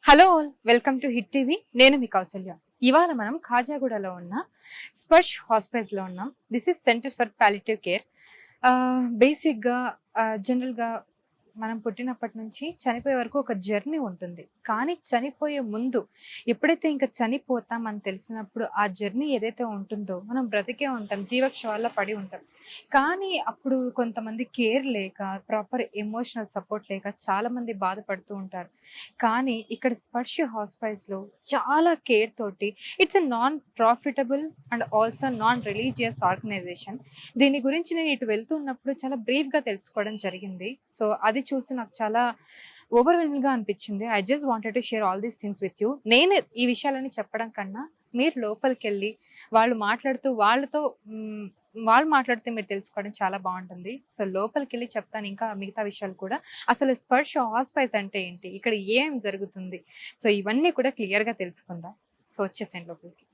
Hello all, welcome to hit TV. నేను మీ కౌసల్య. ఇవాళ మనం ఖాజాగూడలో ఉన్న స్పర్శ్ హాస్పిటల్స్లో ఉన్నాం. This is centre for palliative care. బేసిక్గా జనరల్గా మనం పుట్టినప్పటి నుంచి చనిపోయే వరకు ఒక జర్నీ ఉంటుంది. కానీ చనిపోయే ముందు ఎప్పుడైతే ఇంకా చనిపోతాం అని తెలిసినప్పుడు ఆ జర్నీ ఏదైతే ఉంటుందో మనం బ్రతికే ఉంటాం, జీవక్షవాల్లో పడి ఉంటాం. కానీ అప్పుడు కొంతమంది కేర్ లేక, ప్రాపర్ ఎమోషనల్ సపోర్ట్ లేక చాలామంది బాధపడుతూ ఉంటారు. కానీ ఇక్కడ స్పర్శ హాస్పిటల్స్లో చాలా కేర్ తోటి, it's a non profitable and also non religious organisation. దీని గురించి నేను ఇటు వెళ్తున్నప్పుడు చాలా బ్రీఫ్గా తెలుసుకోవడం జరిగింది. సో అది చూసి నాకు చాలా ఓవర్వెల్మింగ్గా అనిపించింది. I just wanted to share all these things with you. నేను ఈ విషయాలని చెప్పడం కన్నా మీరు లోపలికి వెళ్ళి వాళ్ళు మాట్లాడుతూ వాళ్ళు మాట్లాడితే మీరు తెలుసుకోవడం చాలా బాగుంటుంది. సో లోపలికి వెళ్ళి చెప్తాను ఇంకా మిగతా విషయాలు కూడా. అసలు స్పర్శ హాస్పిటల్స్ అంటే ఏంటి, ఇక్కడ ఏం జరుగుతుంది, సో ఇవన్నీ కూడా క్లియర్గా తెలుసుకుందాం. సో వచ్చేసేయండి లోపలికి.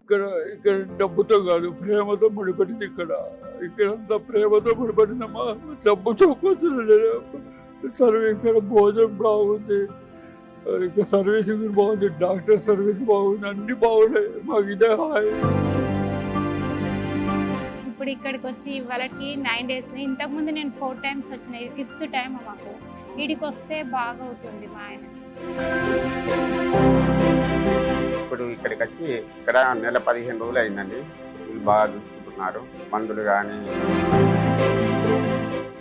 ఇక్కడ ఇక్కడ డబ్బుతో కాదు, ప్రేమతో ముడిపడింది. ఇక్కడంతా ప్రేమతో ముడిపడిందమ్మా. డబ్బు చౌకొచ్చడం లేదు. ఇక్కడ భోజనం బాగుంది, ఇంకా సర్వీసింగ్ బాగుంది, డాక్టర్ సర్వీస్ బాగుంది, అన్ని బాగున్నాయి. మాకు ఇదే హాయ్. ఇప్పుడు ఇక్కడికి వచ్చి వాళ్ళకి 9 days. ఇంతకుముందు నేను 4 times వచ్చినాయి, 5th time మాకు. వీడికి వస్తే బాగా అవుతుంది మా ఆయన. ఇప్పుడు ఇక్కడికి వచ్చి ఇక్కడ నెల 15 రోజులు అయిందండి. వీళ్ళు బాగా చూసుకుంటున్నారు, మందులు కానీ.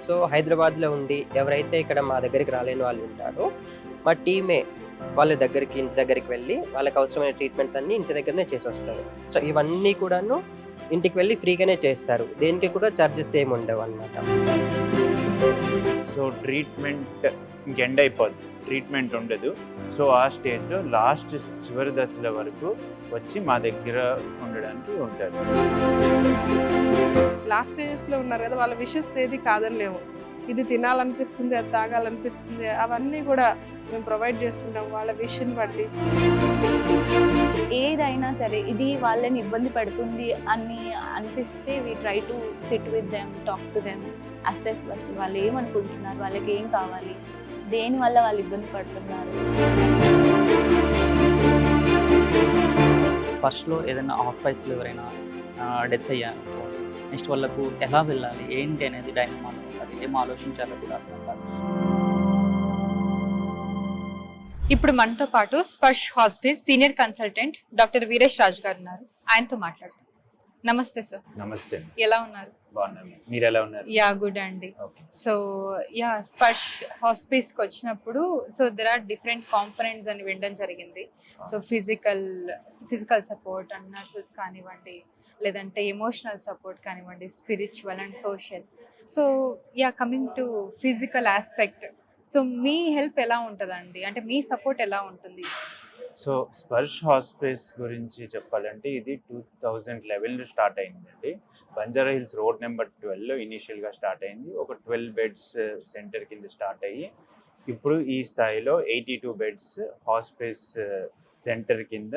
సో హైదరాబాద్లో ఉండి ఎవరైతే ఇక్కడ మా దగ్గరికి రాలేని వాళ్ళు ఉంటారో మా టీమే వాళ్ళ ఇంటి దగ్గరికి వెళ్ళి వాళ్ళకి అవసరమైన ట్రీట్మెంట్స్ అన్నీ ఇంటి దగ్గరనే చేసి వస్తారు. సో ఇవన్నీ కూడాను ఇంటికి వెళ్ళి ఫ్రీగానే చేస్తారు. దేనికి కూడా ఛార్జెస్ ఏమి ఉండవు అన్నమాట. సో ట్రీట్మెంట్ ఇంకెండ్ అయిపోద్ది, ట్రీట్మెంట్ ఉండదు. సో ఆ స్టేజ్లో లాస్ట్ చివరి దశల వరకు వచ్చి మా దగ్గర ఉండడానికి ఉంటారు. లాస్ట్ స్టేజెస్లో ఉన్నారు కదా, వాళ్ళ విషెస్ ఏది కాదనిలేము. ఇది తినాలనిపిస్తుంది, అది తాగాలనిపిస్తుంది, అవన్నీ కూడా మేము ప్రొవైడ్ చేస్తున్నాం వాళ్ళ విషయం బట్టి. ఏదైనా సరే ఇది వాళ్ళని ఇబ్బంది పెడుతుంది అని అనిపిస్తే we try to sit with them, talk to them, assess అసలు వాళ్ళు ఏమనుకుంటున్నారు, వాళ్ళకి ఏం కావాలి, దేనివల్ల వాళ్ళు ఇబ్బంది పడుతున్నారు. ఫస్ట్లో ఏదైనా హాస్పిటల్స్లో ఎవరైనా డెత్ అయ్యారు, నెక్స్ట్ వాళ్ళకు ఎలా వెళ్ళాలి ఏంటి అనేది డైనమా ఉంటుంది, ఏం ఆలోచించాలో కూడా అర్థం కాదు. ఇప్పుడు మనతో పాటు Sparsh hospital senior consultant doctor Viresh Raju గారు ఉన్నారు. ఆయనతో మాట్లాడతాం. నమస్తే సార్. నమస్తే, ఎలా ఉన్నారు? బాగున్నాము. మీరు ఎలా ఉన్నారు? యా గుడ్ అండి. సో యా స్పర్శ్ హాస్పిటల్స్కి వచ్చినప్పుడు so there are different components అని వినడం జరిగింది. So physical support and nurses కానివ్వండి, లేదంటే ఎమోషనల్ సపోర్ట్ కానివ్వండి, spiritual and social. So yeah coming to physical aspect, so మీ హెల్ప్ ఎలా ఉంటుందండి, అంటే మీ సపోర్ట్ ఎలా ఉంటుంది? సో స్పర్శ్ హాస్పిటల్స్ గురించి చెప్పాలంటే ఇది 2011లో స్టార్ట్ అయిందండి. బంజారా హిల్స్ రోడ్ నెంబర్ 12లో ఇనీషియల్గా స్టార్ట్ అయింది. ఒక 12 beds సెంటర్ కింద స్టార్ట్ అయ్యి ఇప్పుడు ఈ స్థాయిలో 82 beds హాస్పిటల్స్ సెంటర్ కింద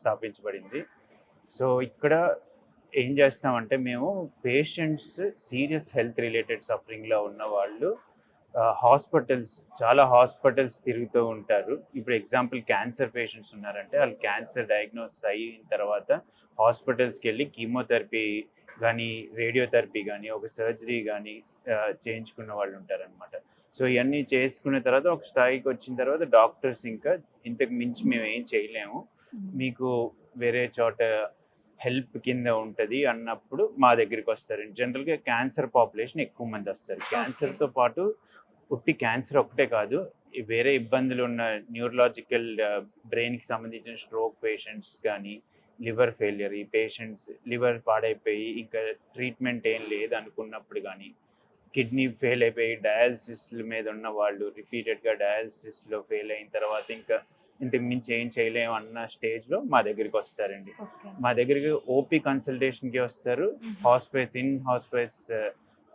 స్థాపించబడింది. సో ఇక్కడ ఏం చేస్తామంటే మేము పేషెంట్స్ సీరియస్ హెల్త్ రిలేటెడ్ సఫరింగ్లో ఉన్న వాళ్ళు చాలా హాస్పిటల్స్ తిరుగుతూ ఉంటారు. ఇప్పుడు ఎగ్జాంపుల్ క్యాన్సర్ పేషెంట్స్ ఉన్నారంటే వాళ్ళు క్యాన్సర్ డయాగ్నోస్ అయిన తర్వాత హాస్పిటల్స్కి వెళ్ళి కీమోథెరపీ కానీ, రేడియోథెరపీ కానీ, ఒక సర్జరీ కానీ చేయించుకున్న వాళ్ళు ఉంటారనమాట. సో ఇవన్నీ చేసుకున్న తర్వాత ఒక స్థాయికి వచ్చిన తర్వాత డాక్టర్స్ ఇంకా ఇంతకు మించి మేము ఏం చేయలేము, మీకు వేరే చోట హెల్ప్ కింద ఉంటుంది అన్నప్పుడు మా దగ్గరికి వస్తారు. జనరల్గా క్యాన్సర్ పాపులేషన్ ఎక్కువ మంది వస్తారు. క్యాన్సర్తో పాటు పుట్టి క్యాన్సర్ ఒకటే కాదు, వేరే ఇబ్బందులు ఉన్న న్యూరలాజికల్ బ్రెయిన్కి సంబంధించిన స్ట్రోక్ పేషెంట్స్ కానీ, లివర్ ఫెయిలియర్, ఈ పేషెంట్స్ లివర్ పాడైపోయి ఇంకా ట్రీట్మెంట్ ఏం లేదు అనుకున్నప్పుడు కానీ కిడ్నీ ఫెయిల్ అయిపోయి డయాలసిస్ మీద ఉన్న వాళ్ళు రిపీటెడ్గా డయాలసిస్లో ఫెయిల్ అయిన తర్వాత ఇంకా ఇంతకు మించి ఏం చేయలేము అన్న స్టేజ్లో మా దగ్గరికి వస్తారండి. ఓకే. మా దగ్గరికి ఓపీ కన్సల్టేషన్కి వస్తారు. హాస్పిటల్స్ హాస్పిటల్స్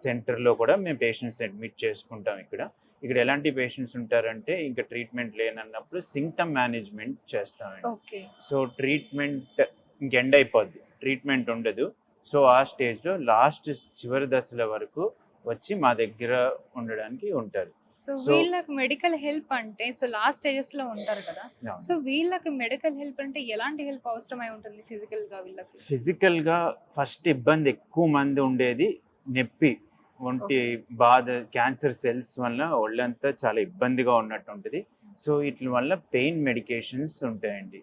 సెంటర్లో కూడా మేము పేషెంట్స్ అడ్మిట్ చేసుకుంటాం. ఇక్కడ ఎలాంటి పేషెంట్స్ ఉంటారంటే ఇంకా ట్రీట్మెంట్ లేనన్నప్పుడు సింప్టమ్ మేనేజ్మెంట్ చేస్తామండి. ఓకే. సో ట్రీట్మెంట్ ఇంకెండ్ అయిపోద్ది, ట్రీట్మెంట్ ఉండదు. సో ఆ స్టేజ్లో లాస్ట్ చివరి దశల వరకు వచ్చి మా దగ్గర ఉండడానికి ఉంటారు. సో వీళ్ళకి మెడికల్ హెల్ప్ అంటే సో లాస్ట్ స్టేజెస్ లో ఉంటారు కదా, సో వీళ్ళకి మెడికల్ హెల్ప్ అంటే ఎలాంటి హెల్ప్ అవసరమై ఉంటుంది ఫిజికల్ గా? వీళ్ళకి ఫిజికల్ గా ఫస్ట్ ఇబ్బంది ఎక్కువ మంది ఉండేది నొప్పి, ఒంటి బాధ, క్యాన్సర్ సెల్స్ వల్ల ఒళ్ళంతా చాలా ఇబ్బందిగా ఉన్నట్టు ఉంటుంది. సో వీటి వల్ల పెయిన్ మెడికేషన్స్ ఉంటాయండి.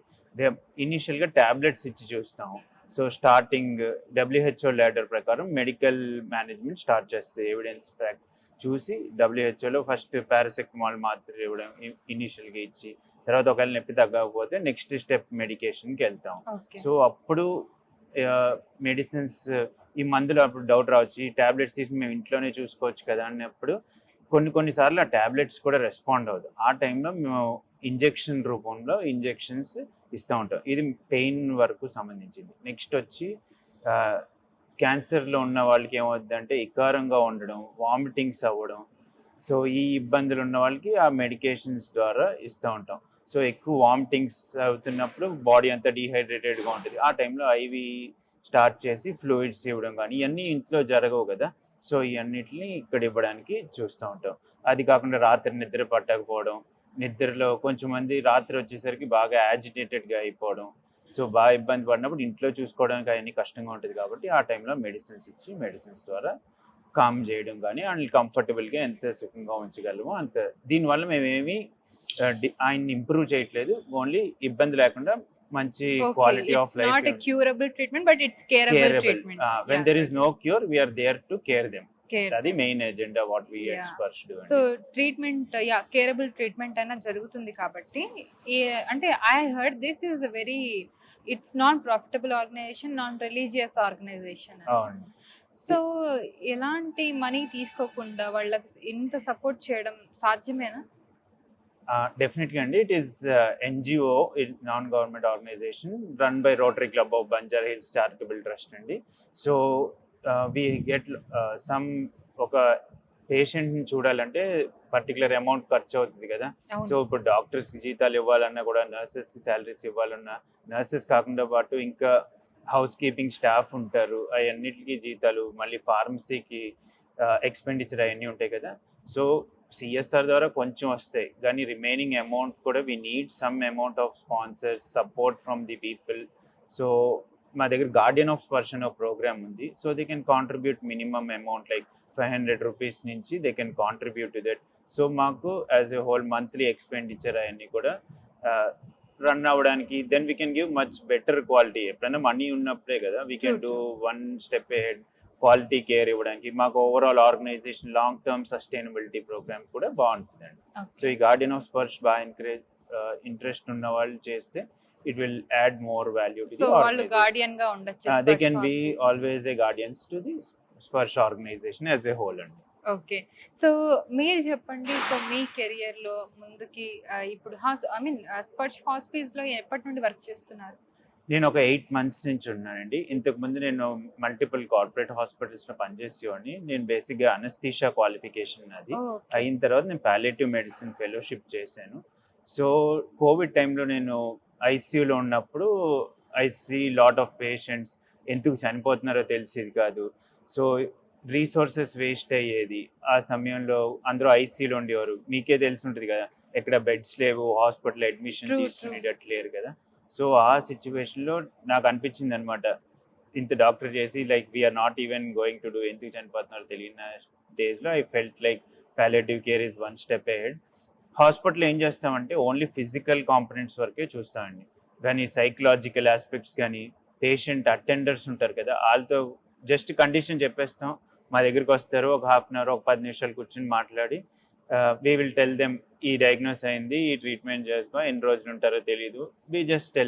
ఇనిషియల్గా ట్యాబ్లెట్స్ ఇచ్చి చూస్తాం. సో స్టార్టింగ్ WHO ల్యాడర్ ప్రకారం మెడికల్ మేనేజ్మెంట్ స్టార్ట్ చేస్తుంది. ఎవిడెన్స్ చూసి WHOలో ఫస్ట్ పారాసెటమాల్ మాత్రం ఇవ్వడం ఇనిషియల్గా ఇచ్చి, తర్వాత ఒకవేళ నొప్పి తగ్గకపోతే నెక్స్ట్ స్టెప్ మెడికేషన్కి వెళ్తాం. సో అప్పుడు మెడిసిన్స్, ఈ మందులు అప్పుడు డౌట్ రావచ్చు, ఈ ట్యాబ్లెట్స్ తీసి మేము ఇంట్లోనే చూసుకోవచ్చు కదా అన్నప్పుడు కొన్నిసార్లు ఆ ట్యాబ్లెట్స్ కూడా రెస్పాండ్ అవ్వదు. ఆ టైంలో మేము ఇంజెక్షన్ రూపంలో ఇంజెక్షన్స్ ఇస్తూ ఉంటాం. ఇది పెయిన్ వరకు సంబంధించింది. నెక్స్ట్ వచ్చి క్యాన్సర్లో ఉన్న వాళ్ళకి ఏమవుతుందంటే వికారంగా ఉండడం, వామిటింగ్స్ అవ్వడం. సో ఈ ఇబ్బందులు ఉన్న వాళ్ళకి ఆ మెడికేషన్స్ ద్వారా ఇస్తూ ఉంటాం. సో ఎక్కువ వామిటింగ్స్ అవుతున్నప్పుడు బాడీ అంతా డీహైడ్రేటెడ్గా ఉంటుంది. ఆ టైంలో IV స్టార్ట్ చేసి ఫ్లూయిడ్స్ ఇవ్వడం కానీ, ఇవన్నీ ఇంట్లో జరగవు కదా. సో ఇవన్నిటిని ఇక్కడ ఇవ్వడానికి చూస్తూ ఉంటాం. అది కాకుండా రాత్రి నిద్ర పట్టకపోవడం, నిద్రలో కొంచెం మంది రాత్రి వచ్చేసరికి బాగా యాజిటేటెడ్గా అయిపోవడం, సో బాగా ఇబ్బంది పడినప్పుడు ఇంట్లో చూసుకోవడానికి అవన్నీ కష్టంగా ఉంటుంది. కాబట్టి ఆ టైంలో మెడిసిన్స్ ఇచ్చి మెడిసిన్స్ ద్వారా కామ్ చేయడం కానీ, అండ్ కంఫర్టబుల్గా ఎంత సుఖంగా ఉంచగలమో అంత. దీనివల్ల మేమేమి ఆయన్ని ఇంప్రూవ్ చేయట్లేదు, ఓన్లీ ఇబ్బంది లేకుండా మంచి quality of life. Not a curable treatment but it's curable treatment. When there is no cure we are there to care them. అది main agenda what we experts do. So treatment curable treatment అయినా జరుగుతుంది కాబట్టి అంటే I heard this is very, it's non profitable organization, non religious organization. So ఎలాంటి money తీసుకోకుండా వాళ్ళకి ఇంత support చేయడం సాధ్యమేనా? డెఫినెట్గా అండి. It is NGO, non government organisation run by rotary club of Banjara hills charitable trust అండి. సో వీ గెట్ సమ్, ఒక పేషెంట్ని చూడాలంటే పర్టికులర్ అమౌంట్ ఖర్చు అవుతుంది కదా. సో ఇప్పుడు డాక్టర్స్కి జీతాలు ఇవ్వాలన్నా కూడా, నర్సెస్కి శాలరీస్ ఇవ్వాలన్నా, నర్సెస్ కాకుండా పాటు ఇంకా హౌస్ కీపింగ్ స్టాఫ్ ఉంటారు, అవన్నిటికీ జీతాలు, మళ్ళీ ఫార్మసీకి ఎక్స్పెండిచర్ అవన్నీ ఉంటాయి కదా. సో CSR ద్వారా కొంచెం వస్తాయి, కానీ రిమైనింగ్ అమౌంట్ కూడా we need some amount of sponsors support from the people. So మా దగ్గర గార్డియన్ ఆఫ్ స్పర్శ్ అనే ప్రోగ్రామ్ ఉంది. So they can contribute minimum amount like 500 rupees నుంచి they can contribute to that. So మాకు as a whole monthly expenditure అవన్నీ కూడా run అవ్వడానికి, then we can give much better quality. ఎప్పుడైనా మనీ ఉన్నప్పుడే కదా we can do one step ahead, quality care ఇవ్వడానికి. మాకు overall organisation long term sustainability programme కూడా బాగుంటుందండి. సో ఈ గార్డియన్ ఆఫ్ స్పర్శ్ బాగా ఇంట్రెస్ట్ ఉన్న వాళ్ళు చేస్తే it will add more value to the organization. So వాళ్ళు గార్డియన్ గా ఉండొచ్చు. They can be always a guardians to the Sparsh organization as a whole అండి. ఓకే. సో మీరు చెప్పండి, సో మీ కెరియర్ లో ముందుకి ఇప్పుడు స్పర్శ్ హాస్పిటల్స్ లో ఎప్పటి నుండి వర్క్ చేస్తున్నారు? నేను ఒక 8 months నుంచి ఉన్నానండి. ఇంతకుముందు నేను మల్టిపుల్ కార్పొరేట్ హాస్పిటల్స్లో పనిచేసేవాడిని. నేను బేసిక్గా అనస్థీషియా క్వాలిఫికేషన్ అది అయిన తర్వాత నేను పాలియేటివ్ మెడిసిన్ ఫెలోషిప్ చేశాను. సో కోవిడ్ టైంలో నేను ICUలో ఉన్నప్పుడు I see lot of patients ఎందుకు చనిపోతున్నారో తెలిసేది కాదు. సో రీసోర్సెస్ వేస్ట్ అయ్యేది. ఆ సమయంలో అందరూ ICUలో ఉండేవారు. మీకే తెలిసి ఉంటుంది కదా, ఎక్కడ బెడ్స్ లేవు, హాస్పిటల్ అడ్మిషన్ తీసుకునేటట్లేరు కదా. సో ఆ సిచ్యువేషన్లో నాకు అనిపించింది అనమాట, ఇంత డాక్టర్ చేసి like we're not even going to do, ఎందుకు చనిపోతున్నారో తెలియని డేస్లో I felt like palliative care is one step ahead. Hospital ఏం చేస్తామంటే ఓన్లీ ఫిజికల్ కాంపనెంట్స్ వరకే చూస్తామండి, కానీ సైకలాజికల్ ఆస్పెక్ట్స్ కానీ, పేషెంట్ అటెండర్స్ ఉంటారు కదా, వాళ్ళతో జస్ట్ కండిషన్ చెప్పేస్తాం. మా దగ్గరికి వస్తారు, ఒక 1/2 hour, ఒక 10 నిమిషాలు కూర్చొని మాట్లాడి వీ విల్ టెల్ దెమ్ ఈ డయాగ్నోస్ అయింది, ఈ ట్రీట్మెంట్ చేసుకో, ఎన్ని రోజులు ఉంటారో తెలియదు, వీ జస్ట్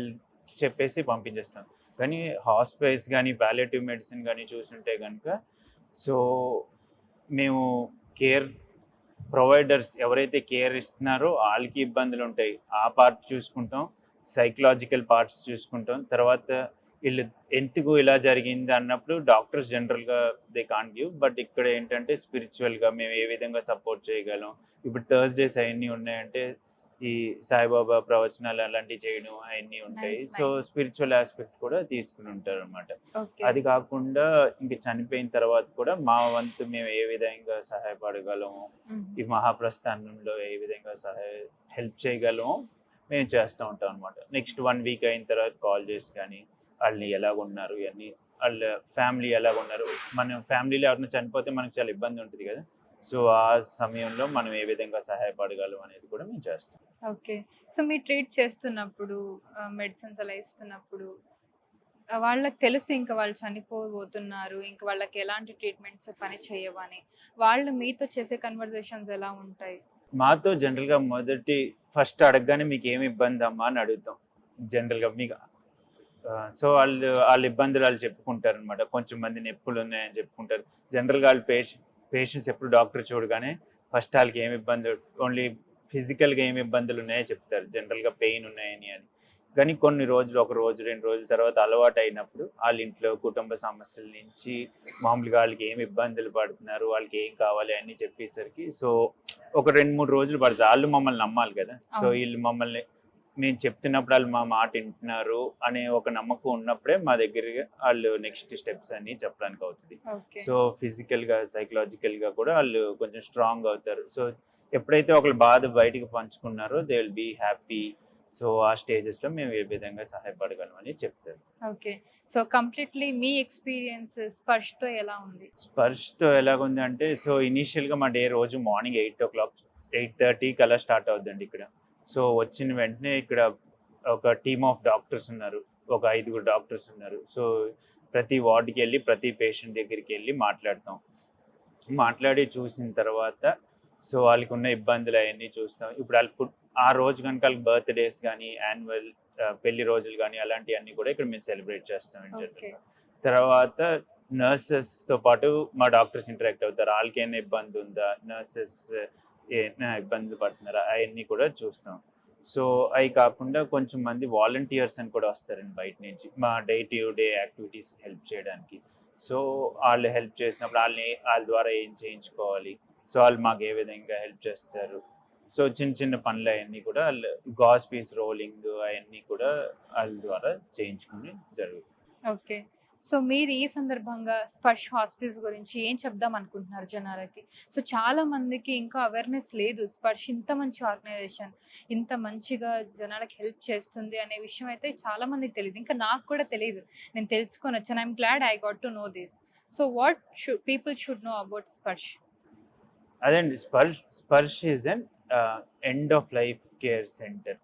చెప్పేసి పంపించేస్తాం. కానీ హాస్పిటల్స్ కానీ పాలియేటివ్ మెడిసిన్ కానీ చూసుంటే కనుక సో మేము కేర్ ప్రొవైడర్స్ ఎవరైతే కేర్ ఇస్తున్నారో వాళ్ళకి ఇబ్బందులు ఉంటాయి, ఆ పార్ట్ చూసుకుంటాం. సైకలాజికల్ పార్ట్స్ చూసుకుంటాం. తర్వాత వీళ్ళు ఎందుకు ఇలా జరిగింది అన్నప్పుడు డాక్టర్స్ జనరల్గా దే కాంట్ గివ్, బట్ ఇక్కడ ఏంటంటే స్పిరిచువల్గా మేము ఏ విధంగా సపోర్ట్ చేయగలం. ఇప్పుడు థర్స్డేస్ అవన్నీ ఉన్నాయంటే ఈ సాయిబాబా ప్రవచనాలు అలాంటివి చేయడం అవన్నీ ఉంటాయి. Nice, so nice. Spiritual aspect కూడా తీసుకుని ఉంటారు అనమాట. ఓకే. అది కాకుండా ఇంక చనిపోయిన తర్వాత కూడా మా వంతు మేము ఏ విధంగా సహాయపడగలము, ఈ మహాప్రస్థానంలో ఏ విధంగా హెల్ప్ చేయగలమో మేము చేస్తూ ఉంటాం అనమాట. నెక్స్ట్ 1 వీక్ అయిన తర్వాత కాల్ చేసి కానీ వాళ్ళని ఎలాగున్నారు ఇవన్నీ, వాళ్ళ ఫ్యామిలీ ఎలాగున్నారు, మనం ఫ్యామిలీలో ఎవరైనా చనిపోతే మనకు చాలా ఇబ్బంది ఉంటుంది కదా. సో ఆ సమయంలో మనం ఏ విధంగా సహాయపడగలం అనేది కూడా మేము చేస్తాం. ఓకే. సో మీరు ట్రీట్ చేస్తున్నప్పుడు మెడిసిన్స్ అలా ఇస్తున్నప్పుడు వాళ్ళకి తెలుసు ఇంకా వాళ్ళు చనిపోబోతున్నారు, ఇంకా వాళ్ళకి ఎలాంటి ట్రీట్మెంట్స్ పని చేయవని, వాళ్ళు మీతో చేసే కన్వర్జేషన్స్ ఎలా ఉంటాయి? మాతో జనరల్గా ఫస్ట్ అడగగానే మీకు ఏమి ఇబ్బంది అమ్మా అని అడుగుతాం జనరల్గా మీకు. సో వాళ్ళ ఇబ్బందులు వాళ్ళు చెప్పుకుంటారు అనమాట. కొంచెం మంది నొప్పులు ఉన్నాయని చెప్పుకుంటారు. జనరల్గా వాళ్ళు పేషెంట్స్ ఎప్పుడు డాక్టర్ చూడగానే ఫస్ట్ వాళ్ళకి ఏమి ఇబ్బందులు, ఓన్లీ ఫిజికల్గా ఏమి ఇబ్బందులు ఉన్నాయో చెప్తారు, జనరల్గా పెయిన్ ఉన్నాయని అని. కానీ కొన్ని రోజులు, 1 రోజు 2 రోజుల తర్వాత అలవాటు అయినప్పుడు వాళ్ళ ఇంట్లో కుటుంబ సమస్యల నుంచి మామూలుగా వాళ్ళకి ఏమి ఇబ్బందులు పడుతున్నారు, వాళ్ళకి ఏం కావాలి అన్నీ చెప్పేసరికి సో ఒక 2-3 రోజులు పడుతుంది. వాళ్ళు మమ్మల్ని నమ్మాలి కదా. సో వీళ్ళు మమ్మల్ని మేము చెప్తున్నప్పుడు వాళ్ళు మా మాట వింటున్నారు అనే ఒక నమ్మకం ఉన్నప్పుడే మా దగ్గర వాళ్ళు నెక్స్ట్ స్టెప్స్ అన్ని చెప్పడానికి అవుతుంది. సో ఫిజికల్గా సైకలాజికల్గా కూడా వాళ్ళు కొంచెం స్ట్రాంగ్ అవుతారు. సో ఎప్పుడైతే ఒకళ్ళు బాధ బయటికి పంచుకున్నారో they will be happy. So ఆ స్టేజెస్లో మేము ఏ విధంగా సహాయపడగలమని చెప్తారు. ఓకే. సో కంప్లీట్లీ మీ ఎక్స్పీరియన్స్ స్పర్శ్తో ఎలా ఉంది? స్పర్శ్తో ఎలాగుంది అంటే, సో ఇనీషియల్గా మా డే రోజు మార్నింగ్ 8 o'clock 8:30కి అలా స్టార్ట్ అవుతుందండి ఇక్కడ. సో వచ్చిన వెంటనే ఇక్కడ ఒక టీమ్ ఆఫ్ డాక్టర్స్ ఉన్నారు, ఒక 5 డాక్టర్స్ ఉన్నారు. సో ప్రతి వార్డుకి వెళ్ళి ప్రతి పేషెంట్ దగ్గరికి వెళ్ళి మాట్లాడి చూసిన తర్వాత సో వాళ్ళకి ఉన్న ఇబ్బందులు అవన్నీ చూస్తాం. ఇప్పుడు వాళ్ళకి ఆ రోజు కనుక వాళ్ళకి బర్త్డేస్ కానీ యాన్యువల్ పెళ్లి రోజులు కానీ అలాంటివన్నీ కూడా ఇక్కడ మేము సెలబ్రేట్ చేస్తాం ఇంటర్నల్గా. తర్వాత నర్సెస్తో పాటు మా డాక్టర్స్ ఇంటరాక్ట్ అవుతారు. వాళ్ళకి ఏమైనా ఇబ్బంది ఉందా, నర్సెస్ ఏమైనా ఇబ్బంది పడుతున్నారా అవన్నీ కూడా చూస్తాం. సో అవి కాకుండా కొంచెం మంది వాలంటీర్స్ అని కూడా వస్తారండి బయట నుంచి మా day to day activities help చేయడానికి. సో వాళ్ళు హెల్ప్ చేసినప్పుడు వాళ్ళ ద్వారా ఏం చేయించుకోవాలి, సో వాళ్ళు మాకు ఏ విధంగా హెల్ప్ చేస్తారు. సో చిన్న పనులు అవన్నీ కూడా వాళ్ళు గాస్ పీస్ రోలింగ్ అవన్నీ కూడా వాళ్ళ ద్వారా చేయించుకుని జరుగుతుంది. ఓకే. సో మీరు ఈ సందర్భంగా స్పర్శ్ హాస్పిస్ గురించి ఏం చెప్దాం అనుకుంటున్నారు జనాలకి? సో చాలా మందికి ఇంకా అవేర్నెస్ లేదు, స్పర్శ్ ఇంత మంచి ఆర్గనైజేషన్, ఇంత మంచిగా జనాలకి హెల్ప్ చేస్తుంది అనే విషయం అయితే చాలా మందికి తెలియదు. ఇంకా నాకు కూడా తెలియదు, నేను తెలుసుకొని వచ్చాను. I'm glad I got to know this. So what people should know about Sparsh? అదండి, Sparsh is an end of life care centre.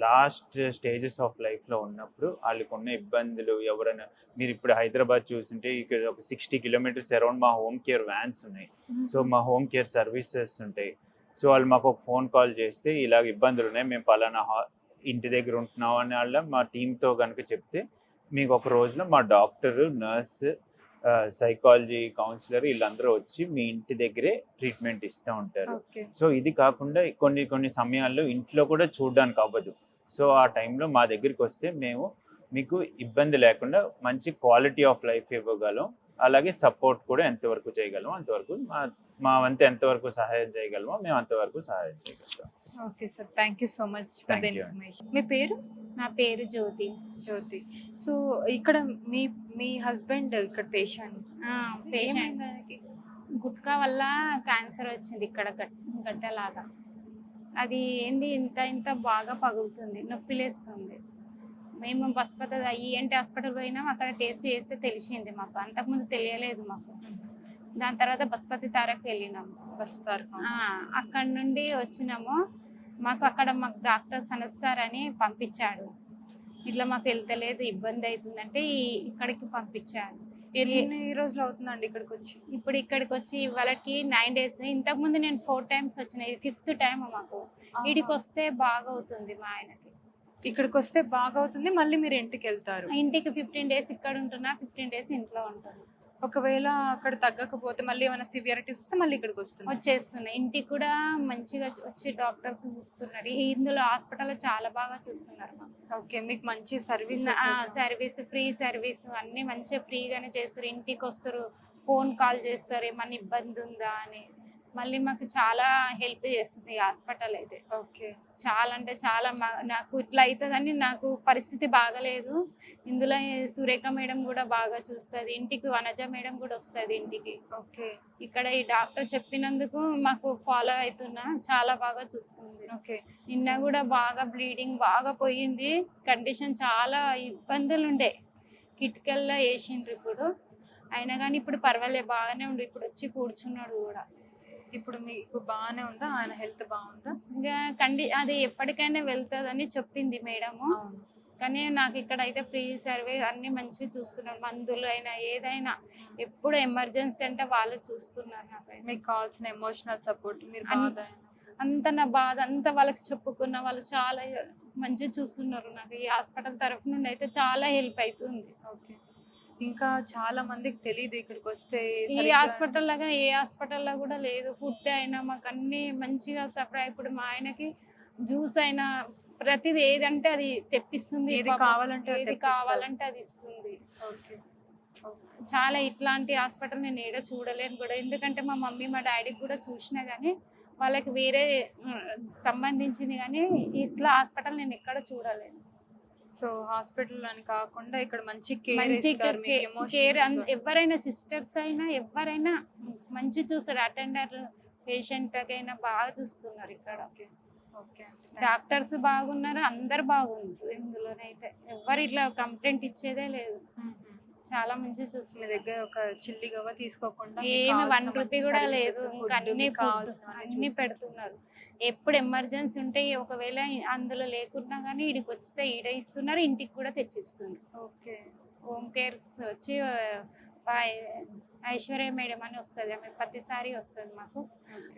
Last stages of లైఫ్లో ఉన్నప్పుడు వాళ్ళకు ఉన్న ఇబ్బందులు ఎవరైనా, మీరు ఇప్పుడు హైదరాబాద్ చూస్తుంటే ఇక్కడ ఒక 60 kilometers అరౌండ్ మా హోమ్ కేర్ వ్యాన్స్ ఉన్నాయి. సో మా హోమ్ కేర్ సర్వీసెస్ ఉంటాయి. సో వాళ్ళు మాకు ఒక ఫోన్ కాల్ చేస్తే ఇలాగ ఇబ్బందులు ఉన్నాయి, మేము పలానా ఇంటి దగ్గర ఉంటున్నాం అని వాళ్ళ మా టీంతో కనుక చెప్తే మీకు ఒక రోజులో మా డాక్టరు, నర్స్, సైకాలజీ కౌన్సిలర్ వీళ్ళందరూ వచ్చి మీ ఇంటి దగ్గరే ట్రీట్మెంట్ ఇస్తూ ఉంటారు. సో ఇది కాకుండా కొన్ని సమయాల్లో ఇంట్లో కూడా చూడడానికి అవ్వదు. సో ఆ టైంలో మా దగ్గరికి వస్తే మేము మీకు ఇబ్బంది లేకుండా మంచి క్వాలిటీ ఆఫ్ లైఫ్ ఇవ్వగలం, అలాగే సపోర్ట్ కూడా ఎంతవరకు చేయగలమో అంతవరకు మా వంతు ఎంతవరకు సహాయం చేయగలమో మేము అంతవరకు సహాయం చేయగలుగుతాం. Okay sir, thank you so much for the information. మీ పేరు? నా పేరు జ్యోతి. జ్యోతి. సో ఇక్కడ మీ హస్బెండ్ ఇక్కడ పేషెంట్ గుట్కా వల్ల క్యాన్సర్ వచ్చింది ఇక్కడ గడ్డలాగా. అది ఏంది ఇంత బాగా పగులుతుంది, నొప్పి లేస్తుంది. మేము బస్పతి ఈఎన్టీ హాస్పిటల్ పోయినాం, అక్కడ టేస్ట్ చేస్తే తెలిసింది మాకు, అంతకుముందు తెలియలేదు మాకు. దాని తర్వాత బస్పతి తారకు వెళ్ళినాము. అక్కడ నుండి వచ్చినాము. అక్కడ మాకు డాక్టర్ సనస్ అని పంపించాడు. ఇట్లా మాకు వెళ్తలేదు, ఇబ్బంది అవుతుందంటే ఇక్కడికి పంపించాడు. ఎన్ని రోజులు అవుతుందండి ఇక్కడికి వచ్చి? ఇప్పుడు ఇక్కడికి వచ్చి వాళ్ళకి 9 days. ఇంతకుముందు నేను 4 times వచ్చిన, ఇది 5th time మాకు. ఇడికి వస్తే బాగా అవుతుంది మా ఆయనకి. ఇక్కడికి వస్తే బాగా అవుతుంది, మళ్ళీ మీరు ఇంటికి వెళ్తారు? ఇంటికి 15 days ఇక్కడ ఉంటున్నా, 15 days ఇంట్లో ఉంటాను. ఒకవేళ అక్కడ తగ్గకపోతే మళ్ళీ ఏమైనా సివియారిటీస్ వస్తే మళ్ళీ ఇక్కడికి వస్తుంది. వచ్చేస్తున్నాయి. ఇంటికి కూడా మంచిగా వచ్చి డాక్టర్స్ చూస్తున్నారు. ఇందులో హాస్పిటల్లో చాలా బాగా చూస్తున్నారు మాకు. ఓకే, మీకు మంచి సర్వీస్. సర్వీస్, ఫ్రీ సర్వీస్ అన్నీ మంచిగా ఫ్రీగానే చేస్తారు. ఇంటికి వస్తారు, ఫోన్ కాల్ చేస్తారు ఏమన్నా ఇబ్బంది ఉందా అని. మళ్ళీ మాకు చాలా హెల్ప్ చేస్తుంది ఈ హాస్పిటల్ అయితే. ఓకే, చాలా అంటే చాలా నాకు ఇట్లా అవుతుందని నాకు పరిస్థితి బాగలేదు. ఇందులో సురేఖ మేడం కూడా బాగా చూస్తుంది. ఇంటికి వనజ మేడం కూడా వస్తుంది ఇంటికి. ఓకే, ఇక్కడ ఈ డాక్టర్ చెప్పినందుకు మాకు ఫాలో అవుతున్నా, చాలా బాగా చూస్తుంది. ఓకే. నిన్న కూడా బాగా బ్లీడింగ్ బాగా పోయింది. కండిషన్ చాలా ఇబ్బందులు ఉండే, కిటికల్లో వేసిండ్రు ఇప్పుడు. అయినా కానీ ఇప్పుడు పర్వాలేదు, బాగానే ఉండు. ఇప్పుడు వచ్చి కూర్చున్నాడు కూడా. ఇప్పుడు మీకు బాగానే ఉందా? ఆయన హెల్త్ బాగుందా? ఇంకా అది ఎప్పటికైనా వెళ్తుందని చెప్పింది మేడము. కానీ నాకు ఇక్కడ అయితే ఫ్రీ సర్వీస్ అన్ని మంచిగా చూస్తున్నారు. మందులు అయినా ఏదైనా ఎప్పుడు ఎమర్జెన్సీ అంటే వాళ్ళు చూస్తున్నారు. నాకు మీకు కావాల్సిన ఎమోషనల్ సపోర్ట్ మీరు అంత నా బాధ అంతా వాళ్ళకి చెప్పుకున్న వాళ్ళు చాలా మంచిగా చూస్తున్నారు. నాకు ఈ హాస్పిటల్ తరఫు నుండి అయితే చాలా హెల్ప్ అవుతుంది. ఓకే, ఇంకా చాలా మందికి తెలియదు ఇక్కడికి వస్తే ఈ హాస్పిటల్ లాగా ఏ హాస్పిటల్లో కూడా లేదు. ఫుడ్ అయినా మాకు అన్ని మంచిగా సప్లై. ఇప్పుడు మా ఆయనకి జ్యూస్ అయినా ప్రతిది ఏదంటే అది తెప్పిస్తుంది. ఏది కావాలంటే అది ఇస్తుంది. ఓకే, చాలా ఇట్లాంటి హాస్పిటల్ నేను ఏదో చూడలేను కూడా. ఎందుకంటే మా మమ్మీ మా డాడీకి కూడా చూసినా కానీ వాళ్ళకి వేరే సంబంధించింది, కానీ ఇట్లా హాస్పిటల్ నేను ఎక్కడ చూడలేను. సో హాస్పిటల్ అని కాకుండా ఇక్కడ మంచి కేర్ ఎవరైనా సిస్టర్స్ అయినా ఎవరైనా మంచి చూస్తారు. అటెండర్ పేషెంట్ అయినా బాగా చూస్తున్నారు ఇక్కడ. డాక్టర్స్ బాగున్నారు, అందరు బాగున్నారు. ఇందులోనైతే ఎవరు ఇట్లా కంప్లైంట్ ఇచ్చేదే లేదు. చాలా మంచిగా చూస్తుంది. మీ దగ్గర ఒక చిల్లి గవ్వ తీసుకోకుండా ఏమి 1 రూపీ కూడా లేదు. ఇంకా అన్ని పెడుతున్నారు. ఎప్పుడు ఎమర్జెన్సీ ఉంటే ఒకవేళ అందులో లేకున్నా కానీ ఈడికి వస్తే ఈడ ఇస్తున్నారు, ఇంటికి కూడా తెచ్చిస్తున్నారు. ఓకే, హోమ్ కేర్ వచ్చి ఐశ్వర్య మేడం అని వస్తుంది. ఆమె ప్రతిసారి వస్తుంది మాకు.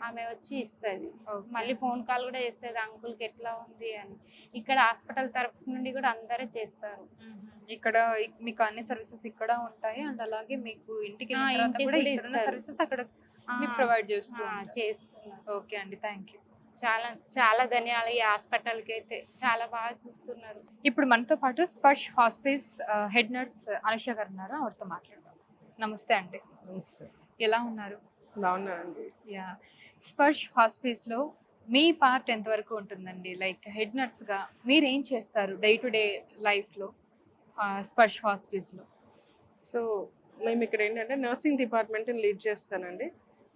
ఆమె వచ్చి ఇస్తుంది. మళ్ళీ ఫోన్ కాల్ కూడా చేస్తుంది, అంకుల్కి ఎట్లా ఉంది అని. ఇక్కడ హాస్పిటల్ తరఫు నుండి కూడా అందరూ చేస్తారు. ఇక్కడ మీకు అన్ని సర్వీసెస్ ఇక్కడ ఉంటాయి అండ్ అలాగే మీకు ఇంటికి సర్వీసెస్ అక్కడ ప్రొవైడ్ చేస్తున్నారు. ఓకే అండి, థ్యాంక్ యూ. చాలా చాలా ధన్యవాదాలు. ఈ హాస్పిటల్కి అయితే చాలా బాగా చూస్తున్నారు. ఇప్పుడు మనతో పాటు Sparsh hospice head nurse Anusha గారు ఉన్నారు, ఆవిడతో మాట్లాడదాం. నమస్తే అండి. ఎలా ఉన్నారు? బాగున్నానండి. యా, స్పర్శ్ హాస్పిస్లో మీ పార్ట్ ఎంతవరకు ఉంటుందండి? లైక్ హెడ్ నర్స్గా మీరు ఏం చేస్తారు డే టు డే లైఫ్లో స్పర్శ్ హాస్పిస్లో? సో మేము ఇక్కడ ఏంటంటే నర్సింగ్ డిపార్ట్మెంట్ని లీడ్ చేస్తానండి.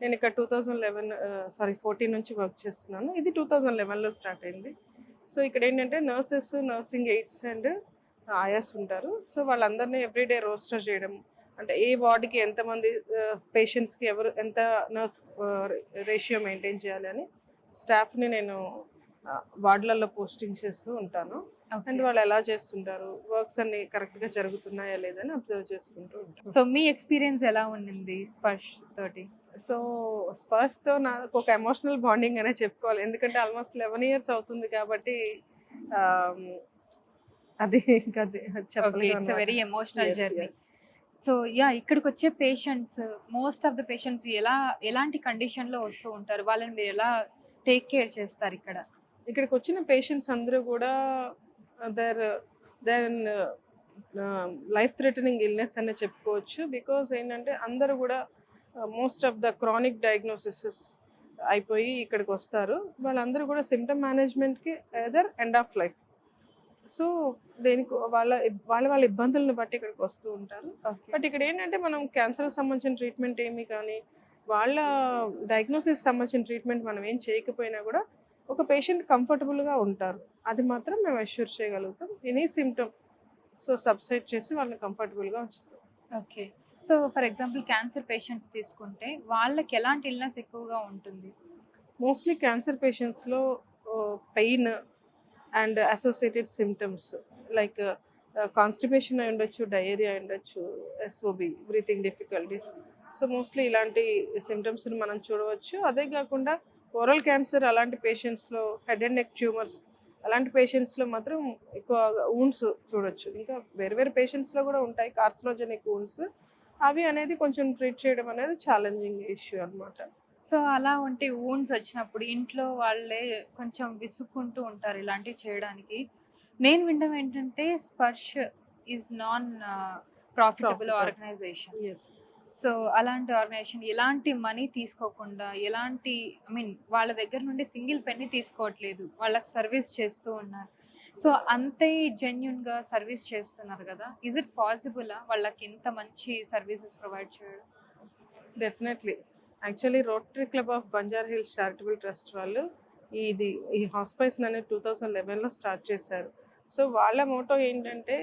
నేను ఇక్కడ 14 నుంచి వర్క్ చేస్తున్నాను. ఇది 2011లో స్టార్ట్ అయింది. సో ఇక్కడ ఏంటంటే నర్సెస్, నర్సింగ్ ఎయిడ్స్ అండ్ ఆయాస్ ఉంటారు. సో వాళ్ళందరినీ ఎవ్రీడే రోస్టర్ చేయడం, అంటే ఏ వార్డుకి ఎంతమంది పేషెంట్స్కి ఎంత నర్స్ రేషియో మెయింటైన్ చేయాలి అని స్టాఫ్ని నేను వార్డులలో పోస్టింగ్ చేస్తూ ఉంటాను. అండ్ వాళ్ళు ఎలా చేస్తుంటారు, వర్క్స్ అన్ని కరెక్ట్గా జరుగుతున్నాయా లేదని అబ్జర్వ్ చేసుకుంటూ ఉంటాను. సో మీ ఎక్స్పీరియన్స్ ఎలా ఉండింది స్పర్శ్ తోటి? సో స్పర్శ్తో నాకు ఒక ఎమోషనల్ బాండింగ్ అనే చెప్పుకోవాలి. ఎందుకంటే ఆల్మోస్ట్ 11 years అవుతుంది కాబట్టి అది ఇంకా very emotional journey. So yeah, ఇక్కడికి వచ్చే patients, most of the patients ఎలాంటి కండిషన్లో వస్తూ ఉంటారు? వాళ్ళని మీరు ఎలా టేక్ కేర్ చేస్తారు? ఇక్కడికి వచ్చిన పేషెంట్స్ అందరూ కూడా దెన్ లైఫ్ థ్రెటనింగ్ ఇల్నెస్ అనే చెప్పుకోవచ్చు. బికాజ్ ఏంటంటే అందరూ కూడా most of the chronic diagnosis అయిపోయి ఇక్కడికి వస్తారు. వాళ్ళందరూ కూడా సిమ్టమ్ మేనేజ్మెంట్కి either end of life. So దేనికి వాళ్ళ ఇబ్బందులను బట్టి ఇక్కడికి వస్తూ ఉంటారు. బట్ ఇక్కడ ఏంటంటే మనం క్యాన్సర్కి సంబంధించిన ట్రీట్మెంట్ ఏమి కానీ వాళ్ళ డయాగ్నోసిస్ సంబంధించిన ట్రీట్మెంట్ మనం ఏం చేయకపోయినా కూడా ఒక పేషెంట్ కంఫర్టబుల్గా ఉంటారు. అది మాత్రం మేము అష్యూర్ చేయగలుగుతాం. ఎనీ సిమ్టమ్ సో సబ్సైడ్ చేసి వాళ్ళని కంఫర్టబుల్గా ఉంచుతాం. Okay, so for example cancer patients తీసుకుంటే వాళ్ళకి ఎలాంటి ఇల్నెస్ ఎక్కువగా ఉంటుంది? మోస్ట్లీ క్యాన్సర్ పేషెంట్స్లో pain and associated symptoms like constipation అయి ఉండొచ్చు, డయేరియా అయి ఉండొచ్చు, SOB, breathing difficulties. So mostly ఇలాంటి సిమ్టమ్స్ని మనం చూడవచ్చు. అదే కాకుండా ఓరల్ క్యాన్సర్ అలాంటి పేషెంట్స్లో, హెడ్ అండ్ నెక్ ట్యూమర్స్ అలాంటి పేషెంట్స్లో మాత్రం ఎక్కువ వూండ్స్ చూడొచ్చు. ఇంకా వేరే పేషెంట్స్లో కూడా ఉంటాయి కార్సినోజెనిక్ వూండ్స్. అవి అనేది కొంచెం ట్రీట్ చేయడం అనేది ఛాలెంజింగ్ ఇష్యూ అన్నమాట. సో అలా ఉంటే వూండ్స్ వచ్చినప్పుడు ఇంట్లో వాళ్ళే కొంచెం విసుక్కుంటూ ఉంటారు ఇలాంటివి చేయడానికి. నేను వినడం ఏంటంటే Sparsh is non profitable Profitable. Organisation. Yes. So అలాంటి ఆర్గనైజేషన్ ఎలాంటి మనీ తీసుకోకుండా ఎలాంటి వాళ్ళ దగ్గర నుండి సింగిల్ పెన్ని తీసుకోవట్లేదు, వాళ్ళకి సర్వీస్ చేస్తూ ఉన్నారు. సో అంతే జెన్యున్గా సర్వీస్ చేస్తున్నారు కదా, ఇజ్ ఇట్ పాసిబులా వాళ్ళకి ఇంత మంచి సర్వీసెస్ ప్రొవైడ్ చేయడం? Definitely. Actually rotary club of Banjara hills charitable trust వాళ్ళు ఈ హాస్పైస్ అనేది 2011లో స్టార్ట్ చేశారు. సో వాళ్ళ మోటో ఏంటంటే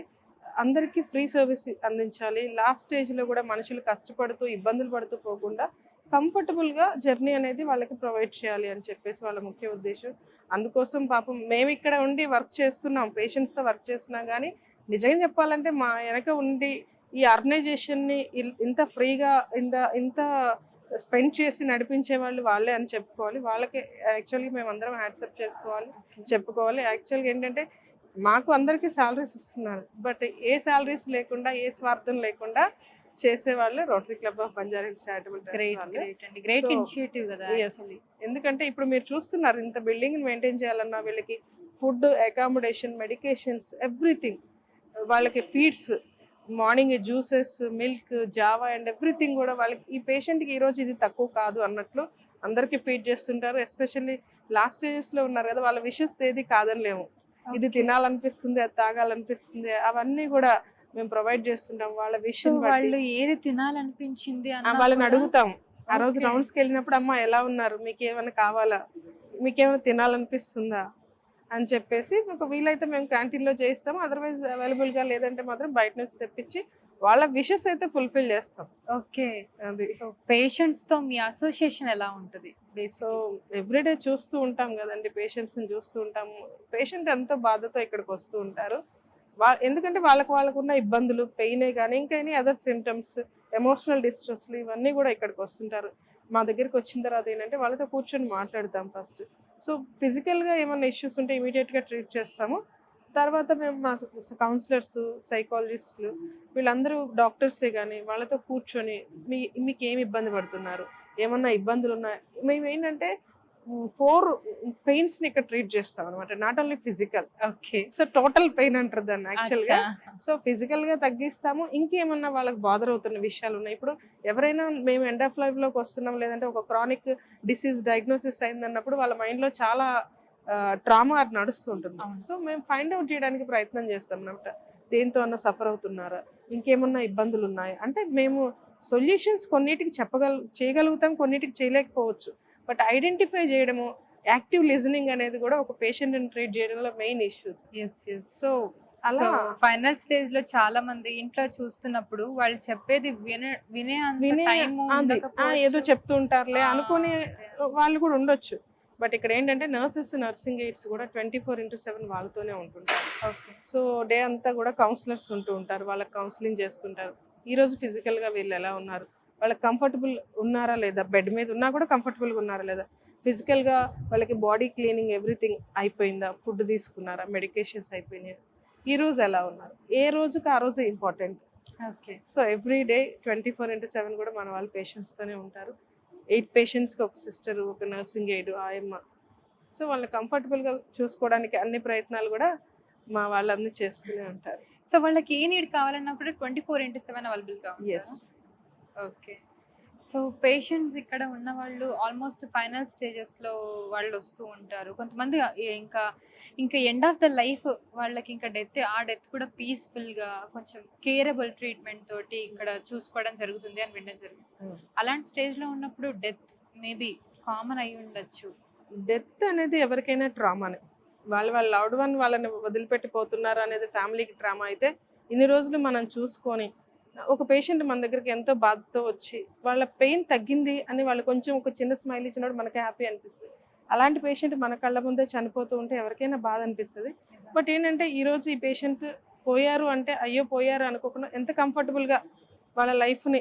అందరికీ ఫ్రీ సర్వీస్ అందించాలి, లాస్ట్ స్టేజ్లో కూడా మనుషులు కష్టపడుతూ ఇబ్బందులు పడుతూ పోకుండా కంఫర్టబుల్గా జర్నీ అనేది వాళ్ళకి ప్రొవైడ్ చేయాలి అని చెప్పేసి వాళ్ళ ముఖ్య ఉద్దేశం. అందుకోసం పాపం మేము ఇక్కడ ఉండి వర్క్ చేస్తున్నాం, పేషెంట్స్తో వర్క్ చేస్తున్నాం, కానీ నిజంగా చెప్పాలంటే మా వెనక ఉండి ఈ ఆర్గనైజేషన్ని ఇంత ఫ్రీగా ఇంత స్పెండ్ చేసి నడిపించే వాళ్ళు వాళ్ళే అని చెప్పుకోవాలి. వాళ్ళకి యాక్చువల్గా మేము అందరం హ్యాట్సప్ చేసుకోవాలి, చెప్పుకోవాలి. యాక్చువల్గా ఏంటంటే మాకు అందరికీ శాలరీస్ ఇస్తున్నారు, బట్ ఏ శాలరీస్ లేకుండా ఏ స్వార్థం లేకుండా చేసేవాళ్ళు rotary club of Banjara hills charitable trust వాళ్ళు. గ్రేట్ So, ఇనిషియేటివ్ కదా. Yes. ఎందుకంటే ఇప్పుడు మీరు చూస్తున్నారు ఇంత బిల్డింగ్ మెయింటైన్ చేయాలన్నా వీళ్ళకి ఫుడ్, అకామిడేషన్, మెడికేషన్స్, ఎవ్రీథింగ్, వాళ్ళకి ఫీడ్స్, మార్నింగ్ జ్యూసెస్, మిల్క్, జావా అండ్ ఎవ్రీథింగ్ కూడా వాళ్ళకి ఈ పేషెంట్కి ఈరోజు ఇది తక్కువ కాదు అన్నట్లు అందరికీ ఫీడ్ చేస్తుంటారు. ఎస్పెషల్లీ లాస్ట్ స్టేజెస్లో ఉన్నారు కదా, వాళ్ళ విషెస్ ఏది కాదనిలేము. ఇది తినాలనిపిస్తుంది, అది తాగాలనిపిస్తుంది, అవన్నీ కూడా మేము ప్రొవైడ్ చేస్తుంటాం. వాళ్ళ విషయం వాళ్ళు ఏది తినాలనిపించింది వాళ్ళని అడుగుతాం. ఆ రోజు రౌండ్స్కి వెళ్ళినప్పుడు అమ్మ ఎలా ఉన్నారు, మీకు ఏమైనా కావాలా, మీకు ఏమైనా తినాలనిపిస్తుందా అని చెప్పేసి మీకు వీలైతే మేము క్యాంటీన్లో చేయిస్తాము, అదర్వైజ్ అవైలబుల్గా లేదంటే మాత్రం బయట నుంచి తెప్పించి వాళ్ళ విషెస్ అయితే ఫుల్ఫిల్ చేస్తాం. ఓకే. అది సో పేషెంట్స్ తో మీ అసోసియేషన్ ఎలా ఉంటుంది? సో ఎవ్రీడే చూస్తూ ఉంటాం కదండి, పేషెంట్స్ని చూస్తూ ఉంటాము. పేషెంట్ ఎంతో బాధతో ఇక్కడికి వస్తూ ఉంటారు. ఎందుకంటే వాళ్ళకున్న ఇబ్బందులు, పెయినే కానీ ఇంకా ఎనీ అదర్ సిమ్టమ్స్, ఎమోషనల్ డిస్ట్రెస్లు ఇవన్నీ కూడా ఇక్కడికి వస్తుంటారు. మా దగ్గరికి వచ్చిన తర్వాత ఏంటంటే వాళ్ళతో కూర్చొని మాట్లాడతాం ఫస్ట్. సో ఫిజికల్గా ఏమైనా ఇష్యూస్ ఉంటే ఇమీడియట్గా ట్రీట్ చేస్తాము. తర్వాత మేము మా కౌన్సిలర్స్, సైకాలజిస్టులు వీళ్ళందరూ డాక్టర్సే కానీ వాళ్ళతో కూర్చొని మీకు ఏమి ఇబ్బంది పడుతున్నారు, ఏమన్నా ఇబ్బందులు ఉన్నాయి, మేము ఏంటంటే 4 పెయిన్స్ని ఇక్కడ ట్రీట్ చేస్తాం అనమాట, not only physical. Okay. So total pain అంటారు దాన్ని యాక్చువల్గా. సో ఫిజికల్గా తగ్గిస్తాము. ఇంకేమన్నా వాళ్ళకి బాధర్ అవుతున్న విషయాలు ఉన్నాయి. ఇప్పుడు ఎవరైనా మేము ఎండ్ ఆఫ్ లైఫ్లోకి వస్తున్నాం, లేదంటే ఒక క్రానిక్ డిసీజ్ డయాగ్నోసిస్ అయిందన్నప్పుడు వాళ్ళ మైండ్లో చాలా ట్రామా నడుస్తూ ఉంటుంది. సో మేము ఫైండ్ అవుట్ చేయడానికి ప్రయత్నం చేస్తాం అనమాట, దేంతో అన్న సఫర్ అవుతున్నారా, ఇంకేమన్నా ఇబ్బందులు ఉన్నాయి అంటే మేము సొల్యూషన్స్ కొన్నిటికి చేయగలుగుతాం, కొన్నిటికి చేయలేకపోవచ్చు. బట్ ఐడెంటిఫై చేయడము, యాక్టివ్ లిజనింగ్ అనేది కూడా ఒక పేషెంట్ని ట్రీట్ చేయడంలో మెయిన్ ఇష్యూస్. సో అలా ఫైనల్ స్టేజ్ లో చాలా మంది ఇంట్లో చూస్తున్నప్పుడు వాళ్ళు చెప్పేది వినే ఏదో చెప్తూ ఉంటారులే అనుకునే వాళ్ళు కూడా ఉండొచ్చు. బట్ ఇక్కడ ఏంటంటే నర్సింగ్ ఎయిడ్స్ కూడా 24/7 వాళ్ళతోనే ఉంటుంటారు. సో డే అంతా కూడా కౌన్సిలర్స్ ఉంటూ ఉంటారు, వాళ్ళకి కౌన్సిలింగ్ చేస్తుంటారు. ఈరోజు ఫిజికల్గా వీళ్ళు ఎలా ఉన్నారు, వాళ్ళకి కంఫర్టబుల్ ఉన్నారా లేదా, బెడ్ మీద ఉన్నా కూడా కంఫర్టబుల్గా ఉన్నారా లేదా, ఫిజికల్గా వాళ్ళకి బాడీ క్లీనింగ్ ఎవ్రీథింగ్ అయిపోయిందా, ఫుడ్ తీసుకున్నారా, మెడికేషన్స్ అయిపోయినాయి, ఈ రోజు ఎలా ఉన్నారు, ఏ రోజుకి ఆ రోజు ఇంపార్టెంట్. సో ఎవ్రీ డే 24/7 కూడా మన వాళ్ళు పేషెంట్స్తోనే ఉంటారు. 8 పేషెంట్స్కి ఒక సిస్టర్, ఒక నర్సింగ్ ఎయిడ్, ఆయమ్మ. సో వాళ్ళని కంఫర్టబుల్గా చూసుకోవడానికి అన్ని ప్రయత్నాలు కూడా మా వాళ్ళందరూ చేస్తూనే ఉంటారు. సో వాళ్ళకి ఏ నీడ్ కావాలన్నా కూడా 24/7 అవైలబుల్గా. ఎస్. ఓకే. సో పేషెంట్స్ ఇక్కడ ఉన్న వాళ్ళు ఆల్మోస్ట్ ఫైనల్ స్టేజెస్లో వాళ్ళు వస్తూ ఉంటారు. కొంతమంది ఇంకా ఎండ్ ఆఫ్ ద లైఫ్ వాళ్ళకి ఇంకా ఆ డెత్ కూడా పీస్ఫుల్గా కొంచెం కేరబుల్ ట్రీట్మెంట్ తోటి ఇక్కడ చూసుకోవడం జరుగుతుంది అని వినడం జరిగింది. అలాంటి స్టేజ్లో ఉన్నప్పుడు డెత్ మేబీ కామన్ అయి ఉండొచ్చు. డెత్ అనేది ఎవరికైనా ట్రామానే. వాళ్ళ లవ్డ్ వన్ వాళ్ళని వదిలిపెట్టిపోతున్నారు అనేది ఫ్యామిలీకి ట్రామా అయితే, ఇన్ని రోజులు మనం చూసుకొని ఒక పేషెంట్ మన దగ్గరికి ఎంతో బాధతో వచ్చి వాళ్ళ పెయిన్ తగ్గింది అని వాళ్ళు కొంచెం ఒక చిన్న స్మైల్ ఇచ్చినప్పుడు మనకి హ్యాపీ అనిపిస్తుంది. అలాంటి పేషెంట్ మన కళ్ళ ముందే చనిపోతూ ఉంటే ఎవరికైనా బాధ అనిపిస్తుంది. బట్ ఏంటంటే ఈరోజు ఈ పేషెంట్ పోయారు అంటే అయ్యో పోయారు అనుకోకుండా ఎంత కంఫర్టబుల్గా వాళ్ళ లైఫ్ని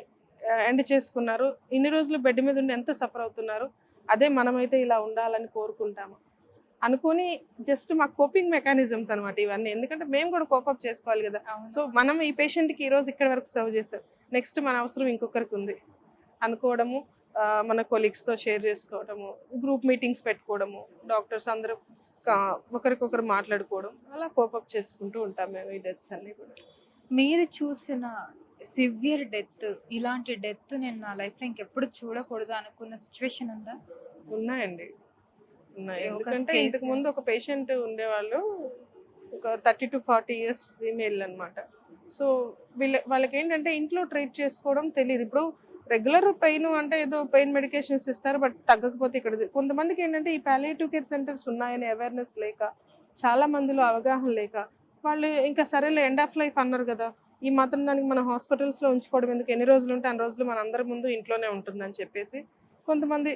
ఎండ్ చేసుకున్నారు, ఇన్ని రోజులు బెడ్ మీద ఉండి ఎంత సఫర్ అవుతున్నారు, అదే మనమైతే ఇలా ఉండాలని కోరుకుంటాము అనుకొని జస్ట్ మా కోపింగ్ మెకానిజమ్స్ అనమాట ఇవన్నీ. ఎందుకంటే మేము కూడా కోపప్ చేసుకోవాలి కదా. సో మనం ఈ పేషెంట్కి ఈరోజు ఇక్కడ వరకు సర్వ్ చేసాం, నెక్స్ట్ మన అవసరం ఇంకొకరికి ఉంది అనుకోవడము, మన కొలీగ్స్తో షేర్ చేసుకోవడము, గ్రూప్ మీటింగ్స్ పెట్టుకోవడము, డాక్టర్స్ అందరూ ఒకరికొకరు మాట్లాడుకోవడం, అలా కోపప్ చేసుకుంటూ ఉంటాం మేము ఈ డెత్స్ అన్నీ కూడా. మీరు చూసిన సివియర్ డెత్, ఇలాంటి డెత్ నేను నా లైఫ్లో ఇంకెప్పుడు చూడకూడదు అనుకున్న సిచ్యువేషన్ ఉందా? ఉన్నాయి. ఒక ఎందుకంటే case- ఇంతకు ముందు ఒక పేషెంట్ ఉండేవాళ్ళు, ఒక 30 to 40 years ఫీమేల్ అనమాట. సో వాళ్ళకి ఏంటంటే ఇంట్లో ట్రీట్ చేసుకోవడం తెలియదు. ఇప్పుడు రెగ్యులర్ పెయిన్ అంటే ఏదో పెయిన్ మెడికేషన్స్ ఇస్తారు, బట్ తగ్గకపోతే ఇక్కడ కొంతమందికి ఏంటంటే ఈ పాలియేటివ్ కేర్ సెంటర్స్ ఉన్నాయని అవేర్నెస్ లేక, చాలా మందిలో అవగాహన లేక, వాళ్ళు ఇంకా సరేలే ఎండ్ ఆఫ్ లైఫ్ అన్నారు కదా, ఈ మాత్రం దానికి మన హాస్పిటల్స్లో ఉంచుకోవడం ఎందుకు, ఎన్ని రోజులు ఉంటే అన్ని రోజులు మన అందరి ముందు ఇంట్లోనే ఉంటుందని చెప్పేసి కొంతమంది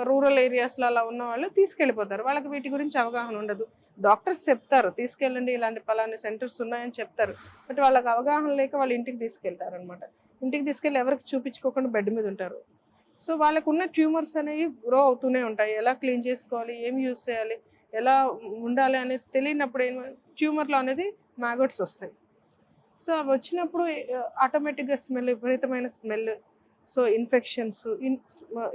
రూరల్ ఏరియాస్లో అలా ఉన్న వాళ్ళు తీసుకెళ్ళిపోతారు. వాళ్ళకి వీటి గురించి అవగాహన ఉండదు. డాక్టర్స్ చెప్తారు తీసుకెళ్ళండి, ఇలాంటి పలానా సెంటర్స్ ఉన్నాయని చెప్తారు, బట్ వాళ్ళకి అవగాహన లేక వాళ్ళు ఇంటికి తీసుకెళ్తారు అనమాట. ఇంటికి తీసుకెళ్ళి ఎవరికి చూపించుకోకుండా బెడ్ మీద ఉంటారు. సో వాళ్ళకు ఉన్న ట్యూమర్స్ అనేవి గ్రో అవుతూనే ఉంటాయి. ఎలా క్లీన్ చేసుకోవాలి, ఏం యూస్ చేయాలి, ఎలా ఉండాలి అనేది తెలియనప్పుడు ట్యూమర్లో అనేది మ్యాగోట్స్ వస్తాయి. సో అవి వచ్చినప్పుడు ఆటోమేటిక్గా స్మెల్, విపరీతమైన స్మెల్, సో ఇన్ఫెక్షన్స్,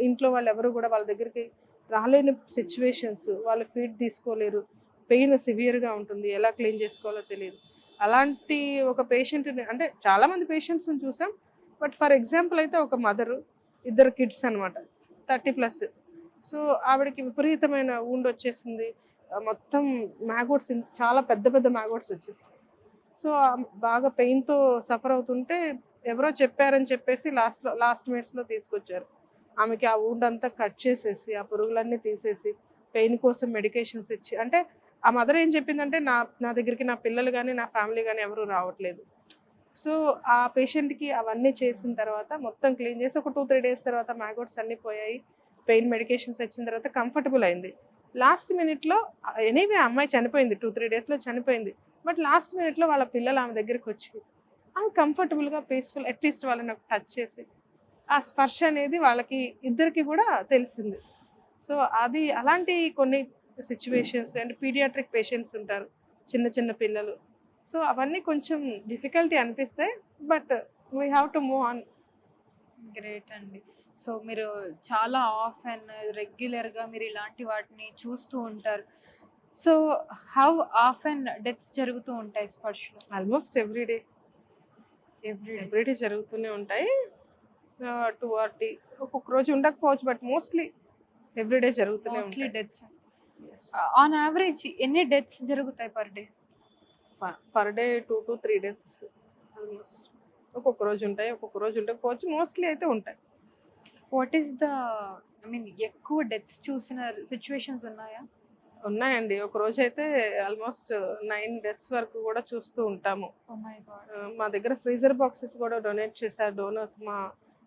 ఇంట్లో వాళ్ళు ఎవరు కూడా వాళ్ళ దగ్గరికి రాలేని సిచ్యువేషన్స్, వాళ్ళు ఫీడ్ తీసుకోలేరు, పెయిన్ సివియర్గా ఉంటుంది, ఎలా క్లీన్ చేసుకోవాలో తెలియదు. అలాంటి ఒక పేషెంట్ని, అంటే చాలామంది పేషెంట్స్ని చూసాం, బట్ ఫర్ ఎగ్జాంపుల్ అయితే ఒక మదరు, 2 kids అనమాట, 30+. సో ఆవిడకి విపరీతమైన ఊండ్ వచ్చేసింది, మొత్తం మ్యాగోట్స్, చాలా పెద్ద పెద్ద మ్యాగోట్స్ వచ్చేసింది. సో బాగా పెయిన్తో సఫర్ అవుతుంటే ఎవరో చెప్పారని చెప్పేసి లాస్ట్ మినిట్స్లో తీసుకొచ్చారు. ఆమెకి ఆ ఊండ్ అంతా కట్ చేసేసి, ఆ పురుగులన్నీ తీసేసి, పెయిన్ కోసం మెడికేషన్స్ ఇచ్చి, అంటే ఆ మదర్ ఏం చెప్పిందంటే నా దగ్గరికి నా పిల్లలు కానీ నా ఫ్యామిలీ కానీ ఎవరు రావట్లేదు. సో ఆ పేషెంట్కి అవన్నీ చేసిన తర్వాత మొత్తం క్లీన్ చేసి ఒక 2-3 days తర్వాత మ్యాగోట్స్ అన్నీ పోయాయి, పెయిన్ మెడికేషన్స్ వచ్చిన తర్వాత కంఫర్టబుల్ అయింది. లాస్ట్ మినిట్లో ఎనీవే అమ్మాయి చనిపోయింది, 2-3 daysలో చనిపోయింది, బట్ లాస్ట్ మినిట్లో వాళ్ళ పిల్లలు ఆమె దగ్గరికి వచ్చి ఆమె కంఫర్టబుల్గా పీస్ఫుల్, అట్లీస్ట్ వాళ్ళని టచ్ చేసి ఆ స్పర్శ అనేది వాళ్ళకి ఇద్దరికి కూడా తెలిసింది. సో అది అలాంటి కొన్ని సిచ్యువేషన్స్. అండ్ పీడియాట్రిక్ పేషెంట్స్ ఉంటారు, చిన్న చిన్న పిల్లలు. సో అవన్నీ కొంచెం డిఫికల్టీ అనిపిస్తాయి, but we have to move on. Great అండి. సో మీరు చాలా ఆఫెన్, రెగ్యులర్గా మీరు ఇలాంటి వాటిని చూస్తూ ఉంటారు. సో హౌ ఆఫెన్ డెత్స్ జరుగుతూ ఉంటాయి స్పర్శలో? ఆల్మోస్ట్ ఎవ్రీడే జరుగుతూనే ఉంటాయి. 2 or 3 ఒక్కొక్క రోజు ఉండకపోవచ్చు, బట్ మోస్ట్లీ ఎవ్రీడే జరుగుతూనే మోస్ట్లీ ఉంటాయి. డెత్స్. ఆన్ యావరేజ్ ఎన్ని డెత్స్ జరుగుతాయి per day? Per day 2 to 3 deaths almost. ఒక్కొక్క రోజు ఉంటాయి, ఒక్కొక్క రోజు ఉండకపోవచ్చు, మోస్ట్లీ అయితే ఉంటాయి. What is the, I mean ఎక్కువ డెత్స్ చూసిన సిచ్యువేషన్స్ ఉన్నాయా? ఉన్నాయండి. ఒక రోజు అయితే ఆల్మోస్ట్ 9 deaths వరకు కూడా చూస్తూ ఉంటాము. Oh my God. మా దగ్గర ఫ్రీజర్ బాక్సెస్ కూడా డొనేట్ చేశారు డోనర్స్, మా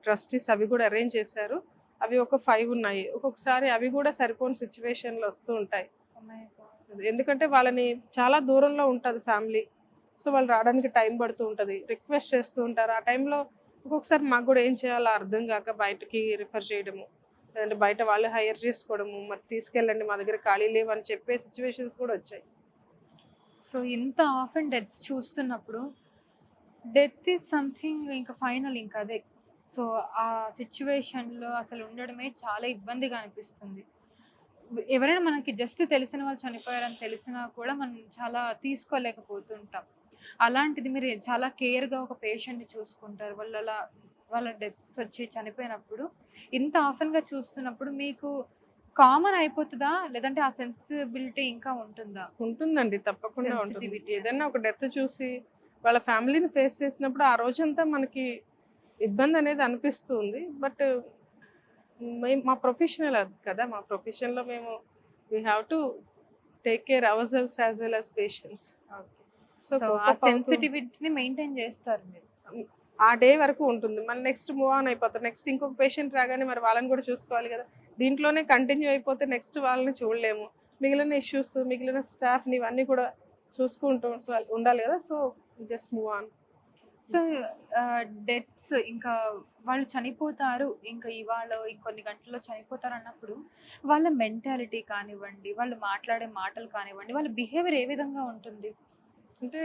ట్రస్టీస్ అవి కూడా అరేంజ్ చేశారు. అవి ఒక 5 ఉన్నాయి. ఒక్కొక్కసారి అవి కూడా సరిపోని సిచ్యువేషన్లు వస్తూ ఉంటాయి. Oh my God. ఎందుకంటే వాళ్ళని చాలా దూరంలో ఉంటుంది ఫ్యామిలీ, సో వాళ్ళు రావడానికి టైం పడుతూ ఉంటుంది, రిక్వెస్ట్ చేస్తూ ఉంటారు. ఆ టైంలో ఒక్కొక్కసారి మాకు కూడా ఏం చేయాలో అర్థం కాక బయటకి రిఫర్ చేయడము, లేదంటే బయట వాళ్ళు హైర్ చేసుకోవడము, మరి తీసుకెళ్ళండి మా దగ్గర ఖాళీ లేవు అని చెప్పే సిచ్యువేషన్స్ కూడా వచ్చాయి. సో ఇంత ఆఫెన్ డెత్స్ చూస్తున్నప్పుడు డెత్ ఈజ్ సంథింగ్ ఇంకా ఫైనల్, ఇంకా అదే. సో ఆ సిచ్యువేషన్లో అసలు ఉండడమే చాలా ఇబ్బందిగా అనిపిస్తుంది. ఎవరైనా మనకి జస్ట్ తెలిసిన వాళ్ళు చనిపోయారని తెలిసినా కూడా మనం చాలా తీసుకోలేకపోతుంటాం. అలాంటిది మీరు చాలా కేర్గా ఒక పేషెంట్ని చూసుకుంటారు, వాళ్ళ డెత్స్ వచ్చి చనిపోయినప్పుడు ఇంత ఆఫెన్గా చూస్తున్నప్పుడు మీకు కామన్ అయిపోతుందా, లేదంటే ఆ సెన్సిబిలిటీ ఇంకా ఉంటుందా? ఉంటుందండి, తప్పకుండా ఉంటుంది. Sensitivity. ఏదైనా ఒక డెత్ చూసి వాళ్ళ ఫ్యామిలీని ఫేస్ చేసినప్పుడు ఆ రోజంతా మనకి ఇబ్బంది అనేది అనిపిస్తుంది. బట్ మా ప్రొఫెషనల్ అది కదా, మా ప్రొఫెషన్లో మేము we have to take care our selves as well as patients. So ఆ సెన్సిటివిటీని మెయింటైన్ చేస్తారు మీరు. ఆ డే వరకు ఉంటుంది, మన నెక్స్ట్ మూవ్ ఆన్ అయిపోతారు. నెక్స్ట్ ఇంకొక పేషెంట్ రాగానే మరి వాళ్ళని కూడా చూసుకోవాలి కదా, దీంట్లోనే కంటిన్యూ అయిపోతే నెక్స్ట్ వాళ్ళని చూడలేము. మిగిలిన ఇష్యూస్, మిగిలిన స్టాఫ్ని ఇవన్నీ కూడా చూసుకుంటూ ఉండాలి కదా. So just move on. So deaths ఇంకా వాళ్ళు చనిపోతారు, ఇంకా ఇవాళ ఇంకొన్ని గంటల్లో చనిపోతారు అన్నప్పుడు వాళ్ళ మెంటాలిటీ కానివ్వండి, వాళ్ళు మాట్లాడే మాటలు కానివ్వండి, వాళ్ళ బిహేవియర్ ఏ విధంగా ఉంటుంది? అంటే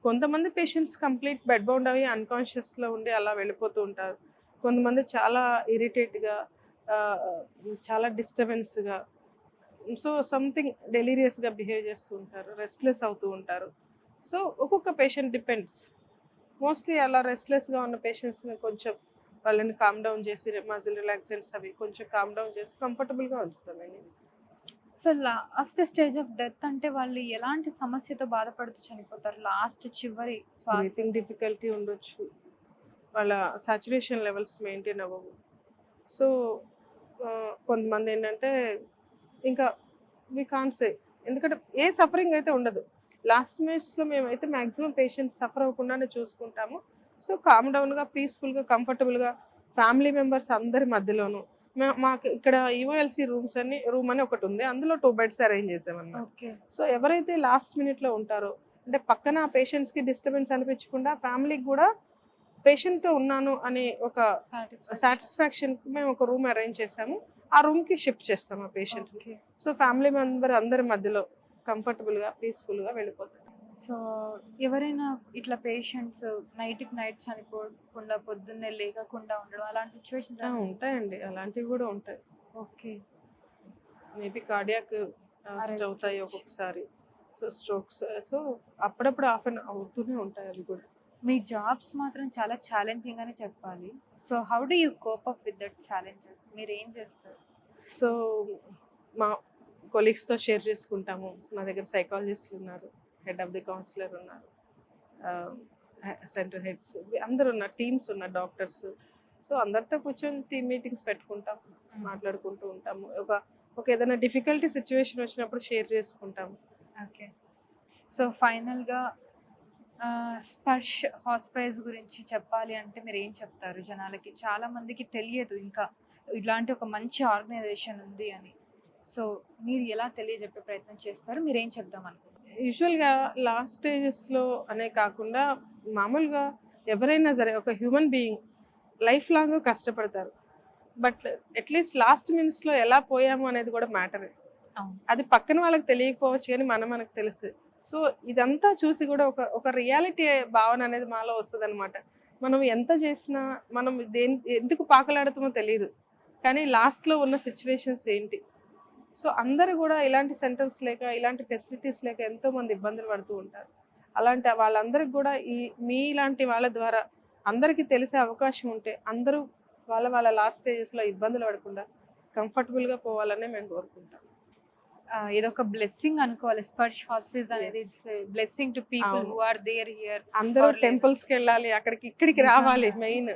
కొంతమంది పేషెంట్స్ కంప్లీట్ బెడ్ బౌండ్ అవి అన్కాన్షియస్లో ఉండి అలా వెళ్ళిపోతూ ఉంటారు. కొంతమంది చాలా ఇరిటేట్గా, చాలా డిస్టర్బెన్స్గా, సో సంథింగ్ డెలీరియస్గా బిహేవ్ చేస్తూ ఉంటారు, రెస్ట్లెస్ అవుతూ ఉంటారు. సో ఒక్కొక్క పేషెంట్ డిపెండ్స్. మోస్ట్లీ అలా రెస్ట్లెస్గా ఉన్న పేషెంట్స్ని కొంచెం వాళ్ళని కామ్ డౌన్ చేసి మజిల్ రిలాక్సెంట్స్ అవి కొంచెం కామ్ డౌన్ చేసి కంఫర్టబుల్గా ఉంచుతామండి. So last stage of death అంటే వాళ్ళు ఎలాంటి సమస్యతో బాధపడుతూ చనిపోతారు? లాస్ట్ చివరి శ్వాస. బ్రీతింగ్ డిఫికల్టీ ఉండొచ్చు, వాళ్ళ సాచురేషన్ లెవెల్స్ మెయింటైన్ అవ్వవు. సో కొంతమంది ఏంటంటే ఇంకా వి కాంట్ సే, ఎందుకంటే ఏ సఫరింగ్ అయితే ఉండదు. లాస్ట్ మినిట్స్లో మేమైతే మ్యాక్సిమం పేషెంట్స్ సఫర్ అవ్వకుండానే చూసుకుంటాము. సో కామ్ డౌన్గా, పీస్ఫుల్గా, కంఫర్టబుల్గా ఫ్యామిలీ మెంబర్స్ అందరి మధ్యలోనూ మాకు ఇక్కడ ఈఓఎల్సి రూమ్ అని ఒకటి ఉంది, అందులో 2 బెడ్స్ అరేంజ్ చేసామన్నమాట. ఓకే. సో ఎవరైతే లాస్ట్ మినిట్లో ఉంటారో, అంటే పక్కన పేషెంట్స్కి డిస్టర్బెన్స్ అనిపించకుండా ఫ్యామిలీకి కూడా పేషెంట్తో ఉన్నాను అనే ఒక సాటిస్ఫాక్షన్కి మేము ఒక రూమ్ అరేంజ్ చేసాము. ఆ రూమ్కి షిఫ్ట్ చేస్తాం ఆ పేషెంట్ని. ఓకే. సో ఫ్యామిలీ మెంబర్ అందరి మధ్యలో కంఫర్టబుల్గా, పీస్ఫుల్గా వెళ్ళిపోతారు. సో ఎవరైనా ఇట్లా పేషెంట్స్ నైట్కి నైట్ చనిపోకుండా పొద్దున్నే లేకుండా ఉండడం అలాంటి సిచ్యువేషన్స్ ఉంటాయండి, అలాంటివి కూడా ఉంటాయి. ఓకే. మేబీ కార్డియాక్ Arrest అవుతాయి అవ్వచ్చు. ఒక్కొక్కసారి, సో స్ట్రోక్స్, సో అప్పుడప్పుడు ఆఫెన్ అవుతూనే ఉంటాయి అవి కూడా. మీ జాబ్స్ మాత్రం చాలా ఛాలెంజింగ్ అని చెప్పాలి. So how do you cope up with that challenges? మీరు ఏం చేస్తారు? సో మా కొలీగ్స్తో షేర్ చేసుకుంటాము. మా దగ్గర సైకాలజిస్టులు ఉన్నారు, హెడ్ ఆఫ్ ది కౌన్సిలర్ ఉన్నారు, సెంటర్ హెడ్స్ అందరు ఉన్నారు, టీమ్స్ ఉన్నారు, డాక్టర్స్. సో అందరితో కూర్చొని టీమ్ మీటింగ్స్ పెట్టుకుంటాం, మాట్లాడుకుంటూ ఉంటాము. ఒక ఏదైనా డిఫికల్టీ సిచ్యువేషన్ వచ్చినప్పుడు షేర్ చేసుకుంటాము. ఓకే. సో ఫైనల్గా స్పర్శ్ హాస్పిటల్స్ గురించి చెప్పాలి అంటే మీరు ఏం చెప్తారు జనాలకి? చాలా మందికి తెలియదు ఇంకా ఇలాంటి ఒక మంచి ఆర్గనైజేషన్ ఉంది అని. సో మీరు ఎలా తెలియజెప్పే ప్రయత్నం చేస్తారు? మీరు ఏం చెప్దాం అనుకుంటున్నారు? యూజువల్గా లాస్ట్ స్టేజెస్లో అనే కాకుండా మామూలుగా ఎవరైనా సరే ఒక హ్యూమన్ బీయింగ్ లైఫ్ లాంగ్ కష్టపడతారు. బట్ అట్లీస్ట్ లాస్ట్ మినిట్స్లో ఎలా పోయాము అనేది కూడా మ్యాటరే. అవును. అది పక్కన వాళ్ళకి తెలియకపోవచ్చు కానీ మనకు తెలుసు. సో ఇదంతా చూసి కూడా ఒక రియాలిటీ భావన అనేది మాలో వస్తుంది అనమాట. మనం ఎంత చేసినా మనం ఎందుకు పాకలాడుతామో తెలియదు, కానీ లాస్ట్లో ఉన్న సిచ్యువేషన్స్ ఏంటి. సో అందరూ కూడా ఇలాంటి సెంటర్స్ లేక, ఇలాంటి ఫెసిలిటీస్ లేక ఎంతోమంది ఇబ్బందులు పడుతూ ఉంటారు. అలాంటి వాళ్ళందరికి కూడా మీలాంటి వాళ్ళ ద్వారా అందరికీ తెలిసే అవకాశం ఉంటే అందరూ వాళ్ళ లాస్ట్ స్టేజెస్లో ఇబ్బందులు పడకుండా కంఫర్టబుల్గా పోవాలనే మేము కోరుకుంటాం. ఇదొక బ్లెస్సింగ్ అనుకోవాలి. స్పర్శ్ హాస్పిటల్స్ అనేది it's blessing to people who are there here. అందరూ టెంపుల్స్కి వెళ్ళాలి, ఇక్కడికి రావాలి. మెయిన్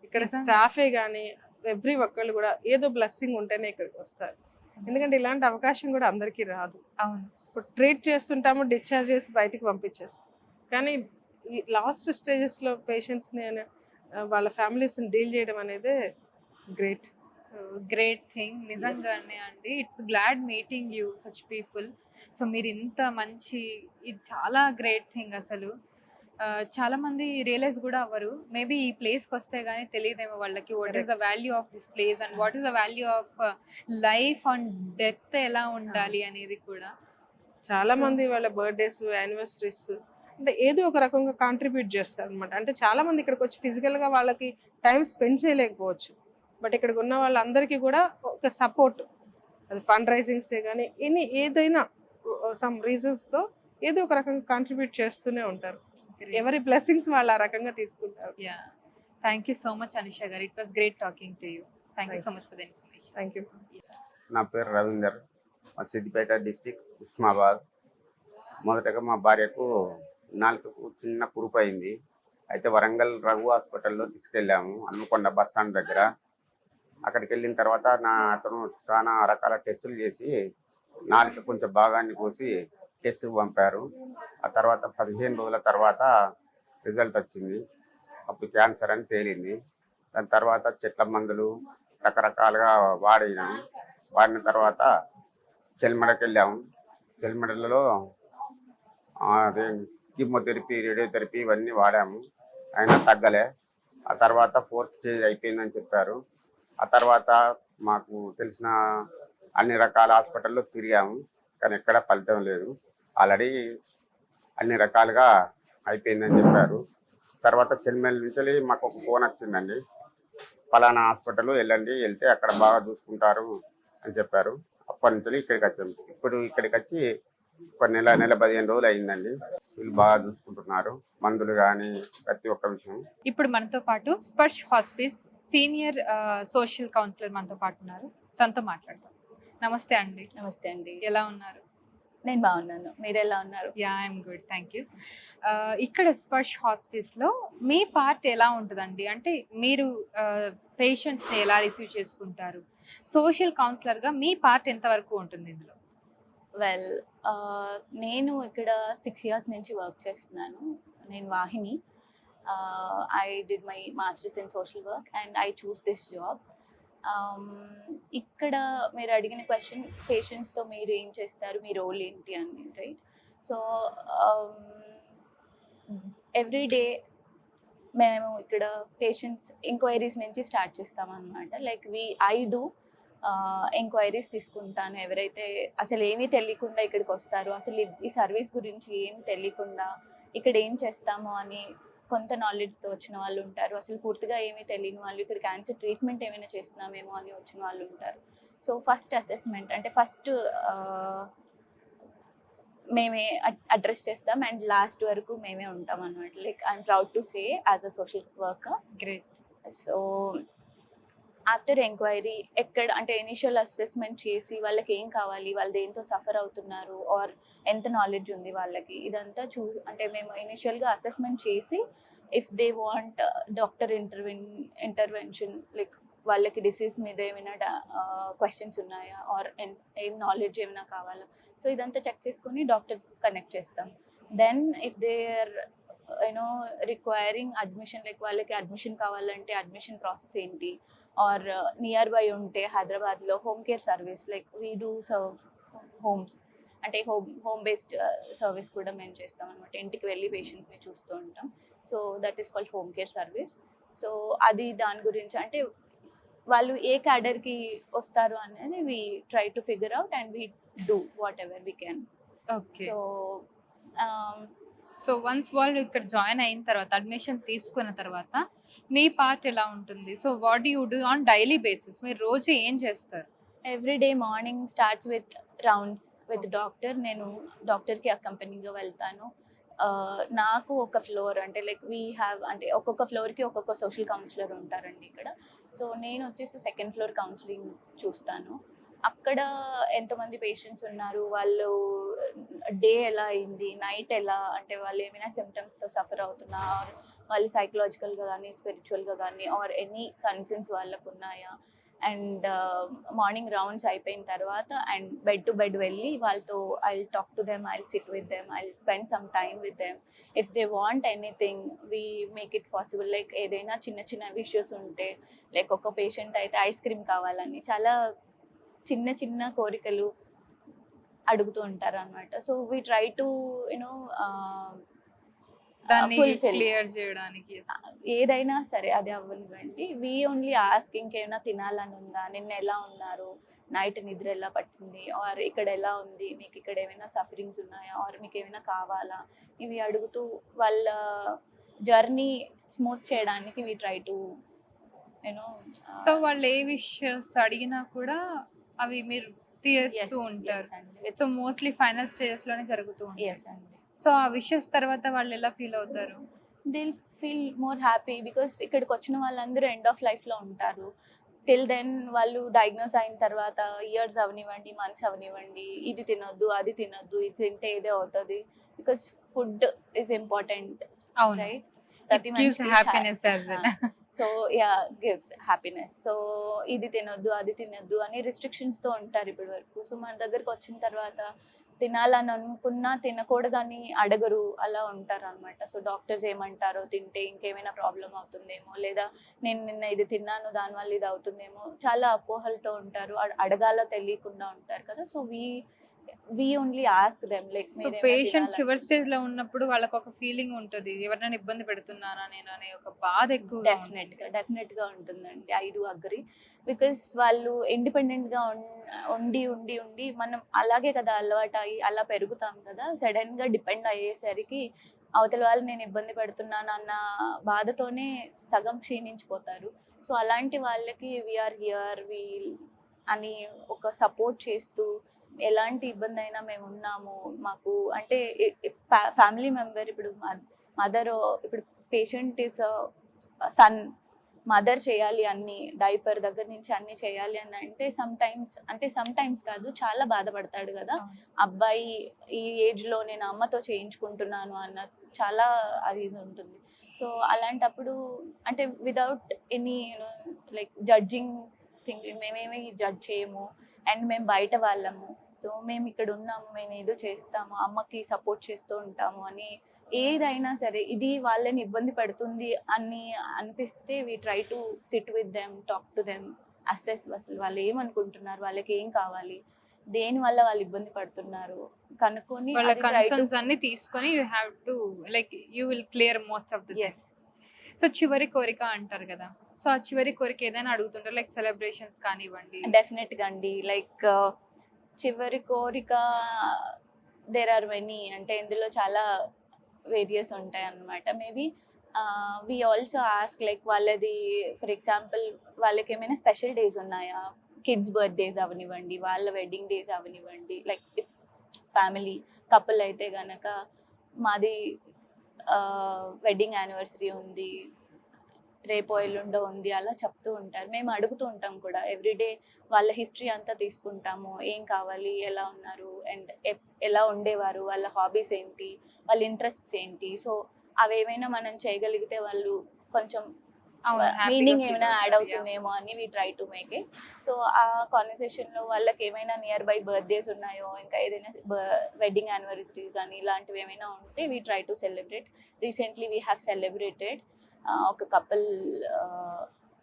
ఇక్కడ స్టాఫే కానీ ఎవ్రీ ఒక్కళ్ళు కూడా ఏదో బ్లెస్సింగ్ ఉంటేనే ఇక్కడికి వస్తారు. ఎందుకంటే ఇలాంటి అవకాశం కూడా అందరికీ రాదు. అవును. ఇప్పుడు ట్రీట్ చేస్తుంటాము, డిశ్చార్జ్ చేసి బయటికి పంపించేస్తాం, కానీ ఈ లాస్ట్ స్టేజెస్లో పేషెంట్స్ని వాళ్ళ ఫ్యామిలీస్ని డీల్ చేయడం అనేది గ్రేట్. సో గ్రేట్ థింగ్ నిజంగానే అండి. It's glad meeting you such people. So మీరు ఇంత మంచి, ఇది చాలా గ్రేట్ థింగ్ అసలు. చాలా మంది రియలైజ్ కూడా అవ్వరు. మేబీ ఈ ప్లేస్కి వస్తే కానీ తెలియదేమో వాళ్ళకి what is the value of this place and what is the value of life and death ఎలా ఉండాలి అనేది కూడా. చాలా మంది వాళ్ళ బర్త్డేస్, యానివర్సరీస్ అంటే ఏదో ఒక రకంగా కాంట్రిబ్యూట్ చేస్తారు అనమాట. అంటే చాలా మంది ఇక్కడికి వచ్చి ఫిజికల్గా వాళ్ళకి టైం స్పెండ్ చేయలేకపోవచ్చు, బట్ ఇక్కడికి ఉన్న వాళ్ళందరికీ కూడా ఒక సపోర్ట్, అది ఫండ్ రైజింగ్సే కానీ ఏదైనా సమ్ రీజన్స్తో ఏదో ఒక రకంగా కాంట్రిబ్యూట్ చేస్తూనే ఉంటారు. ఎవరి బ్లెస్సింగ్స్ వాళ్ళు ఆ రకంగా తీసుకుంటారు. Thank you so much Anusha గారు. It was great talking to you. Thank you so much for the information. Thank you. నా పేరు రవీందర్, మా సిద్దిపేట డిస్టిక్ ఉస్మాబాద్. మొదటగా మా భార్యకు నాలుకకు చిన్న కురుపు అయింది. అయితే వరంగల్ రఘు హాస్పిటల్లో తీసుకెళ్ళాము, హన్మకొండ బస్ స్టాండ్ దగ్గర. అక్కడికి వెళ్ళిన తర్వాత అతను చాలా రకాల టెస్టులు చేసి నాలుక కొంచెం భాగాన్ని కోసి టెస్ట్కి పంపారు. ఆ తర్వాత 15 రోజుల తర్వాత రిజల్ట్ వచ్చింది. అప్పుడు క్యాన్సర్ అని తేలింది. దాని తర్వాత చెట్ల మందులు రకరకాలుగా వాడిన తర్వాత చెల్మడకి వెళ్ళాము. చెల్మడలో అదే కీమోథెరపీ, రేడియోథెరపీ ఇవన్నీ వాడాము, అయినా తగ్గలే. ఆ తర్వాత 4th స్టేజ్ అయిపోయిందని చెప్పారు. ఆ తర్వాత మాకు తెలిసిన అన్ని రకాల హాస్పిటల్లో తిరిగాము, కానీ ఎక్కడ ఫలితం లేదు. ఆల్రెడీ అన్ని రకాలుగా అయిపోయిందని చెప్పారు. తర్వాత చెల్మెల్ నుంచి మాకు ఒక ఫోన్ వచ్చిందండి, పలానా హాస్పిటల్ వెళ్ళండి, వెళ్తే అక్కడ బాగా చూసుకుంటారు అని చెప్పారు. అప్పటి నుంచి ఇక్కడికి వచ్చాము. ఇప్పుడు ఇక్కడికి వచ్చి ఒక నెల 15 రోజులు అయిందండి. వీళ్ళు బాగా చూసుకుంటున్నారు, మందులు కానీ ప్రతి ఒక్క విషయం. ఇప్పుడు మనతో పాటు Sparsh hospice senior social councillor మనతో పాటు ఉన్నారు. తనతో మాట్లాడతాం. నమస్తే అండి. నమస్తే అండి, ఎలా ఉన్నారు? నేను బాగున్నాను, మీరు ఎలా ఉన్నారు? Yeah, I'm good, thank you. ఇక్కడ స్పర్శ్ హాస్పిస్లో మీ పార్ట్ ఎలా ఉంటుందండి? అంటే మీరు పేషెంట్స్ని ఎలా రిసీవ్ చేసుకుంటారు? సోషల్ కౌన్సిలర్గా మీ పార్ట్ ఎంతవరకు ఉంటుంది ఇందులో? వెల్, నేను ఇక్కడ 6 years నుంచి వర్క్ చేస్తున్నాను. నేను Vahini. I did my masters in social work and I chose this job. ఇక్కడ మీరు అడిగిన క్వశ్చన్, పేషెంట్స్తో మీరు ఏం చేస్తారు, మీ రోల్ ఏంటి అని, రైట్? సో ఎవ్రీ డే మేము ఇక్కడ పేషెంట్స్ ఎంక్వైరీస్ నుంచి స్టార్ట్ చేస్తామన్నమాట. లైక్ ఐ డూ ఎంక్వైరీస్ తీసుకుంటాను. ఎవరైతే అసలు ఏమీ తెలియకుండా ఇక్కడికి వస్తారో, అసలు ఈ సర్వీస్ గురించి ఏమి తెలియకుండా ఇక్కడ ఏం చేస్తామో అని కొంత నాలెడ్జ్తో వచ్చిన వాళ్ళు ఉంటారు. అసలు పూర్తిగా ఏమీ తెలియని వాళ్ళు, ఇక్కడ క్యాన్సర్ ట్రీట్మెంట్ ఏమైనా చేస్తున్నామేమో అని వచ్చిన వాళ్ళు ఉంటారు. సో ఫస్ట్ అసెస్మెంట్ అంటే ఫస్ట్ మేమే అడ్రస్ చేస్తాం అండ్ లాస్ట్ వరకు మేమే ఉంటాం అన్నమాట. Like I'm proud to say as a social worker. Great. So after enquiry ఎక్కడ అంటే ఇనిషియల్ అసెస్మెంట్ చేసి వాళ్ళకి ఏం కావాలి, వాళ్ళు దేంతో సఫర్ అవుతున్నారు, ఆర్ ఎంత నాలెడ్జ్ ఉంది వాళ్ళకి, ఇదంతా అంటే మేము ఇనిషియల్గా అసెస్మెంట్ చేసి if they want doctor intervention, like వాళ్ళకి డిసీజ్ మీద ఏమైనా క్వశ్చన్స్ ఉన్నాయా ఆర్ ఏం నాలెడ్జ్ ఏమైనా కావాలా, సో ఇదంతా చెక్ చేసుకొని డాక్టర్ కనెక్ట్ చేస్తాం. Then if they are requiring admission, like వాళ్ళకి అడ్మిషన్ కావాలంటే అడ్మిషన్ ప్రాసెస్ ఏంటి, ఆర్ నియర్ బై ఉంటే హైదరాబాద్లో home care service, like we do serve homes, అంటే హోమ్ బేస్డ్ సర్వీస్ కూడా మేము చేస్తాం అనమాట. ఇంటికి వెళ్ళి పేషెంట్ని చూస్తూ ఉంటాం. So that is called home care service. So అది దాని గురించి అంటే వాళ్ళు ఏ క్యాడర్కి వస్తారు అనేది we try to figure out and we do what ever we can. Okay. So once వాళ్ళు ఇక్కడ జాయిన్ అయిన తర్వాత, అడ్మిషన్ తీసుకున్న తర్వాత మీ పార్ట్ ఎలా ఉంటుంది? So what you do on daily basis? మీరు రోజు ఏం చేస్తారు? Every day morning starts with rounds with doctor. నేను డాక్టర్కి అకంపెనీగా వెళ్తాను. నాకు ఒక ఫ్లోర్ అంటే లైక్ వీ హ్యావ్ అంటే ఒక్కొక్క ఫ్లోర్కి ఒక్కొక్క సోషల్ కౌన్సిలర్ ఉంటారండి ఇక్కడ. సో నేను వచ్చేసి 2nd floor కౌన్సిలింగ్ చూస్తాను. అక్కడ ఎంతమంది పేషెంట్స్ ఉన్నారు, వాళ్ళు డే ఎలా అయింది, నైట్ ఎలా, అంటే వాళ్ళు ఏమైనా సిమ్టమ్స్తో సఫర్ అవుతున్నా, వాళ్ళు సైకలాజికల్గా కానీ స్పిరిచువల్గా కానీ ఆర్ ఎనీ కన్సర్న్స్ వాళ్ళకు ఉన్నాయా, అండ్ మార్నింగ్ రౌండ్స్ అయిపోయిన తర్వాత అండ్ బెడ్ టు బెడ్ వెళ్ళి వాళ్ళతో I will talk to them, I will SIT with them, I will spend some time with them. If they want anything we make it possible. Like ఏదైనా చిన్న చిన్న wishes ఉంటే, like ఒక patient అయితే ice cream కావాలని చాలా చిన్న చిన్న కోరికలు అడుగుతూ ఉంటారు అనమాట. So we try to clear చేయడానికి ఏదైనా సరే అది అవ్వనివ్వండి. వీ ఓన్లీ ఆస్క్ ఇంకేమైనా తినాలని ఉందా, నిన్న ఎలా ఉన్నారు, నైట్ నిద్ర ఎలా పట్టింది, ఆర్ ఇక్కడ ఎలా ఉంది, మీకు ఇక్కడ ఏమైనా సఫరింగ్స్ ఉన్నాయా, ఆర్ మీకు ఏమైనా కావాలా, ఇవి అడుగుతూ వాళ్ళ జర్నీ స్మూత్ చేయడానికి వీ ట్రై టు సో వాళ్ళు ఏ విషయస్ అడిగినా కూడా అవి మీరు తీరుస్తూ ఉంటారు. సో మోస్ట్లీ ఫైనల్ స్టేజెస్ లోనే జరుగుతూ ఉంటాయి. సో ఆ విషయస్ తర్వాత వాళ్ళు ఎలా ఫీల్ అవుతారు? They feel more happy because ఇక్కడికి వచ్చిన వాళ్ళందరూ ఎండ్ ఆఫ్ లైఫ్లో ఉంటారు. టిల్ దెన్ వాళ్ళు డయాగ్నోస్ అయిన తర్వాత ఇయర్స్ అవనివ్వండి, మంత్స్ అవనివ్వండి, ఇది తినొద్దు, అది తినొద్దు, ఇది తింటే ఇదే అవుతుంది, because food is important, right? ప్రతి so ya gives happiness. So ఇది తినొద్దు, అది తినొద్దు అని రిస్ట్రిక్షన్స్తో ఉంటారు ఇప్పటి వరకు. సో మన దగ్గరకు వచ్చిన తర్వాత తినాలని అనుకున్నా తినకూడదని అడగరు, అలా ఉంటారు అనమాట. సో డాక్టర్స్ ఏమంటారో, తింటే ఇంకేమైనా ప్రాబ్లం అవుతుందేమో, లేదా నేను నిన్న ఇది తిన్నాను దానివల్ల ఇది అవుతుందేమో, చాలా అపోహలతో ఉంటారు, అడగాలో తెలియకుండా ఉంటారు కదా. So we only ask them like so patient చివరి స్టేజ్ లో ఉన్నప్పుడు వాళ్ళకి ఒక ఫీలింగ్ ఉంటుంది, ఎవరైనా ఇబ్బంది పెడుతున్నానా నేను అనే ఒక బాధ ఎక్కువ డెఫినెట్ గా ఉంటుందండి. ఐ డూ అగ్రీ, బికాస్ వాళ్ళు ఇండిపెండెంట్ గా ఉండి ఉండి ఉండి మనం అలాగే కదా అలవాటు అయ్యి అలా పెరుగుతాం కదా, సడన్ గా డిపెండ్ అయ్యేసరికి అవతల వాళ్ళు నేను ఇబ్బంది పెడుతున్నాను అన్న బాధతోనే సగం క్షీణించిపోతారు. సో అలాంటి వాళ్ళకి వీఆర్ హియర్ అని ఒక సపోర్ట్ చేస్తూ, ఎలాంటి ఇబ్బంది అయినా మేము ఉన్నాము, మాకు అంటే ఫ్యామిలీ మెంబర్, ఇప్పుడు మదర్, ఇప్పుడు పేషెంట్ ఇస్ సన్, మదర్ చేయాలి అన్ని, డైపర్ దగ్గర నుంచి అన్ని చేయాలి అని అంటే సమ్ టైమ్స్ కాదు, చాలా బాధపడతాడు కదా అబ్బాయి. ఈ ఏజ్ లో నేను అమ్మతో చేయించుకుంటున్నాను అన్న చాలా అది ఇది ఉంటుంది. సో అలాంటప్పుడు అంటే without any like judging thing, మేమేమి జడ్జ్ చేయము అండ్ మేము బయట వాళ్ళము, సో మేము ఇక్కడ ఉన్నాము, మేము ఏదో చేస్తాము, అమ్మకి సపోర్ట్ చేస్తూ ఉంటాము అని ఏదైనా సరే ఇది వాళ్ళని ఇబ్బంది పడుతుంది అని అనిపిస్తే we try to sit with them, talk to them, assess అసలు వాళ్ళు ఏమనుకుంటున్నారు, వాళ్ళకి ఏం కావాలి, దేని వల్ల వాళ్ళు ఇబ్బంది పడుతున్నారు కనుక్కొని వాళ్ళ కన్సర్న్స్ అన్ని తీసుకొని you have to like you will clear most of the yes. So చివరి కోరిక అంటారు కదా, సో ఆ చివరి కోరిక ఏదైనా అడుగుతుంటారు, లైక్ సెలబ్రేషన్స్ కానివ్వండి. డెఫినెట్గా అండి, లైక్ చివరి కోరిక దేర్ ఆర్ మెనీ, అంటే ఇందులో చాలా వేరియస్ ఉంటాయి అన్నమాట. Maybe we also ask like వాళ్ళది ఫర్ ఎగ్జాంపుల్ వాళ్ళకి ఏమైనా స్పెషల్ డేస్ ఉన్నాయా, కిడ్స్ బర్త్డేస్ అవనివ్వండి, వాళ్ళ వెడ్డింగ్ డేస్ అవనివ్వండి, లైక్ ఫ్యామిలీ కపుల్ అయితే గనక మాది వెడ్డింగ్ యానివర్సరీ ఉంది, రేపు ఎల్లుండో ఉంది, అలా చెప్తూ ఉంటారు. మేము అడుగుతూ ఉంటాం కూడా ఎవ్రీడే, వాళ్ళ హిస్టరీ అంతా తీసుకుంటాము, ఏం కావాలి, ఎలా ఉన్నారు అండ్ ఎలా ఉండేవారు, వాళ్ళ హాబీస్ ఏంటి, వాళ్ళ ఇంట్రెస్ట్స్ ఏంటి. సో అవేమైనా మనం చేయగలిగితే వాళ్ళు కొంచెం మీనింగ్ ఏమైనా యాడ్ అవుతుందేమో అని we try to make it. So ఆ కాన్వర్సేషన్లో వాళ్ళకి ఏమైనా నియర్ బై బర్త్డేస్ ఉన్నాయో, ఇంకా ఏదైనా వెడ్డింగ్ యానివర్సరీ కానీ ఇలాంటివి ఏమైనా ఉంటే we try to celebrate. Recently we have celebrated ఒక కపుల్,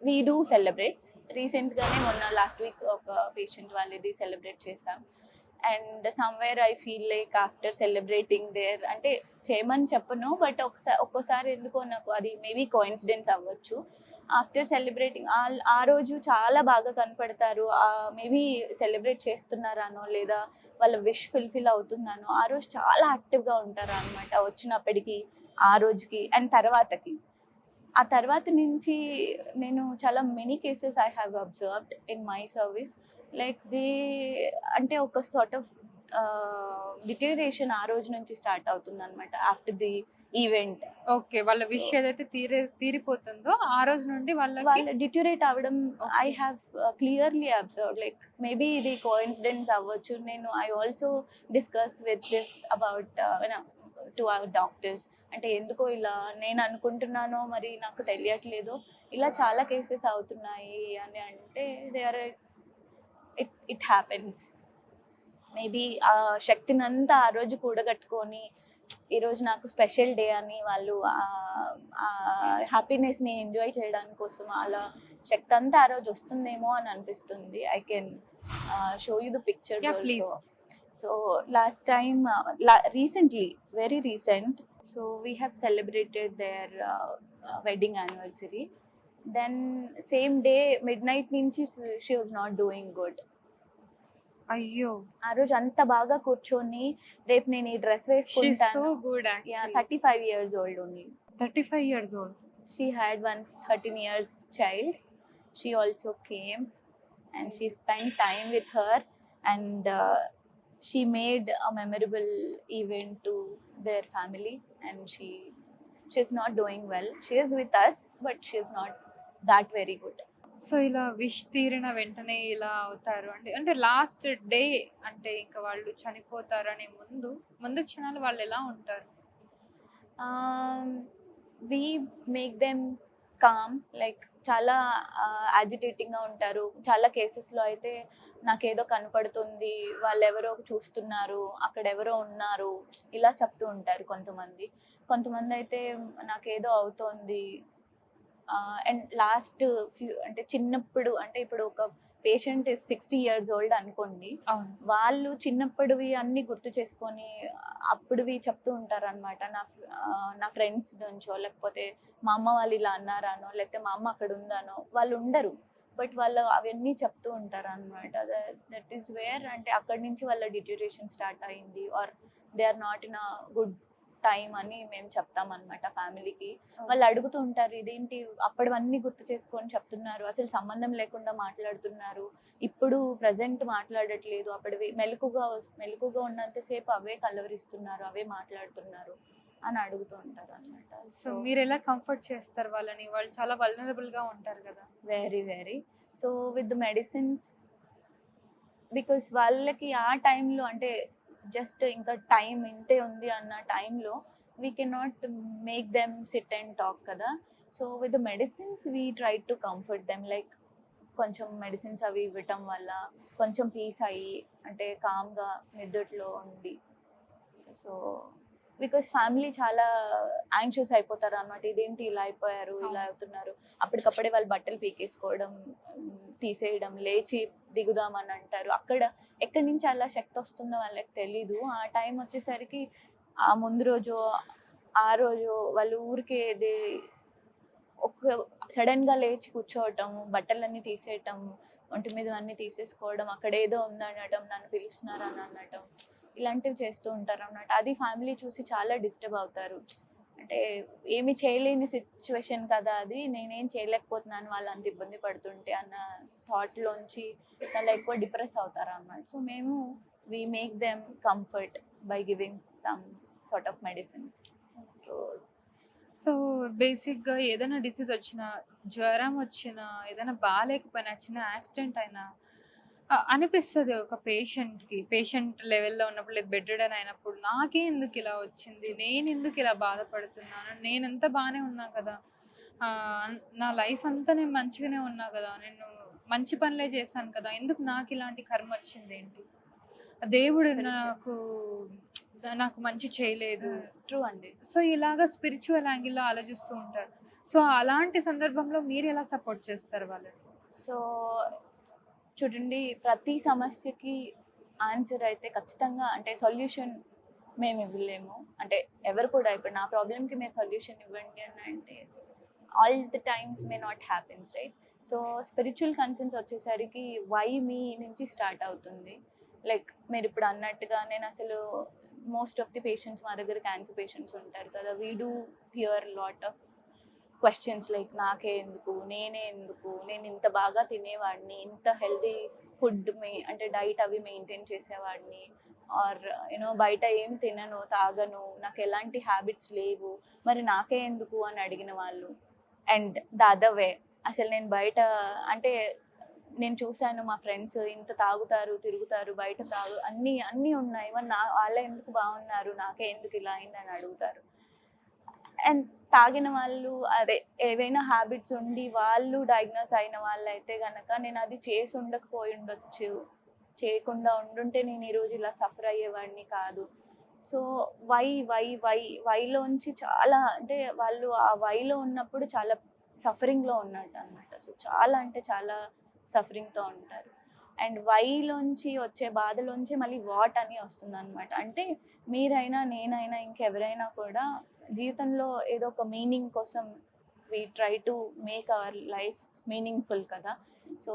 వీ డూ సెలబ్రేట్స్. రీసెంట్గానే మొన్న లాస్ట్ వీక్ ఒక పేషెంట్ వాళ్ళది సెలబ్రేట్ చేసాం. And somewhere I feel like after celebrating there, అంటే చేయమని చెప్పను, బట్ ఒక్కోసారి ఎందుకో నాకు అది మేబీ కోఇన్సిడెన్స్ అవ్వచ్చు, ఆఫ్టర్ సెలబ్రేటింగ్ ఆ రోజు చాలా బాగా కనపడతారు, మేబీ సెలబ్రేట్ చేస్తున్నారానో లేదా వాళ్ళ విష్ ఫుల్ఫిల్ అవుతుందానో ఆ రోజు చాలా యాక్టివ్గా ఉంటారు అనమాట వచ్చినప్పటికీ, ఆ రోజుకి అండ్ తర్వాతకి. ఆ తర్వాత నుంచి నేను చాలా many cases I have observed in my service, like అంటే ఒక సార్ట్ ఆఫ్ డిటేరియేషన్ ఆ రోజు నుంచి స్టార్ట్ అవుతుంది అనమాట ఆఫ్టర్ ది ఈవెంట్. ఓకే, వాళ్ళ విష్ ఏదైతే తీరిపోతుందో ఆ రోజు నుండి వాళ్ళ డిటేరేట్ అవ్వడం I have clearly observed. Like maybe ఇది కోఇన్సిడెన్స్ అవ్వచ్చు. నేను I also discuss with this about to our doctors, అంటే ఎందుకో ఇలా నేను అనుకుంటున్నానో మరి నాకు తెలియట్లేదు, ఇలా చాలా కేసెస్ అవుతున్నాయి అని అంటే ఇట్ హ్యాపెన్స్. మేబీ ఆ శక్తినంతా ఆ రోజు కూడగట్టుకొని ఈరోజు నాకు స్పెషల్ డే అని వాళ్ళు హ్యాపీనెస్ని ఎంజాయ్ చేయడానికి కోసం అలా శక్తి అంతా ఆ రోజు వస్తుందేమో అని అనిపిస్తుంది. I can show you the picture also. So last time, recently, very recent, so we have celebrated their wedding anniversary. Then same day, midnight nunchi she was not doing good. అయ్యో, ఆ రోజు అంత బాగా కూర్చొని రేపు నేను ఈ డ్రెస్ వేసుకుంటాను. so good actually. Yeah, 35 years old only. 35 years old. She had one 13 years child. She also came and she spent time with her, and she made a memorable event to their family, and she's not doing well. She is with us, but she's not that very good. So ఇలా wish తీరిన వెంటనే ఇలా అవుతారు అంటే last day అంటే ఇంకా వాళ్ళు చనిపోతారు అనే ముందు క్షణాలు వాళ్ళు ఎలా ఉంటారు? We make them calm, like చాలా యాజిటేటింగ్గా ఉంటారు. చాలా కేసెస్లో అయితే నాకేదో కనపడుతుంది, వాళ్ళు ఎవరో చూస్తున్నారు, అక్కడ ఎవరో ఉన్నారు, ఇలా చెప్తూ ఉంటారు కొంతమంది అయితే నాకేదో అవుతోంది. అండ్ లాస్ట్ అంటే చిన్నప్పుడు, అంటే ఇప్పుడు ఒక పేషెంట్ 60 years old అనుకోండి, వాళ్ళు చిన్నప్పుడువి అన్నీ గుర్తు చేసుకొని అప్పుడువి చెప్తూ ఉంటారు అనమాట. నా ఫ్రెండ్స్ నుంచో, లేకపోతే మా అమ్మ వాళ్ళు ఇలా అన్నారానో, లేకపోతే మా అమ్మ అక్కడ ఉందానో, వాళ్ళు ఉండరు బట్ వాళ్ళు అవన్నీ చెప్తూ ఉంటారు అనమాట. దట్ ఈస్ వేర్ అంటే అక్కడి నుంచి వాళ్ళ డిటేరియేషన్ స్టార్ట్ అయింది, or they are not in a good time అని మేము చెప్తాం అనమాట ఫ్యామిలీకి. వాళ్ళు అడుగుతూ ఉంటారు, ఇదేంటి అప్పటివన్నీ గుర్తు చేసుకొని చెప్తున్నారు, అసలు సంబంధం లేకుండా మాట్లాడుతున్నారు, ఇప్పుడు ప్రజెంట్ మాట్లాడట్లేదు, అప్పటివి మెలకుగా ఉన్నంతసేపు అవే కలవరిస్తున్నారు, అవే మాట్లాడుతున్నారు అని అడుగుతూ ఉంటారు అనమాట. సో మీరు ఎలా కంఫర్ట్ చేస్తారు వాళ్ళని? వాళ్ళు చాలా వల్నరబుల్ గా ఉంటారు కదా. Very so with the medicines, because వాళ్ళకి ఆ టైంలో అంటే జస్ట్ ఇంకా టైం ఇంతే ఉంది అన్న టైంలో we can not make them sit and talk కదా. So with the medicines we try to comfort them, like కొంచెం మెడిసిన్స్ అవి ఇవ్వటం వల్ల కొంచెం పీస్ అయ్యి అంటే కామ్గా నిద్రలో ఉండి. సో బికాస్ ఫ్యామిలీ చాలా యాంగ్షియస్ అయిపోతారు అనమాట, ఇదేంటి ఇలా అయిపోయారు, ఇలా అవుతున్నారు. అప్పటికప్పుడే వాళ్ళు బట్టలు పీకేసుకోవడం, తీసేయడం, లేచి దిగుదామని అంటారు. అక్కడ ఎక్కడి నుంచి అలా శక్తి వస్తుందో వాళ్ళకి తెలీదు. ఆ టైం వచ్చేసరికి ఆ ముందు రోజు ఆ రోజు వాళ్ళు ఊరికే సడన్గా లేచి కూర్చోవటం, బట్టలన్నీ తీసేయటం, ఒంటి మీద అన్నీ తీసేసుకోవడం, అక్కడ ఏదో ఉందనటం, నన్ను పిలుస్తున్నారు అని అనటం, ఇలాంటివి చేస్తూ ఉంటారు అన్నమాట. అది ఫ్యామిలీ చూసి చాలా డిస్టర్బ్ అవుతారు. అంటే ఏమి చేయలేని సిచ్యువేషన్ కదా అది, నేనేం చేయలేకపోతున్నాను వాళ్ళు అంత ఇబ్బంది పడుతుంటే అన్న థాట్లోంచి చాలా ఎక్కువ డిప్రెస్ అవుతారు అన్నమాట. సో మేము we make them comfort by giving some sort of medicines. So బేసిక్గా ఏదైనా డిసీజ్ వచ్చినా, జ్వరం వచ్చినా, ఏదైనా బాగాలేకపోయినా, చిన్న యాక్సిడెంట్ అయినా అనిపిస్తుంది ఒక పేషెంట్ లెవెల్లో ఉన్నప్పుడు, లేదు బెడ్ రిడన్ అయినప్పుడు, నాకే ఎందుకు ఇలా వచ్చింది, నేను ఎందుకు ఇలా బాధపడుతున్నాను, నేనంత బాగానే ఉన్నా కదా, నా లైఫ్ అంతా నేను మంచిగానే ఉన్నా కదా, నేను మంచి పనులే చేశాను కదా, ఎందుకు నాకు ఇలాంటి కర్మ వచ్చింది ఏంటి, దేవుడు నాకు మంచి చేయలేదు. ట్రూ అండి. సో ఇలాగా స్పిరిచువల్ యాంగిల్లో ఆలోచిస్తూ ఉంటారు. సో అలాంటి సందర్భంలో మీరు ఎలా సపోర్ట్ చేస్తారు వాళ్ళని? సో చూడండి, ప్రతి సమస్యకి ఆన్సర్ అయితే ఖచ్చితంగా అంటే సొల్యూషన్ మేము ఇవ్వలేము. అంటే ఎవరు కూడా ఇప్పుడు నా ప్రాబ్లమ్కి మీరు సొల్యూషన్ ఇవ్వండి అని అంటే all the times may not happens, right? So spiritual concerns వచ్చేసరికి వై మీ నుంచి స్టార్ట్ అవుతుంది. లైక్ మీరు ఇప్పుడు అన్నట్టుగా నేను అసలు మోస్ట్ ఆఫ్ ది పేషెంట్స్ మా దగ్గర క్యాన్సర్ పేషెంట్స్ ఉంటారు కదా, we do here lot of questions like నాకే ఎందుకు, నేనే ఎందుకు, నేను ఇంత బాగా తినేవాడిని, ఇంత హెల్దీ ఫుడ్ అంటే డైట్ అవి మెయింటైన్ చేసేవాడిని, ఆర్ యూనో బయట ఏం తినను తాగను, నాకు ఎలాంటి హ్యాబిట్స్ లేవు, మరి నాకే ఎందుకు అని అడిగిన వాళ్ళు. అండ్ ద అదర్ వే, అసలు నేను బయట అంటే నేను చూశాను మా ఫ్రెండ్స్ ఇంత తాగుతారు, తిరుగుతారు, బయట అన్నీ ఉన్నాయి, మరి వాళ్ళే ఎందుకు బాగున్నారు, నాకే ఎందుకు ఇలా అయిందని అడుగుతారు. అండ్ తాగిన వాళ్ళు అదే ఏవైనా హ్యాబిట్స్ ఉండి వాళ్ళు డయాగ్నోస్ అయిన వాళ్ళు అయితే కనుక నేను అది చేసి ఉండకపోయి ఉండొచ్చు, చేయకుండా ఉండుంటే నేను ఈరోజు ఇలా సఫర్ అయ్యేవాడిని కాదు. సో వైలోంచి చాలా అంటే వాళ్ళు ఆ వైలో ఉన్నప్పుడు చాలా సఫరింగ్లో ఉన్నట్టు అనమాట. సో చాలా అంటే చాలా సఫరింగ్తో ఉంటారు. అండ్ వైలోంచి వచ్చే బాధలోంచి మళ్ళీ వాట్ అని వస్తుంది అనమాట. అంటే మీరైనా నేనైనా ఇంకెవరైనా కూడా జీవితంలో ఏదో ఒక మీనింగ్ కోసం we try to make our life meaningful కదా. సో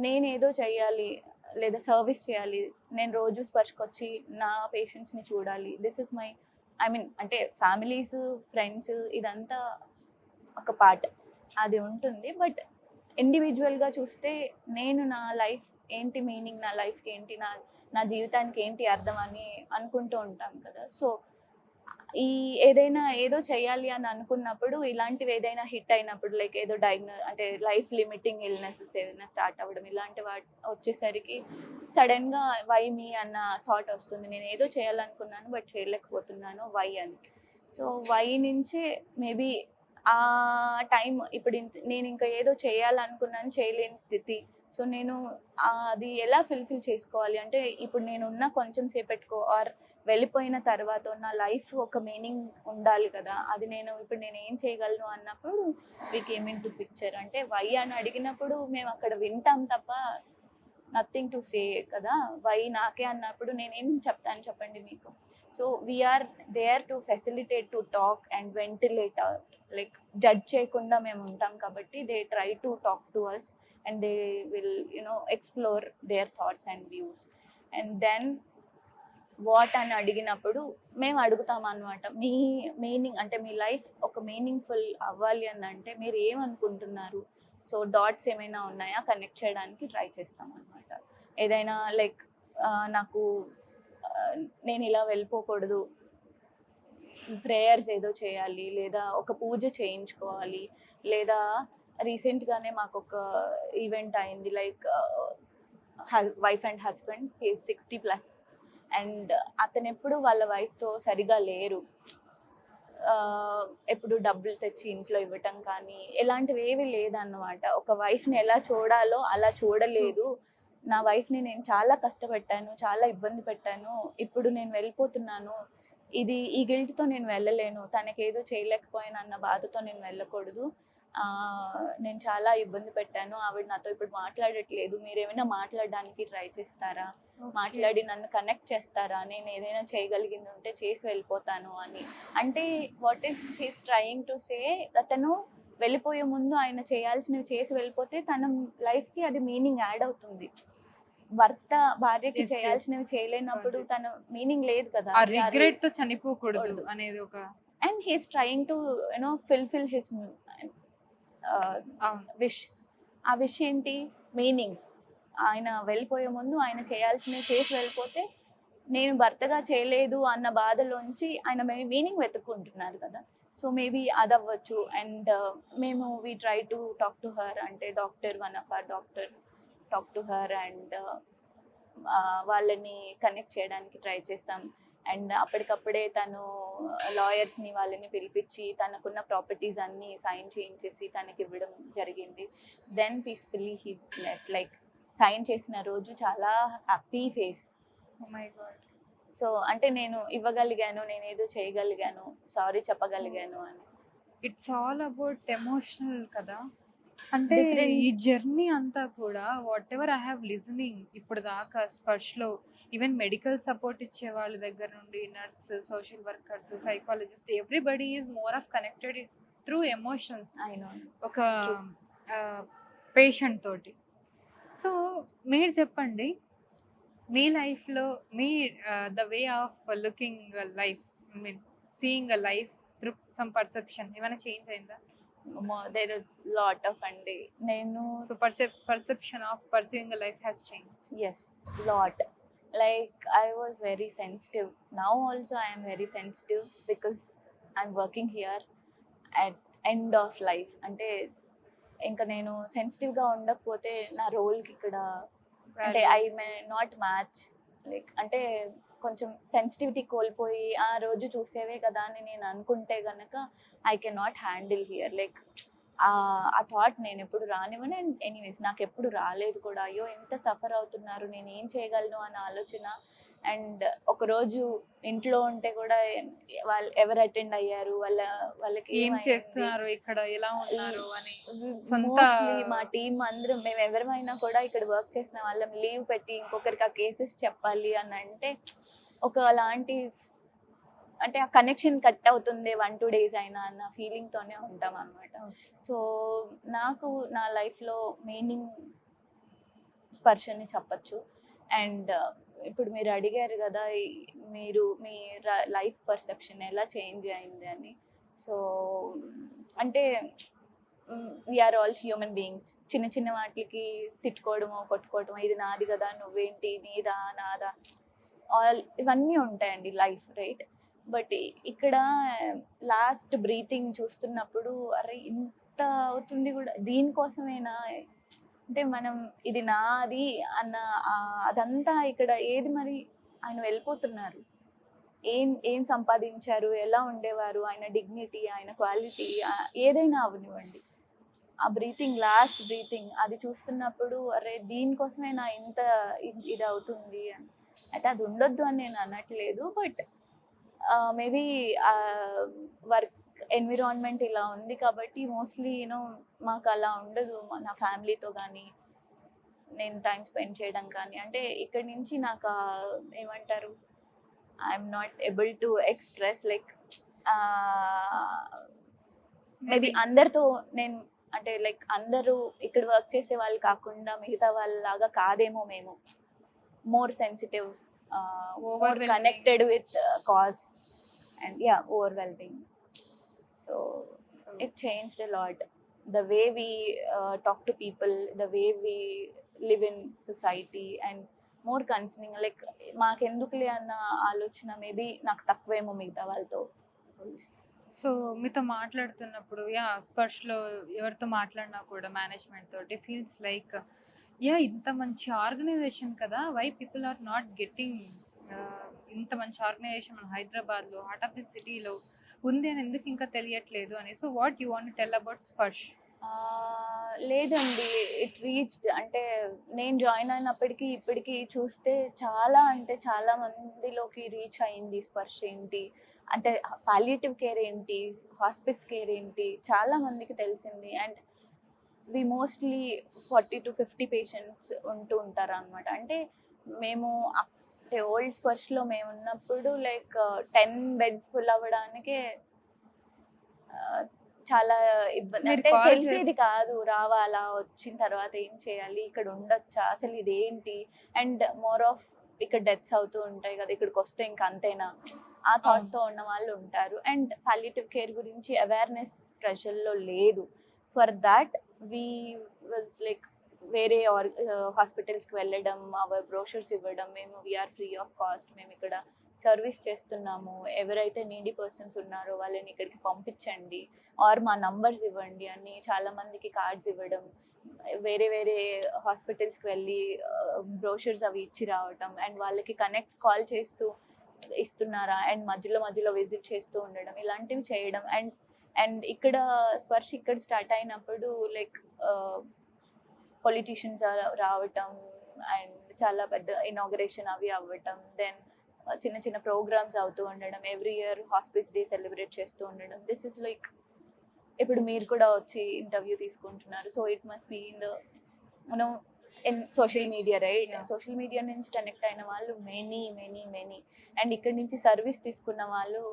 నేను ఏదో చేయాలి లేదా సర్వీస్ చేయాలి, నేను రోజు స్పర్శకొచ్చి నా పేషెంట్స్ని చూడాలి, దిస్ ఇస్ మై అంటే ఫ్యామిలీస్, ఫ్రెండ్స్ ఇదంతా ఒక పార్ట్ అది ఉంటుంది. బట్ ఇండివిజువల్గా చూస్తే నేను నా లైఫ్ ఏంటి మీనింగ్, నా లైఫ్కి ఏంటి, నా జీవితానికి ఏంటి అర్థం అని అనుకుంటూ ఉంటాం కదా. సో ఈ ఏదైనా ఏదో చేయాలి అని అనుకున్నప్పుడు ఇలాంటివి ఏదైనా హిట్ అయినప్పుడు లైక్ ఏదో అంటే లైఫ్ లిమిటింగ్ ఇల్నెసెస్ ఏదైనా స్టార్ట్ అవ్వడం ఇలాంటి వచ్చేసరికి సడన్గా వై మీ అన్న థాట్ వస్తుంది. నేను ఏదో చేయాలనుకున్నాను బట్ చేయలేకపోతున్నాను, వై అని. సో వై నుంచే మేబీ ఆ టైం ఇప్పుడు నేను ఇంకా ఏదో చేయాలనుకున్నాను చేయలేని స్థితి. సో నేను అది ఎలా ఫుల్ఫిల్ చేసుకోవాలి అంటే ఇప్పుడు నేనున్న కొంచెం సేపట్టుకో ఆర్ వెళ్ళిపోయిన తర్వాత నా లైఫ్ ఒక మీనింగ్ ఉండాలి కదా, అది ఇప్పుడు నేను ఏం చేయగలను అన్నప్పుడు we came in to picture. అంటే వై అని అడిగినప్పుడు మేము అక్కడ వింటాం తప్ప నథింగ్ టు సే కదా. వై నాకే అన్నప్పుడు నేనేం చెప్తాను చెప్పండి మీకు. So we are there to facilitate, to talk and ventilate, like judge చేయకుండా మేము ఉంటాం కాబట్టి they try to talk to us and they will explore their thoughts and views. And then what అని అడిగినప్పుడు మేము అడుగుతాం అనమాట, మీ మీనింగ్ అంటే మీ లైఫ్ ఒక మీనింగ్ఫుల్ అవ్వాలి అని అంటే మీరు ఏమనుకుంటున్నారు, సో డాట్స్ ఏమైనా ఉన్నాయా కనెక్ట్ చేయడానికి ట్రై చేస్తాం అనమాట. ఏదైనా లైక్ నాకు నేను ఇలా వెళ్ళిపోకూడదు, ప్రేయర్స్ ఏదో చేయాలి, లేదా ఒక పూజ చేయించుకోవాలి, లేదా రీసెంట్గానే మాకు ఒక ఈవెంట్ అయింది, like wife and husband, 60+ and అతను ఎప్పుడు వాళ్ళ వైఫ్తో సరిగా లేరు, ఎప్పుడు డబ్బులు తెచ్చి ఇంట్లో ఇవ్వటం కానీ ఇలాంటివి ఏవి లేదన్నమాట. ఒక వైఫ్ని ఎలా చూడాలో అలా చూడలేదు. నా వైఫ్ని నేను చాలా కష్టపెట్టాను, చాలా ఇబ్బంది పెట్టాను, ఇప్పుడు నేను వెళ్ళిపోతున్నాను, ఈ గిల్ట్తో నేను వెళ్ళలేను, తనకేదో చేయలేకపోయాను అన్న బాధతో నేను వెళ్ళకూడదు, నేను చాలా ఇబ్బంది పెట్టాను, ఆవిడ నాతో ఇప్పుడు మాట్లాడట్లేదు, మీరు ఏమైనా మాట్లాడడానికి ట్రై చేస్తారా, మాట్లాడి నన్ను కనెక్ట్ చేస్తారా, నేను ఏదైనా చేయగలిగింది ఉంటే చేసి వెళ్ళిపోతాను అని. అంటే what is he's trying to say, అతను వెళ్ళిపోయే ముందు ఆయన చేయాల్సినవి చేసి వెళ్ళిపోతే తన లైఫ్కి అది మీనింగ్ యాడ్ అవుతుంది. భర్త భార్యకి చేయాల్సినవి చేయలేనప్పుడు తన మీనింగ్ లేదు కదా, రిగ్రెట్ తో చనిపోకూడదు అనేది ఒక. And he's trying to fulfil his wish. ఆ విష్ ఏంటి, మీనింగ్. ఆయన వెళ్ళిపోయే ముందు ఆయన చేయాల్సినవి చేసి వెళ్ళిపోతే నేను భర్తగా చేయలేదు అన్న బాధలోంచి ఆయన మీనింగ్ వెతుక్కుంటున్నారు కదా. సో మేబీ అది అవ్వచ్చు. అండ్ మేము we try to talk to her, అంటే doctor, one of our doctor talk to her and వాళ్ళని కనెక్ట్ చేయడానికి ట్రై చేస్తాం. అండ్ అప్పటికప్పుడే తను లాయర్స్ని వాళ్ళని పిలిపించి తనకున్న ప్రాపర్టీస్ అన్నీ సైన్ చేయించేసి తనకి ఇవ్వడం జరిగింది. Then peacefully he left. Like sign చేసిన రోజు చాలా హ్యాపీ ఫేస్. సో అంటే నేను ఇవ్వగలిగాను, నేను ఏదో చేయగలిగాను, సారీ చెప్పగలిగాను అని. ఇట్స్ ఆల్ అబౌట్ ఎమోషనల్ కదా. అంటే ఈ జర్నీ అంతా కూడా what ever I have listening ఇప్పుడు దాకా స్పర్శ్లో, ఈవెన్ మెడికల్ సపోర్ట్ ఇచ్చే వాళ్ళ దగ్గర నుండి nurse, social workers, psychologist, everybody is more of connected through emotions ఒక పేషెంట్ తోటి. సో మీరు చెప్పండి, మీ లైఫ్లో me the way of looking life, I mean seeing a life through some perception ఏమైనా చేంజ్ అయిందా? దేర్ ఇస్ లాట్ ఆఫ్ అండి. నేను so perception of pursuing a life has changed. yes, lot. Like I was very sensitive. Now also I am very sensitive because I'm working here at end of life. అంటే ఇంకా నేను సెన్సిటివ్గా ఉండకపోతే నా రోల్కి ఇక్కడ అంటే I may not match. Like అంటే కొంచెం సెన్సిటివిటీ కోల్పోయి ఆ రోజు చూసేవే కదా అని నేను అనుకుంటే కనుక I can not handle here. Like ఆ థాట్ నేను ఎప్పుడు రానివ్వను. అండ్ ఎనీవేస్ నాకు ఎప్పుడు రాలేదు కూడా. అయ్యో ఎంత సఫర్ అవుతున్నారు, నేను ఏం చేయగలను అన్న ఆలోచన. అండ్ ఒకరోజు ఇంట్లో ఉంటే కూడా వాళ్ళు ఎవరు అటెండ్ అయ్యారు, వాళ్ళకి ఏం చేస్తున్నారు, ఇక్కడ ఎలా ఉన్నారు అని. మోస్ట్లీ మా టీం అందరం మేము ఎవరైనా కూడా ఇక్కడ వర్క్ చేసిన వాళ్ళం లీవ్ పెట్టి ఇంకొకరికి ఆ కేసెస్ చెప్పాలి అని అంటే ఒక అలాంటి అంటే ఆ కనెక్షన్ కట్ అవుతుంది 1-2 days అయినా అన్న ఫీలింగ్తోనే ఉంటాం అనమాట. సో నాకు నా లైఫ్లో మీనింగ్ స్పర్శని చెప్పచ్చు. అండ్ ఇప్పుడు మీరు అడిగారు కదా మీరు మీ లైఫ్ పర్సెప్షన్ ఎలా చేంజ్ అయింది అని. సో అంటే వీఆర్ ఆల్ హ్యూమన్ బీయింగ్స్. చిన్న చిన్న వాటికి తిట్టుకోవడమో కొట్టుకోవడమో, ఇది నాది కదా, నువ్వేంటి, నీదా నాదా, ఆల్ ఇవన్నీ ఉంటాయండి లైఫ్, రైట్. బట్ ఇక్కడ లాస్ట్ బ్రీతింగ్ చూస్తున్నప్పుడు అరే ఇంత అవుతుంది కూడా దీనికోసమేనా, అంటే మనం ఇది నాది అన్న అదంతా ఇక్కడ ఏది. మరి ఆయన వెళ్ళిపోతున్నారు, ఏం సంపాదించారు, ఎలా ఉండేవారు, ఆయన డిగ్నిటీ, ఆయన క్వాలిటీ ఏదైనా అవనివ్వండి, ఆ బ్రీతింగ్, లాస్ట్ బ్రీతింగ్ అది చూస్తున్నప్పుడు అరే దీనికోసమేనా ఇంత ఇది అవుతుంది అని. అయితే అది ఉండొద్దు అని నేను అనట్లేదు. బట్ మేబీ వర్క్ ఎన్విరాన్మెంట్ ఇలా ఉంది కాబట్టి మోస్ట్లీ మాకు అలా ఉండదు. నా ఫ్యామిలీతో కానీ నేను టైం స్పెండ్ చేయడం కానీ, అంటే ఇక్కడి నుంచి నాకు ఏమంటారు, I'm not able to express. Like maybe అందరితో నేను అంటే లైక్ అందరూ ఇక్కడ వర్క్ చేసే వాళ్ళు కాకుండా మిగతా వాళ్ళలాగా కాదేమో, మేము more sensitive more Overwhelming. connected with cause, and yeah, overwhelming. So it changed a lot. The way we talk to people, the way we live in society, and more concerning, like మాకెందుకులే అన్న ఆలోచన maybe నాకు తక్కువేమో మిగతా వాళ్ళతో. So మీతో మాట్లాడుతున్నప్పుడు స్పర్శ్లో ఎవరితో మాట్లాడినా కూడా మేనేజ్మెంట్ తోటి ఫీల్స్ లైక్ ఇంత మంచి ఆర్గనైజేషన్ కదా, why people are not getting ఇంత మంచి ఆర్గనైజేషన్ మన హైదరాబాద్లో హార్ట్ ఆఫ్ ది సిటీలో ఉంది అని ఎందుకు ఇంకా తెలియట్లేదు అని. So what you want tell about Sparsh? లేదండి, ఇట్ రీచ్డ్, అంటే నేను జాయిన్ అయినప్పటికీ ఇప్పటికీ చూస్తే చాలా అంటే చాలా మందిలోకి రీచ్ అయింది స్పర్శ ఏంటి అంటే, పాలియేటివ్ కేర్ ఏంటి, హాస్పిస్ కేర్ ఏంటి, చాలా మందికి తెలిసింది. And we mostly 40 to 50 patients ఉంటూ ఉంటారు అనమాట. అంటే మేము అంటే ఓల్డ్ స్పర్శ్లో మేము ఉన్నప్పుడు లైక్ 10 beds ఫుల్ అవ్వడానికే చాలా ఇబ్బంది, మీరు అంటే call తెలిసేది కాదు, రావాలా, వచ్చిన తర్వాత ఏం చేయాలి, ఇక్కడ ఉండొచ్చా, అసలు ఇదేంటి. అండ్ మోర్ ఆఫ్ ఇక్కడ డెత్స్ అవుతూ ఉంటాయి కదా, ఇక్కడికి వస్తే ఇంకా అంతేనా, ఆ థాట్తో ఉన్న వాళ్ళు ఉంటారు. అండ్ పాలియేటివ్ కేర్ గురించి అవేర్నెస్ ప్రజల్లో లేదు. For that we was like వేరే హాస్పిటల్స్కి వెళ్ళడం, అవర్ బ్రోషర్స్ ఇవ్వడం, మేము వీఆర్ ఫ్రీ ఆఫ్ కాస్ట్, మేము ఇక్కడ సర్వీస్ చేస్తున్నాము, ఎవరైతే నీడీ పర్సన్స్ ఉన్నారో వాళ్ళని ఇక్కడికి పంపించండి, ఆర్ మా నంబర్స్ ఇవ్వండి అని చాలామందికి కార్డ్స్ ఇవ్వడం, వేరే వేరే హాస్పిటల్స్కి వెళ్ళి బ్రోషర్స్ అవి ఇచ్చి రావటం, అండ్ వాళ్ళకి కాల్ చేస్తూ ఇస్తున్నారా, అండ్ మధ్యలో విజిట్ చేస్తూ ఉండడం, ఇలాంటివి చేయడం. అండ్ ఇక్కడ స్పర్శ ఇక్కడ స్టార్ట్ అయినప్పుడు లైక్ పొలిటీషియన్స్ రావటం, అండ్ చాలా పెద్ద ఇనాగరేషన్ అవి అవ్వటం, దెన్ చిన్న చిన్న ప్రోగ్రామ్స్ అవుతూ ఉండడం, every year hospice day celebrate చేస్తూ ఉండడం. దిస్ ఇస్ లైక్ ఇప్పుడు మీరు కూడా వచ్చి ఇంటర్వ్యూ తీసుకుంటున్నారు, so it must be in social media, right? Social media నుంచి కనెక్ట్ అయిన వాళ్ళు మెనీ. అండ్ ఇక్కడ నుంచి సర్వీస్ తీసుకున్న వాళ్ళు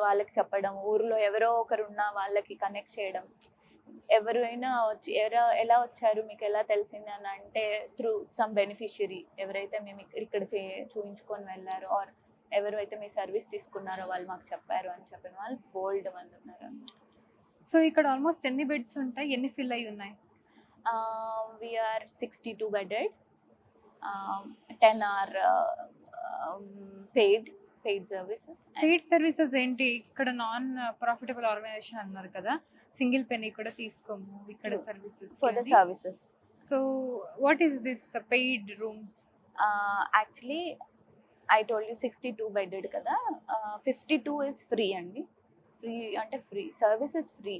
వాళ్ళకి చెప్పడం, ఊర్లో ఎవరో ఒకరు ఉన్న వాళ్ళకి కనెక్ట్ చేయడం, ఎవరైనా వచ్చి ఎలా వచ్చారు మీకు ఎలా తెలిసింది అని అంటే త్రూ సమ్ బెనిఫిషియరీ, ఎవరైతే మేము ఇక్కడ చూయించుకొని వెళ్ళారో ఆర్ ఎవరైతే మీ సర్వీస్ తీసుకున్నారో వాళ్ళు మాకు చెప్పారు అని చెప్పిన వాళ్ళు బోల్డ్ మంది ఉన్నారు అన్నమాట. సో ఇక్కడ ఆల్మోస్ట్ ఎన్ని బెడ్స్ ఉంటాయి, ఎన్ని ఫిల్ అయి ఉన్నాయి? We are 62 bedded, 10 are paid services. Paid services ఏంటి? ఇక్కడ నాన్ ప్రాఫిటబుల్ ఆర్గనైజేషన్ అన్నారు కదా, సింగిల్ పెనీ కూడా తీసుకోము ఇక్కడ services for the services. So what is this paid rooms? Actually I told you 62 bedded కదా, 52 is ఫ్రీ అండి. ఫ్రీ అంటే ఫ్రీ, సర్వీసెస్ ఫ్రీ.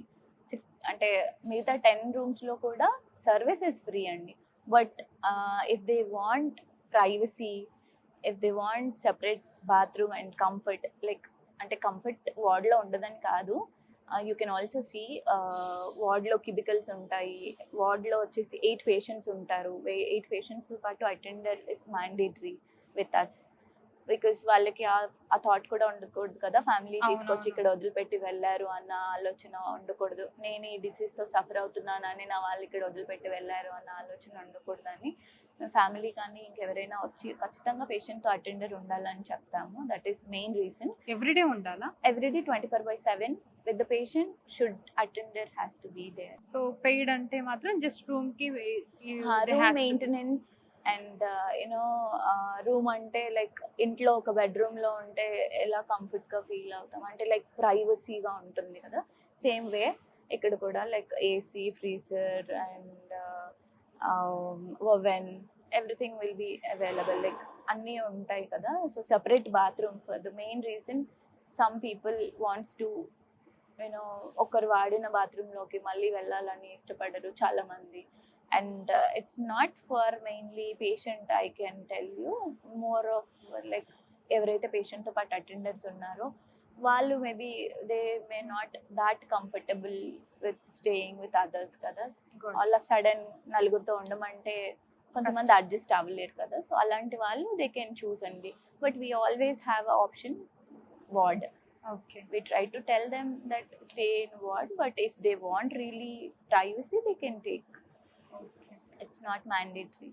అంటే మిగతా 10 rooms కూడా సర్వీసెస్ ఫ్రీ అండి. But if they want privacy, if they want separate bathroom and comfort, like అంటే comfort వార్డ్లో ఉండదని కాదు, యూ కెన్ ఆల్సో సీ వార్డ్లో క్యూబికల్స్ ఉంటాయి, వార్డ్లో వచ్చేసి 8 patients ఉంటారు. 8 patients పాటు attender is mandatory with us, because వాళ్ళకి ఆ థాట్ కూడా ఉండకూడదు కదా, ఫ్యామిలీ తీసుకొచ్చి ఇక్కడ వదిలిపెట్టి వెళ్ళారు అన్న ఆలోచన ఉండకూడదు, నేను ఈ డిసీజ్తో సఫర్ అవుతున్నానని నా వాళ్ళు ఇక్కడ వదిలిపెట్టి వెళ్ళారు అన్న ఆలోచన ఉండకూడదని ఫ్యామిలీ కానీ ఇంకెవరైనా వచ్చి ఖచ్చితంగా పేషెంట్తో అటెండర్ ఉండాలని చెప్తాము. That is main reason. Everyday ఉండాలా? Everyday 24/7 with the patient should attender has to be there. So paid అంటే మాత్రం జస్ట్ రూమ్కి room maintenance and you know room అంటే లైక్ ఇంట్లో ఒక బెడ్రూమ్లో ఉంటే ఎలా కంఫర్ట్గా ఫీల్ అవుతాం అంటే లైక్ ప్రైవసీగా ఉంటుంది కదా, సేమ్ వే ఇక్కడ కూడా like AC, freezer and oven, everything will be available, like అన్నీ ఉంటాయి కదా. So separate bathroom for the main reason some people wants to you know ఒకరు వాడిన బాత్రూంలోకి మళ్ళీ వెళ్ళాలని ఇష్టపడరు చాలామంది. And it's not for mainly patient, I can tell you, more of like ఎవరైతే పేషెంట్తో పాటు అటెండర్స్ ఉన్నారో వాళ్ళు maybe they may not that comfortable with staying with others కదా. ఆల్ ఆఫ్ సడన్ నలుగురితో ఉండమంటే కొంతమంది అడ్జస్ట్ అవ్వలేరు కదా, సో అలాంటి వాళ్ళు దే కెన్ చూస్ అండి. But we always have a option ward. Okay. We try to tell them that stay in ward, but if they want really privacy, they can take. Okay. It's not mandatory.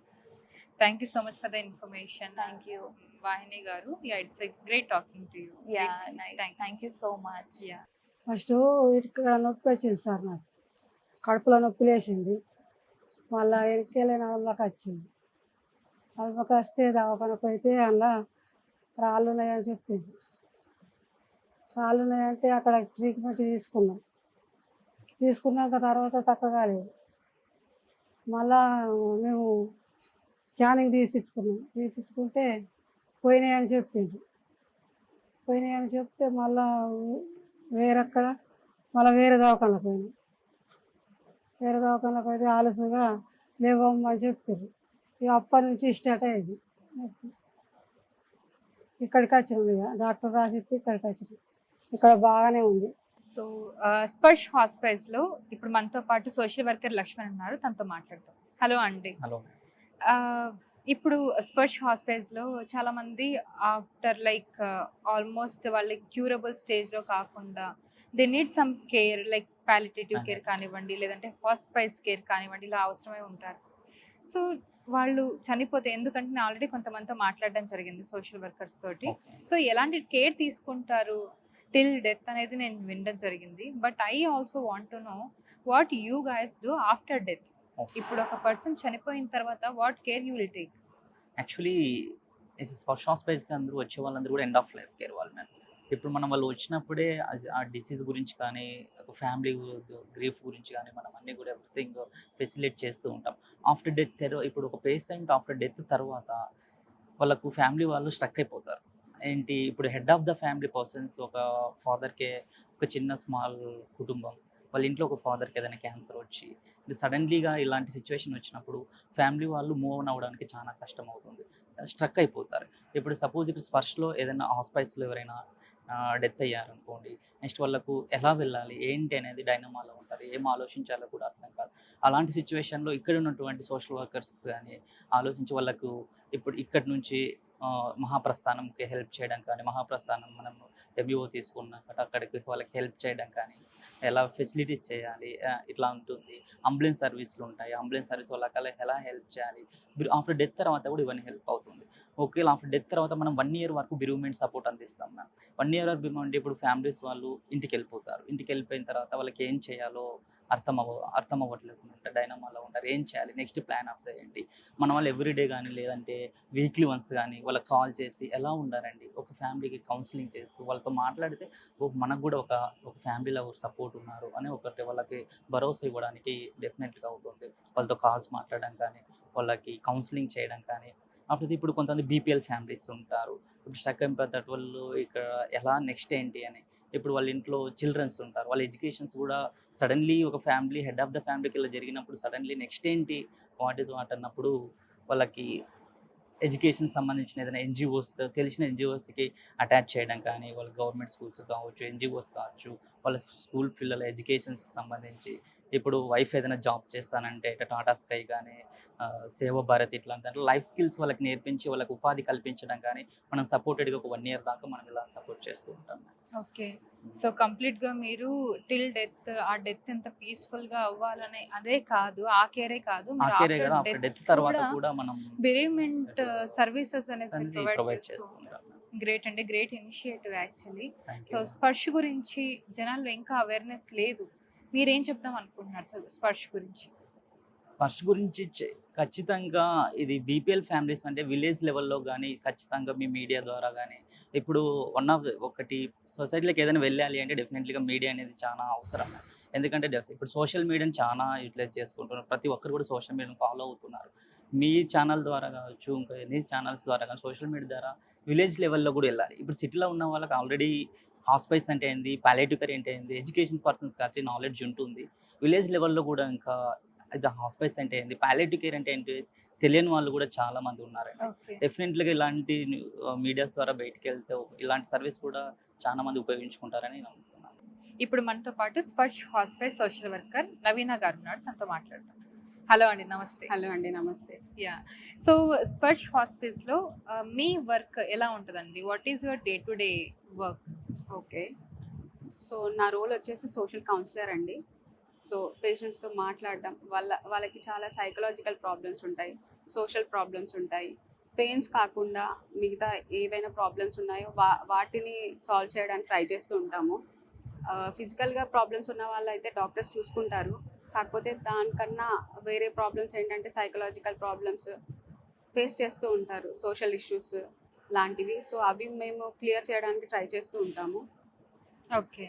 Thank you so much for the information. Thank you. వాహిని గారు. It's great talking to you. Thank you so much. First ఇక్కడ నొప్పి వచ్చింది sir, నాకు కడుపులో నొప్పి లేచింది, మళ్ళీ వెనకెళ్ళిన వాళ్ళకి వచ్చింది. వాళ్ళకి వస్తే దవాఖానకు పోతే అందులో రాళ్ళు ఉన్నాయని చెప్పింది. రాళ్ళు ఉన్నాయంటే అక్కడ ట్రీట్మెంట్ తీసుకున్నాక తర్వాత తక్కువ కాలేదు. మళ్ళా మేము స్కానింగ్ తీపించుకుంటే పోయినాయని చెప్పింది. పోయినాయని చెప్తే మళ్ళా వేరే దవాఖానకు పోయినాం. వేరే దవాఖానకు అయితే ఆలస్యంగా లేవమ్మని చెప్పారు. ఇక అప్పటి నుంచి స్టార్ట్ అయ్యేది. ఇక్కడికి వచ్చినాం, ఇక డాక్టర్ రాసిస్తే ఇక్కడికి వచ్చినాం. ఇక్కడ బాగానే ఉంది. సో స్పర్శ్ హాస్పిటల్స్ లో ఇప్పుడు మనతో పాటు సోషల్ వర్కర్ లక్ష్మణ్ ఉన్నారు, తనతో మాట్లాడతాం. హలో అండి. హలో. ఇప్పుడు స్పర్శ్ హాస్పిటల్స్ లో చాలా మంది ఆఫ్టర్ లైక్ ఆల్మోస్ట్ వాళ్ళకి క్యూరబుల్ స్టేజ్ లో కాకుండా they need some care, like palliative care కానివ్వండి, లేదంటే హాస్పైస్ కేర్ కానివ్వండి, ఇలా అవసరమై ఉంటారు. సో వాళ్ళు చనిపోతే, ఎందుకంటే నేను ఆల్రెడీ కొంతమందితో మాట్లాడడం జరిగింది సోషల్ వర్కర్స్ తోటి. సో ఎలాంటి కేర్ తీసుకుంటారు టిల్ డెత్ అనేది నేను వినడం జరిగింది. But I also want to know what you guys do after death. ఇప్పుడు ఒక పర్సన్ చనిపోయిన తర్వాత what care you will take? Actually Sparsh హాస్పిటల్స్కి అందరూ వచ్చే వాళ్ళందరూ కూడా ఎండ్ ఆఫ్ లైఫ్ కేర్ వాళ్ళు మ్యామ్. ఇప్పుడు మనం వాళ్ళు వచ్చినప్పుడే ఆ డిసీజ్ గురించి కానీ, ఒక ఫ్యామిలీ గ్రీఫ్ గురించి కానీ మనం అన్నీ కూడా ఎవ్రీథింగ్ ఫెసిలిటేట్ చేస్తూ ఉంటాం. ఆఫ్టర్ డెత్ ఇప్పుడు ఒక పేషెంట్ ఆఫ్టర్ డెత్ తర్వాత వాళ్ళకు ఫ్యామిలీ వాళ్ళు స్ట్రక్ అయిపోతారు. ఏంటి, ఇప్పుడు head of the family persons ఒక ఫాదర్కే, ఒక చిన్న స్మాల్ కుటుంబం, వాళ్ళ ఇంట్లో ఒక ఫాదర్కి ఏదైనా క్యాన్సర్ వచ్చి సడన్లీగా ఇలాంటి సిచ్యువేషన్ వచ్చినప్పుడు ఫ్యామిలీ వాళ్ళు మూవ్ ఆన్ అవ్వడానికి చాలా కష్టం అవుతుంది, స్ట్రక్ అయిపోతారు. ఇప్పుడు సపోజ్ ఇప్పుడు స్పర్శ్లో ఏదైనా హాస్పిటల్స్లో ఎవరైనా డెత్ అయ్యారనుకోండి, నెక్స్ట్ వాళ్ళకు ఎలా వెళ్ళాలి ఏంటి అనేది డైనమాలో ఉంటారు, ఏం ఆలోచించాలో కూడా అర్థం కాదు. అలాంటి సిచ్యువేషన్లో ఇక్కడ ఉన్నటువంటి సోషల్ వర్కర్స్ కానీ ఆలోచించి వాళ్ళకు ఇప్పుడు ఇక్కడి నుంచి మహాప్రస్థానంకి హెల్ప్ చేయడం కానీ, మహాప్రస్థానం మనం డబ్ల్యూఓ తీసుకున్నాక అక్కడికి వాళ్ళకి హెల్ప్ చేయడం కానీ, ఎలా ఫెసిలిటీస్ చేయాలి ఇట్లా ఉంటుంది. అంబులెన్స్ సర్వీసులు ఉంటాయి, అంబులెన్స్ సర్వీస్ వాళ్ళకి ఎలా హెల్ప్ చేయాలి. ఆఫ్టర్ డెత్ తర్వాత కూడా ఇవన్నీ హెల్ప్ అవుతుంది. ఒకవేళ ఆఫ్టర్ డెత్ తర్వాత మనం 1 year వరకు బిరూమెంట్ సపోర్ట్ అందిస్తాం మ్యామ్. 1 year వరకు బిరూమెంట్ ఇప్పుడు ఫ్యామిలీస్ వాళ్ళు ఇంటికి వెళ్ళిపోతారు. ఇంటికి వెళ్ళిపోయిన తర్వాత వాళ్ళకి ఏం చేయాలో అర్థం అవ్వట్లేదు, డైనమాలో ఉంటారు, ఏం చేయాలి, నెక్స్ట్ ప్లాన్ ఆఫ్ ద ఏంటి. మన వాళ్ళు ఎవ్రీడే కానీ లేదంటే వీక్లీ వన్స్ కానీ వాళ్ళకి కాల్ చేసి ఎలా ఉండాలండి, ఒక ఫ్యామిలీకి కౌన్సిలింగ్ చేస్తూ వాళ్ళతో మాట్లాడితే మనకు కూడా ఒక ఫ్యామిలీలో ఒక సపోర్ట్ ఉన్నారు అని ఒకటి వాళ్ళకి భరోసా ఇవ్వడానికి డెఫినెట్గా అవుతుంది. వాళ్ళతో కాల్స్ మాట్లాడడం కానీ, వాళ్ళకి కౌన్సిలింగ్ చేయడం కానీ. అప్పుడు ఇప్పుడు కొంతమంది బీపీఎల్ ఫ్యామిలీస్ ఉంటారు, ఇప్పుడు స్ట్రక్ అయిపోతే వాళ్ళు ఇక్కడ ఎలా నెక్స్ట్ ఏంటి అని. ఇప్పుడు వాళ్ళ ఇంట్లో చిల్డ్రన్స్ ఉంటారు, వాళ్ళ ఎడ్యుకేషన్స్ కూడా సడన్లీ ఒక ఫ్యామిలీ హెడ్ ఆఫ్ ద ఫ్యామిలీకి ఇలా జరిగినప్పుడు సడన్లీ నెక్స్ట్ ఏంటి వాట్ అన్నప్పుడు వాళ్ళకి ఎడ్యుకేషన్ సంబంధించిన ఏదైనా ఎన్జిఓస్, తెలిసిన ఎన్జిఓస్కి అటాచ్ చేయడం కానీ, వాళ్ళ గవర్నమెంట్ స్కూల్స్ కావచ్చు, ఎన్జిఓస్ కావచ్చు, వాళ్ళ స్కూల్ పిల్లల ఎడ్యుకేషన్స్కి సంబంధించి. ఇప్పుడు వైఫ్ ఏదైనా జాబ్ చేస్తానంటే టాటా స్కై కానీ, సేవ భారత్ ఇట్లాంటి లైఫ్ స్కిల్స్ వాళ్ళకి నేర్పించి వాళ్ళకి ఉపాధి కల్పించడం కానీ మనం సపోర్టెడ్గా ఒక 1 year దాకా మనం ఇలా సపోర్ట్ చేస్తూ ఉంటాం. ఓకే. సో కంప్లీట్గా మీరు టిల్ డెత్, ఆ డెత్ ఎంత పీస్ఫుల్గా అవ్వాలనే అదే కాదు, ఆ కేరే కాదు, ఆఫ్టర్ డెత్ తర్వాత కూడా మనం బెరీమెంట్ సర్వీసెస్ అనేది ప్రొవైడ్ ప్రొవైడ్ చేస్తూ ఉంటాం. గ్రేట్ అండి, great initiative actually. So Sparsh గురించి జనాల్లో ఇంకా అవేర్నెస్ లేదు, మీరేం చెప్దాం అనుకుంటున్నారు సార్ స్పర్శ్ గురించి? స్పర్శ్ గురించి ఖచ్చితంగా ఇది బీపీఎల్ ఫ్యామిలీస్ అంటే విలేజ్ లెవెల్లో కానీ ఖచ్చితంగా మీ మీడియా ద్వారా కానీ ఇప్పుడు ఒకటి సొసైటీలోకి ఏదైనా వెళ్ళాలి అంటే డెఫినెట్లీగా మీడియా అనేది చాలా అవసరం. ఎందుకంటే ఇప్పుడు సోషల్ మీడియాని చాలా యూటిలైజ్ చేసుకుంటున్నారు, ప్రతి ఒక్కరు కూడా సోషల్ మీడియాని ఫాలో అవుతున్నారు. మీ ఛానల్ ద్వారా కావచ్చు, ఇంకా ఎన్ని ఛానల్స్ ద్వారా కానీ సోషల్ మీడియా ద్వారా విలేజ్ లెవెల్లో కూడా వెళ్ళాలి. ఇప్పుడు సిటీలో ఉన్న వాళ్ళకి ఆల్రెడీ హాస్పిటల్స్ అంటే ఏంది, పాలియేటివ్ కేర్ అంటే ఏంది, ఎడ్యుకేషన్ పర్సన్స్ కాచి నాలెడ్జ్ ఉంటుంది. విలేజ్ లెవెల్లో కూడా ఇంకా ఇది హాస్పిటల్స్ అంటే ఏంది, పాలియేటివ్ కేర్ అంటే ఏంటి తెలియని వాళ్ళు కూడా చాలా మంది ఉన్నారండి. డెఫినెట్లీగా ఇలాంటి మీడియాస్ ద్వారా బయటికి వెళ్తే ఇలాంటి సర్వీస్ కూడా చాలా మంది ఉపయోగించుకుంటారని నేను అనుకుంటున్నాను. ఇప్పుడు మనతో పాటు స్పర్శ్ హాస్పిటల్ సోషల్ వర్కర్ నవీన గారు ఉన్నారు, తనతో మాట్లాడతాం. హలో అండి, నమస్తే. హలో అండి, నమస్తే. సో స్పర్శ్ హాస్పిటల్స్లో మీ వర్క్ ఎలా ఉంటుందండి? What is your day to day work? Okay, so నా రోల్ వచ్చేసి సోషల్ కౌన్సిలర్ అండి. సో పేషెంట్స్తో మాట్లాడడం, వాళ్ళకి చాలా సైకలాజికల్ ప్రాబ్లమ్స్ ఉంటాయి, సోషల్ ప్రాబ్లమ్స్ ఉంటాయి. పెయిన్స్ కాకుండా మిగతా ఏవైనా ప్రాబ్లమ్స్ ఉన్నాయో వాటిని సాల్వ్ చేయడానికి ట్రై చేస్తూ ఉంటాము. ఫిజికల్గా ప్రాబ్లమ్స్ ఉన్న వాళ్ళు అయితే డాక్టర్స్ చూసుకుంటారు. కాకపోతే దానికన్నా వేరే ప్రాబ్లమ్స్ ఏంటంటే సైకలాజికల్ ప్రాబ్లమ్స్ ఫేస్ చేస్తూ ఉంటారు, సోషల్ ఇష్యూస్ లాంటివి. సో అవి మేము క్లియర్ చేయడానికి ట్రై చేస్తూ ఉంటాము. ఓకే.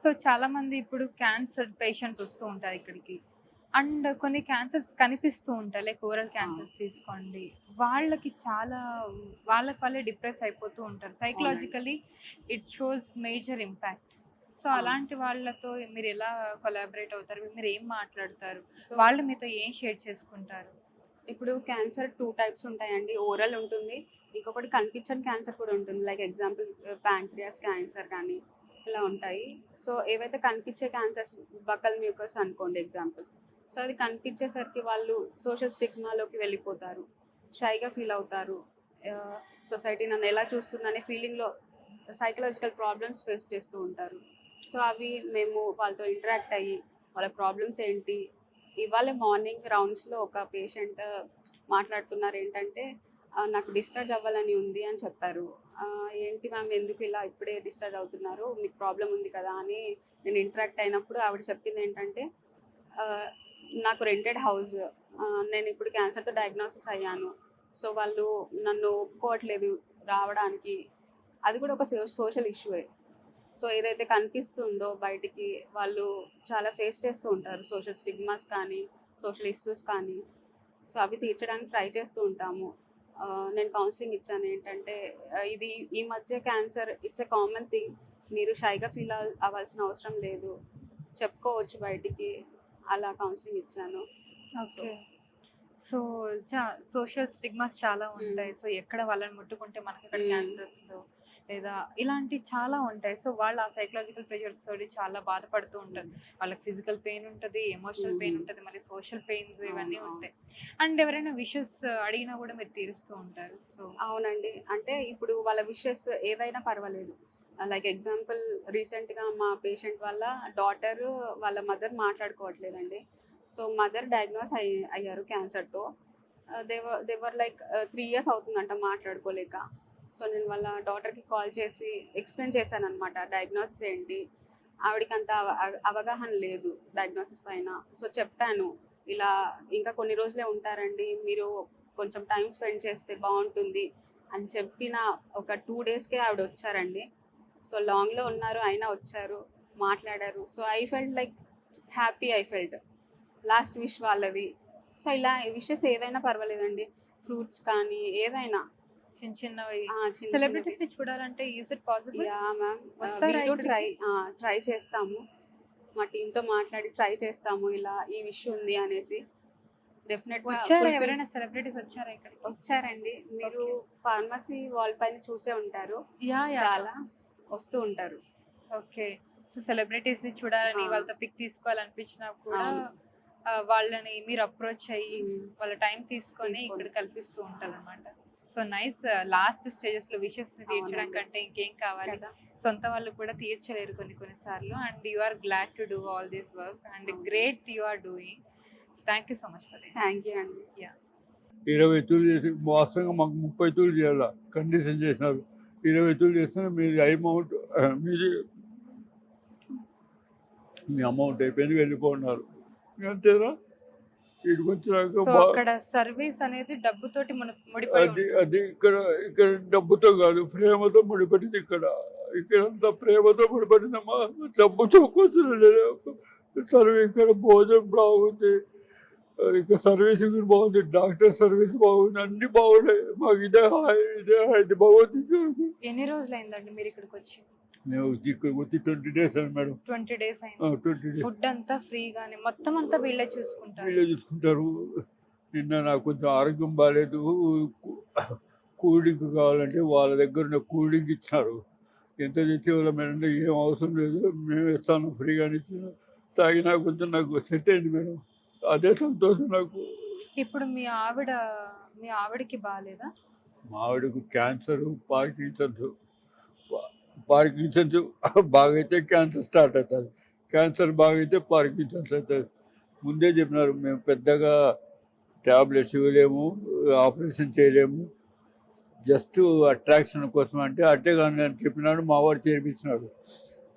సో చాలా మంది ఇప్పుడు క్యాన్సర్ పేషెంట్స్ వస్తూ ఉంటారు ఇక్కడికి. అండ్ కొన్ని క్యాన్సర్స్ కనిపిస్తూ ఉంటాయి, లైక్ ఓరల్ క్యాన్సర్స్ తీసుకోండి. వాళ్ళకి చాలా వాళ్ళే డిప్రెస్ అయిపోతూ ఉంటారు. Psychologically it shows major impact. So అలాంటి వాళ్ళతో మీరు ఎలా కొలాబరేట్ అవుతారు? మీరు ఏం మాట్లాడతారు? సో వాళ్ళు మీతో ఏం షేర్ చేసుకుంటారు? ఇప్పుడు క్యాన్సర్ 2 టైప్స్ ఉంటాయండి. ఓరల్ ఉంటుంది, ఇంకొకటి కనిపించని క్యాన్సర్ కూడా ఉంటుంది. లైక్ ఎగ్జాంపుల్ ప్యాంక్రియాస్ క్యాన్సర్ కానీ ఇలా ఉంటాయి. సో ఏవైతే కనిపించే క్యాన్సర్స్, బకల్ మ్యూకస్ అనుకోండి ఎగ్జాంపుల్. సో అది కనిపించేసరికి వాళ్ళు సోషల్ స్టిగ్మాలోకి వెళ్ళిపోతారు, షైగా ఫీల్ అవుతారు, సొసైటీ నన్ను ఎలా చూస్తుందనే ఫీలింగ్లో సైకలాజికల్ ప్రాబ్లమ్స్ ఫేస్ చేస్తూ ఉంటారు. సో అవి మేము వాళ్ళతో ఇంటరాక్ట్ అయ్యి వాళ్ళ ప్రాబ్లమ్స్ ఏంటి. ఇవాళ మార్నింగ్ రౌండ్స్లో ఒక పేషెంట్ మాట్లాడుతున్నారు ఏంటంటే, నాకు డిశ్చార్జ్ అవ్వాలని ఉంది అని చెప్పారు. ఏంటి మ్యామ్, ఎందుకు ఇలా ఇప్పుడే డిశ్చార్జ్ అవుతున్నారు, మీకు ప్రాబ్లం ఉంది కదా అని నేను ఇంటరాక్ట్ అయినప్పుడు ఆవిడ చెప్పింది ఏంటంటే, నాకు రెంటెడ్ హౌస్, నేను ఇప్పుడు క్యాన్సర్తో డయాగ్నోసిస్ అయ్యాను. సో వాళ్ళు నన్ను ఒప్పుకోవట్లేదు రావడానికి. అది కూడా ఒక సోషల్ ఇష్యూయే. సో ఏదైతే కనిపిస్తుందో బయటికి వాళ్ళు చాలా ఫేస్ చేస్తూ ఉంటారు, సోషల్ స్టిగ్మాస్ కానీ సోషల్ ఇష్యూస్ కానీ. సో అవి తీర్చడానికి ట్రై చేస్తూ ఉంటాము. నేను కౌన్సిలింగ్ ఇచ్చాను ఏంటంటే, ఇది ఈ మధ్య cancer it's a common thing, మీరు షైగా ఫీల్ అవ్వాల్సిన అవసరం లేదు, చెప్పుకోవచ్చు బయటికి, అలా కౌన్సిలింగ్ ఇచ్చాను. ఓకే. సో సోషల్ స్టిగ్మాస్ చాలా ఉంటాయి. సో ఎక్కడ వాళ్ళని ముట్టుకుంటే మనకి ఇక్కడ మ్మ్. క్యాన్సర్ వస్తుందో లేదా ఇలాంటి చాలా ఉంటాయి. సో వాళ్ళు ఆ సైకలాజికల్ ప్రెషర్స్ తోటి చాలా బాధపడుతూ ఉంటారు. వాళ్ళకి ఫిజికల్ పెయిన్ ఉంటుంది, ఎమోషనల్ పెయిన్ ఉంటుంది, మరి సోషల్ పెయిన్స్ ఇవన్నీ ఉంటాయి. అండ్ ఎవరైనా విషెస్ అడిగినా కూడా మీరు తీరుస్తూ ఉంటారు. సో అవునండి, అంటే ఇప్పుడు వాళ్ళ విషెస్ ఏవైనా పర్వాలేదు. లైక్ ఎగ్జాంపుల్ రీసెంట్గా మా పేషెంట్ వాళ్ళ డాటర్ వాళ్ళ మదర్ మాట్లాడుకోవట్లేదండి. సో మదర్ డయాగ్నోస్ అయ్యారు క్యాన్సర్తో. దేవర్ లైక్ 3 years అవుతుందంట మాట్లాడుకోలేక. సో నేను వాళ్ళ డాటర్కి కాల్ చేసి ఎక్స్ప్లెయిన్ చేశాను అనమాట, డయాగ్నోసిస్ ఏంటి. ఆవిడకి అంత అవగాహన లేదు డయాగ్నోసిస్ పైన. సో చెప్పాను, ఇలా ఇంకా కొన్ని రోజులే ఉంటారండి, మీరు కొంచెం టైం స్పెండ్ చేస్తే బాగుంటుంది అని చెప్పిన ఒక 2 daysకే ఆవిడ వచ్చారండి. సో లాంగ్లో ఉన్నారు అయినా వచ్చారు, మాట్లాడారు. So I felt like happy, I felt last wish వాళ్ళది. సో ఇలా విషెస్ ఏవైనా పర్వాలేదండి, ఫ్రూట్స్ కానీ ఏదైనా చిన్న చిన్నవి చిన్న సెలబ్రిటీస్ ని చూడాలంటే is it possible? Yeah ma'am, వస్తారా ఇక్కడికి? ట్రై చేస్తాము, మా టీంతో మాట్లాడి ట్రై చేస్తాము ఇలా ఈ విషయం ఉంది అనేసి. డెఫినెట్గా వచ్చారా ఎవరైనా సెలబ్రిటీస్ వచ్చారా ఇక్కడికి? వచ్చారండి. మీరు ఫార్మసీ వాల్ పైన చూసే ఉంటారు, యా చాలా వస్తూ ఉంటారు. ఓకే. సో సెలబ్రిటీస్ ని చూడాలని ఆ. వాళ్ళతో పిక్ తీసుకోవాలనిపించినా కూడా అవును. వాళ్ళని మీరు అప్రోచ్ అయ్యి వాళ్ళ టైం తీసుకొని తీసుకొని. ఇక్కడ కల్పిస్తూ ఉంటారు అనమాట. So nice. లాస్ట్ స్టేజెస్ లో విషెస్ ని తీర్చడం అవునండి. కంటే ఇంకేం కావాలి? కదా. సొంత వాళ్ళు కూడా తీర్చలేరు కొన్ని సార్లు. And you are glad to do all this work and great you are doing. Thank you so much for it. Thank you అండి. 20 తూలు చేసి వాస్తవంగా మాకు 30 తూలు చేయాలి కండిషన్ చేసినారు. 20 తూలు చేస్తే మీది అమౌంట్, మీది మీ అమౌంట్ అయిపోయింది వెళ్ళిపోతున్నారు. అంతేనా? వీటికి వచ్చినాక సో అక్కడ సర్వీస్ అనేది డబ్బుతోటి ముడిపడి అది అది ఇక్కడ డబ్బుతో కాదు, ప్రేమతో ముడిపడింది. ఇక్కడంతా ప్రేమతో ముడిపడిందమ్మా. డబ్బు చౌకొచ్చడం లేదు. సర్వీస్ ఇక్కడ భోజనం బాగుంది, ఇక్కడ సర్వీసింగ్ బాగుంది, డాక్టర్ సర్వీస్ బాగుంది, అన్ని బాగున్నాయి. మాకు ఇదే ఇది బాగుంది. ఎన్ని రోజులు అయిందండి మీరు ఇక్కడికి వచ్చి? మేము ఇక్కడికి వచ్చి 20 days అయింది మేడం. 20 days అయింది. 20 days ఫుడ్ అంతా ఫ్రీగానే మొత్తం అంతా వీళ్ళే చూసుకుంటారు. వీళ్ళే చూసుకుంటారు. నిన్న నాకు కొంచెం ఆరోగ్యం బాగాలేదు, కూల్ డ్రింక్ కావాలంటే వాళ్ళ దగ్గర ఉన్న కూల్ డ్రింక్ ఇచ్చినారు. ఎంత తెచ్చేవాళ్ళ మేడం, ఏం అవసరం లేదు, మేము ఇస్తాను ఫ్రీగానే ఇచ్చిన. తాగినా కొంచెం నాకు సెట్ అయింది మేడం, అదే సంతోషం నాకు. ఇప్పుడు మీ ఆవిడకి బాగాలేదా? మా ఆవిడకు క్యాన్సర్, పార్కిన్సన్స్ బాగైతే క్యాన్సర్ స్టార్ట్ అవుతుంది, క్యాన్సర్ బాగైతే పార్కిన్సన్స్ అవుతుంది. ముందే చెప్పినారు, మేము పెద్దగా ట్యాబ్లెట్స్ ఇవ్వలేము, ఆపరేషన్ చేయలేము, జస్ట్ అట్రాక్షన్ కోసం అంటే అట్టే కానీ నేను చెప్పినాడు మా వాడు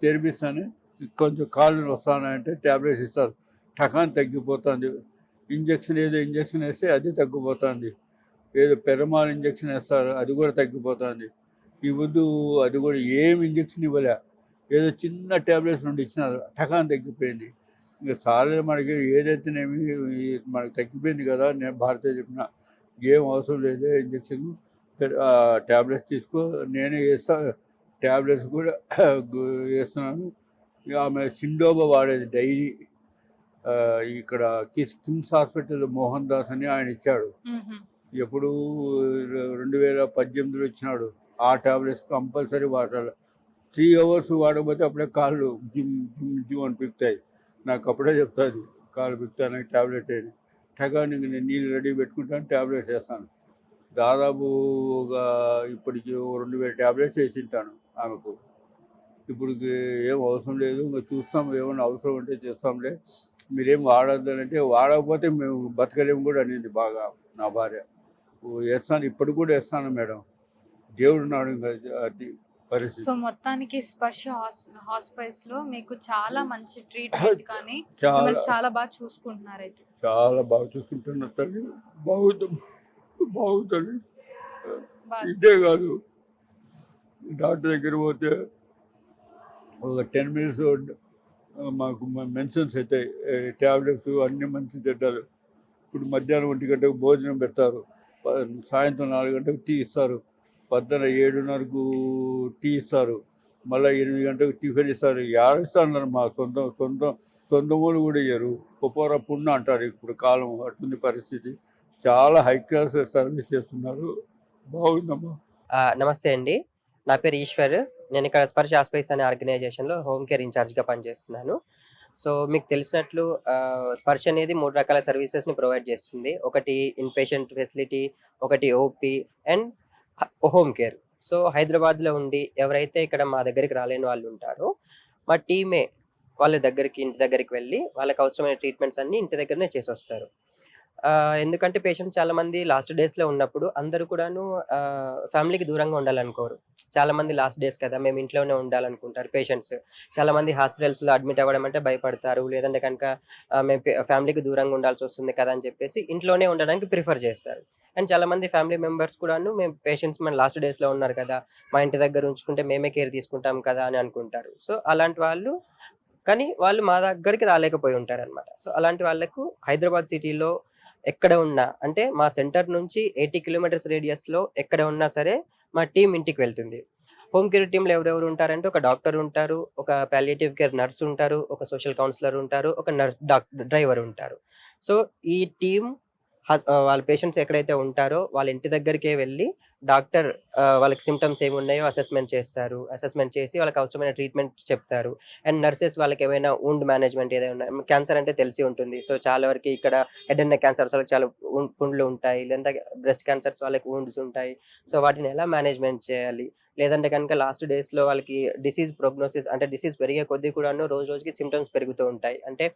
చేర్పిస్తాను కొంచెం కాళ్ళు వస్తానంటే ట్యాబ్లెట్స్ ఇస్తారు, టకాన్ తగ్గిపోతుంది. ఇంజక్షన్ వేస్తే అది తగ్గిపోతుంది. ఏదో పెరమాల్ ఇంజక్షన్ వేస్తారు, అది కూడా తగ్గిపోతుంది. ఈ వద్దు అది కూడా ఏం ఇంజక్షన్ ఇవ్వలే, ఏదో చిన్న ట్యాబ్లెట్స్ నుండి ఇచ్చినారు, టకాన్ తగ్గిపోయింది. ఇంకా సార్లు మనకి ఏదైతేనేమి మనకి తగ్గిపోయింది కదా. నేను భారతీయ చెప్పిన ఏం అవసరం లేదు ఇంజక్షన్, ట్యాబ్లెట్స్ తీసుకో, నేనే వేస్తాను. ట్యాబ్లెట్స్ కూడా వేస్తున్నాను. ఆమె సిండోబా వాడేది డైలీ. ఇక్కడ కిమ్స్ హాస్పిటల్ మోహన్ దాస్ అని ఆయన ఇచ్చాడు, ఎప్పుడు 2018లో ఇచ్చినాడు. ఆ ట్యాబ్లెట్స్ కంపల్సరీ వాడాలి. 3 hours వాడకపోతే అప్పుడే కాళ్ళు జిమ్ అని పిక్తాయి. నాకు అప్పుడే చెప్తుంది కాళ్ళు పిక్తాను ట్యాబ్లెట్ అని. టగాని నేను నీళ్ళు రెడీ పెట్టుకుంటాను, ట్యాబ్లెట్స్ వేస్తాను. దాదాపు ఇప్పటికి 2000 ట్యాబ్లెట్స్ వేసింటాను ఆమెకు. ఇప్పుడు ఏం అవసరం లేదు, ఇంకా చూస్తాం, ఏమైనా అవసరం ఉంటే చేస్తాంలే, మీరేం వాడద్దు అని అంటే, వాడకపోతే మేము బతకలేము కూడా అనేది బాగా నా భార్య. వేస్తాను, ఇప్పుడు కూడా వేస్తాను మేడం, దేవుడు నాడు ఇంకా అది పరిస్థితి. సో మొత్తానికి స్పర్శ హాస్పిటల్స్ లో మీకు చాలా మంచి ట్రీట్మెంట్ కానీ చాలా బాగా చూసుకుంటున్నారు అయితే. చాలా బాగా చూసుకుంటున్నారు తల్లి, బాగుంటుంది. ఇదే కాదు, డాక్టర్ దగ్గర పోతే ఒక 10 minutes మాకు మెన్షన్స్ అవుతాయి, ట్యాబ్లెట్స్ అన్నీ మంచి తింటారు. ఇప్పుడు మధ్యాహ్నం 1 గంటకు భోజనం పెడతారు, సాయంత్రం 4 గంటలకు టీ ఇస్తారు, పొద్దున 7:30కు టీ ఇస్తారు, మళ్ళీ 8 గంటలకు టిఫిన్ ఇస్తారు. ఇస్తారు మా సొంత ఊళ్ళు కూడా ఇయ్యరు. పొపోర పున్న అంటారు ఇప్పుడు కాలం, అటువంటి పరిస్థితి. చాలా హై క్లాస్ సర్వీస్ చేస్తున్నారు, బాగుందమ్మా. నమస్తే అండి, నా పేరు ఈశ్వర్. నేను ఇక్కడ స్పర్శ హాస్పిటల్స్ అనే ఆర్గనైజేషన్లో హోమ్ కేర్ ఇన్ఛార్జ్గా పనిచేస్తున్నాను. సో మీకు తెలిసినట్లు స్పర్శ అనేది 3 రకాల సర్వీసెస్ని ప్రొవైడ్ చేస్తుంది. ఒకటి ఇన్పేషెంట్ ఫెసిలిటీ, ఒకటి OP and home care. So హైదరాబాద్లో ఉండి ఎవరైతే ఇక్కడ మా దగ్గరికి రాలేని వాళ్ళు ఉంటారో, మా టీమే వాళ్ళ ఇంటి దగ్గరికి వెళ్ళి వాళ్ళకి అవసరమైన ట్రీట్మెంట్స్ అన్నీ ఇంటి దగ్గరనే చేసి వస్తారు. ఎందుకంటే పేషెంట్స్ చాలా మంది లాస్ట్ డేస్లో ఉన్నప్పుడు అందరూ కూడాను ఫ్యామిలీకి దూరంగా ఉండాలనుకోరు. చాలా మంది లాస్ట్ డేస్ కదా, మేము ఇంట్లోనే ఉండాలనుకుంటారు పేషెంట్స్. చాలా మంది హాస్పిటల్స్లో అడ్మిట్ అవ్వడం అంటే భయపడతారు, లేదంటే కనుక మేము ఫ్యామిలీకి దూరంగా ఉండాల్సి వస్తుంది కదా అని చెప్పేసి ఇంట్లోనే ఉండడానికి ప్రిఫర్ చేస్తారు. అండ్ చాలా మంది ఫ్యామిలీ మెంబర్స్ కూడాను మేము పేషెంట్స్ మన లాస్ట్ డేస్లో ఉన్నారు కదా, మా ఇంటి దగ్గర ఉంచుకుంటే మేమే కేర్ తీసుకుంటాం కదా అని అనుకుంటారు. సో అలాంటి వాళ్ళు కానీ వాళ్ళు మా దగ్గరికి రాలేకపోయి ఉంటారు అనమాట. సో అలాంటి వాళ్ళకు హైదరాబాద్ సిటీలో ఎక్కడ ఉన్నా, అంటే మా సెంటర్ నుంచి 80 kilometers రేడియస్లో ఎక్కడ ఉన్నా సరే మా టీం ఇంటికి వెళ్తుంది. హోమ్ కేర్ టీంలో ఎవరెవరు ఉంటారంటే, ఒక డాక్టర్ ఉంటారు, ఒక పాలియేటివ్ కేర్ నర్స్ ఉంటారు, ఒక సోషల్ కౌన్సిలర్ ఉంటారు, ఒక డ్రైవర్ ఉంటారు. సో ఈ టీం వాళ్ళ పేషెంట్స్ ఎక్కడైతే ఉంటారో వాళ్ళ ఇంటి దగ్గరికే వెళ్ళి డాక్టర్ వాళ్ళకి సిమ్టమ్స్ ఏమున్నాయో అసెస్మెంట్ చేస్తారు. అసెస్మెంట్ చేసి వాళ్ళకి అవసరమైన ట్రీట్మెంట్ చెప్తారు. అండ్ నర్సెస్ వాళ్ళకి ఏమైనా వుండ్ మేనేజ్మెంట్ ఏదైనా, క్యాన్సర్ అంటే తెలిసి ఉంటుంది. సో చాలా వరకు ఇక్కడ హెడ్ అండ్ నెక్ క్యాన్సర్స్ వాళ్ళకి చాలా పుండ్లు ఉంటాయి, లేదా బ్రెస్ట్ క్యాన్సర్స్ వాళ్ళకి వుండ్స్ ఉంటాయి. సో వాటిని ఎలా మేనేజ్మెంట్ చేయాలి, లేదంటే కనుక లాస్ట్ డేస్లో వాళ్ళకి డిసీజ్ ప్రోగ్నోసిస్, అంటే డిసీజ్ పెరిగే కొద్దీ కూడాను రోజు రోజుకి సిమ్టమ్స్ పెరుగుతూ ఉంటాయి. అంటే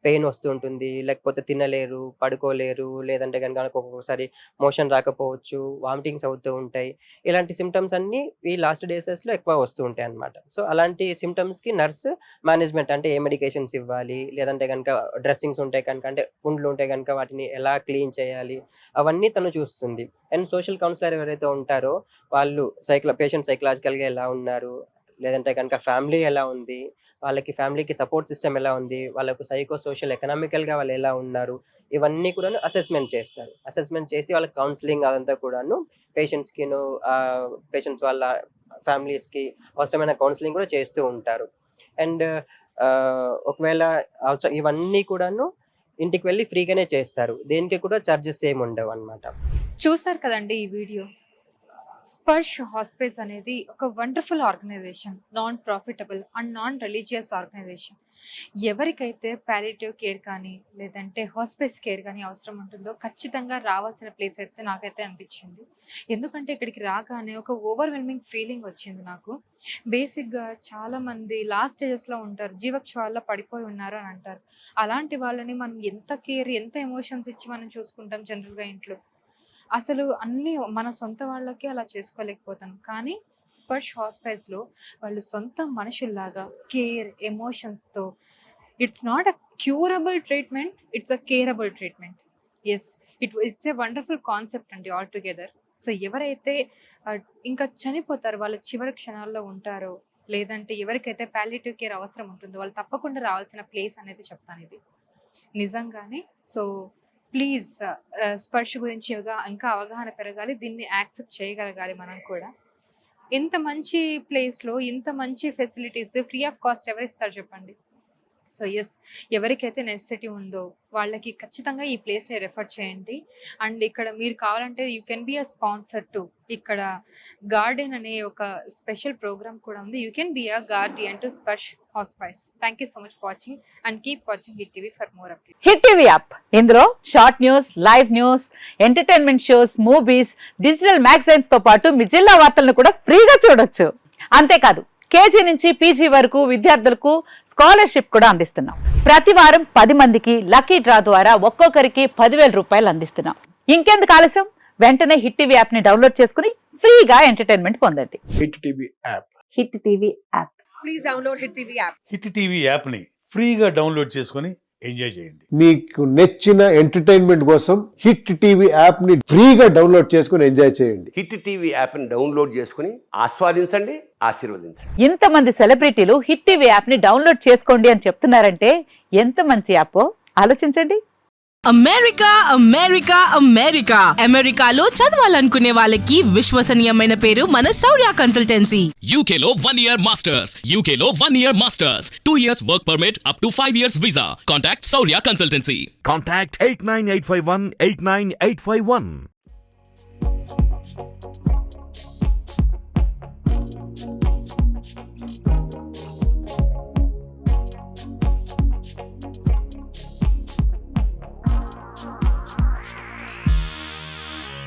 పెయిన్ వస్తూ ఉంటుంది, లేకపోతే తినలేరు, పడుకోలేరు, లేదంటే కనుక ఒక్కొక్కసారి మోషన్ రాకపోవచ్చు, వామిటింగ్స్ అవుతూ ఉంటాయి. ఇలాంటి సిమ్టమ్స్ అన్నీ ఈ లాస్ట్ డేసెస్లో ఎక్కువ వస్తూ ఉంటాయి అన్నమాట. సో అలాంటి సిమ్టమ్స్కి నర్స్ మేనేజ్మెంట్, అంటే ఏ మెడికేషన్స్ ఇవ్వాలి, లేదంటే కనుక డ్రెస్సింగ్స్ ఉంటాయి కనుక, అంటే పుండ్లు ఉంటాయి కనుక వాటిని ఎలా క్లీన్ చేయాలి, అవన్నీ తను చూస్తుంది. అండ్ సోషల్ కౌన్సిలర్ ఎవరైతే ఉంటారో వాళ్ళు పేషెంట్ సైకలాజికల్గా ఎలా ఉన్నారు, లేదంటే కనుక ఫ్యామిలీ ఎలా ఉంది, వాళ్ళకి ఫ్యామిలీకి సపోర్ట్ సిస్టమ్ ఎలా ఉంది, వాళ్ళకు సైకో సోషల్ ఎకనామికల్గా వాళ్ళు ఎలా ఉన్నారు, ఇవన్నీ కూడాను అసెస్మెంట్ చేస్తారు. అసెస్మెంట్ చేసి వాళ్ళకి కౌన్సిలింగ్ అదంతా కూడాను పేషెంట్స్కిను పేషెంట్స్ వాళ్ళ ఫ్యామిలీస్కి అవసరమైన కౌన్సిలింగ్ కూడా చేస్తూ ఉంటారు. అండ్ ఒకవేళ అవసరం ఇవన్నీ కూడాను ఇంటికి వెళ్ళి ఫ్రీగానే చేస్తారు, దేనికి కూడా ఛార్జెస్ ఏమి ఉండవు అన్నమాట. చూసారు కదండి ఈ వీడియో. స్పర్శ హాస్పిటల్స్ అనేది ఒక wonderful organisation, non profitable and non religious organisation. ఎవరికైతే పాలియేటివ్ కేర్ కానీ లేదంటే హాస్పిటల్స్ కేర్ కానీ అవసరం ఉంటుందో ఖచ్చితంగా రావాల్సిన ప్లేస్ అయితే నాకైతే అనిపించింది. ఎందుకంటే ఇక్కడికి రాగానే ఒక ఓవర్వెల్మింగ్ ఫీలింగ్ వచ్చింది నాకు. బేసిక్గా చాలామంది లాస్ట్ స్టేజెస్లో ఉంటారు, జీవక్షవాల్లో పడిపోయి ఉన్నారు అని అంటారు. అలాంటి వాళ్ళని మనం ఎంత కేర్, ఎంత ఎమోషన్స్ ఇచ్చి మనం చూసుకుంటాం జనరల్గా ఇంట్లో. అసలు అన్ని మన సొంత వాళ్ళకి అలా చేసుకోలేకపోతాం. కానీ స్పర్శ్ హాస్పిటల్స్లో వాళ్ళు సొంత మనుషుల్లాగా కేర్ ఎమోషన్స్తో, it's not a curable treatment, it's a carable treatment. Yes, it's a wonderful concept అండి ఆల్ టుగెదర్. సో ఎవరైతే ఇంకా చనిపోతారో, వాళ్ళ చివరి క్షణాల్లో ఉంటారో, లేదంటే ఎవరికైతే పాలియేటివ్ కేర్ అవసరం ఉంటుందో వాళ్ళు తప్పకుండా రావాల్సిన ప్లేస్ అనేది చెప్తాను ఇది నిజంగానే. సో ప్లీజ్ స్పర్శ గురించి ఇంకా అవగాహన పెరగాలి, దీన్ని యాక్సెప్ట్ చేయగలగాలి మనం కూడా. ఇంత మంచి ప్లేస్లో ఇంత మంచి ఫెసిలిటీస్ ఫ్రీ ఆఫ్ కాస్ట్ ఎవరు ఇస్తారు చెప్పండి. సో ఎస్, ఎవరికైతే నెసెసిటీ ఉందో వాళ్ళకి ఖచ్చితంగా ఈ ప్లేస్ని రెఫర్ చేయండి. అండ్ ఇక్కడ మీరు కావాలంటే you can be a sponsor too. ఇక్కడ గార్డెన్ అనే ఒక స్పెషల్ ప్రోగ్రామ్ కూడా ఉంది. You can be a guardian to Sparsh hospitals. Thank you so much for watching and keep watching hit TV for more updates. Hit TV app, ఇందులో short news, live news, entertainment shows, movies, digital magazines తో పాటు మీ జిల్లా వార్తలను కూడా ఫ్రీగా చూడొచ్చు. అంతేకాదు KG నుంచి పీజీ వరకు విద్యార్థులకు స్కాలర్షిప్ కూడా అందిస్తున్నాం. ప్రతి వారం 10 మందికి లక్కీ డ్రా ద్వారా ఒక్కొక్కరికి 10,000 రూపాయలు అందిస్తున్నాం. ఇంకెందుకు ఆలస్యం, వెంటనే హిట్ టీవీ యాప్ ని డౌన్లోడ్ చేసుకుని ఫ్రీగా ఎంటర్టైన్మెంట్ పొందండి. Hit TV app. Hit TV app. Please download hit TV app. Hit TV యాప్ని ఫ్రీగా డౌన్లోడ్ చేసుకొని ఎంజాయ్ చేయండి. మీకు నచ్చిన ఎంటర్టైన్మెంట్ కోసం హిట్ టీవీ యాప్ ని ఫ్రీగా డౌన్లోడ్ చేసుకుని ఎంజాయ్ చేయండి. హిట్ టీవీ యాప్ ని డౌన్లోడ్ చేసుకుని ఆస్వాదించండి, ఆశీర్వదించండి. ఇంతమంది సెలబ్రిటీలు హిట్ టీవీ యాప్ ని డౌన్లోడ్ చేసుకోండి అని చెప్తున్నారంటే ఎంత మంచి యాప్ ఆలోచించండి. అమెరికా అమెరికా అమెరికా అమెరికాలో చదవాలనుకునే వాళ్ళకి విశ్వసనీయమైన పేరు మన శౌర్య కన్సల్టెన్సీ. యూకేలో 1 year మాస్టర్స్, యూకేలో 1 year masters, 2 years work permit, up to 5 years visa. Contact Shaurya consultancy. Contact 89851 89851.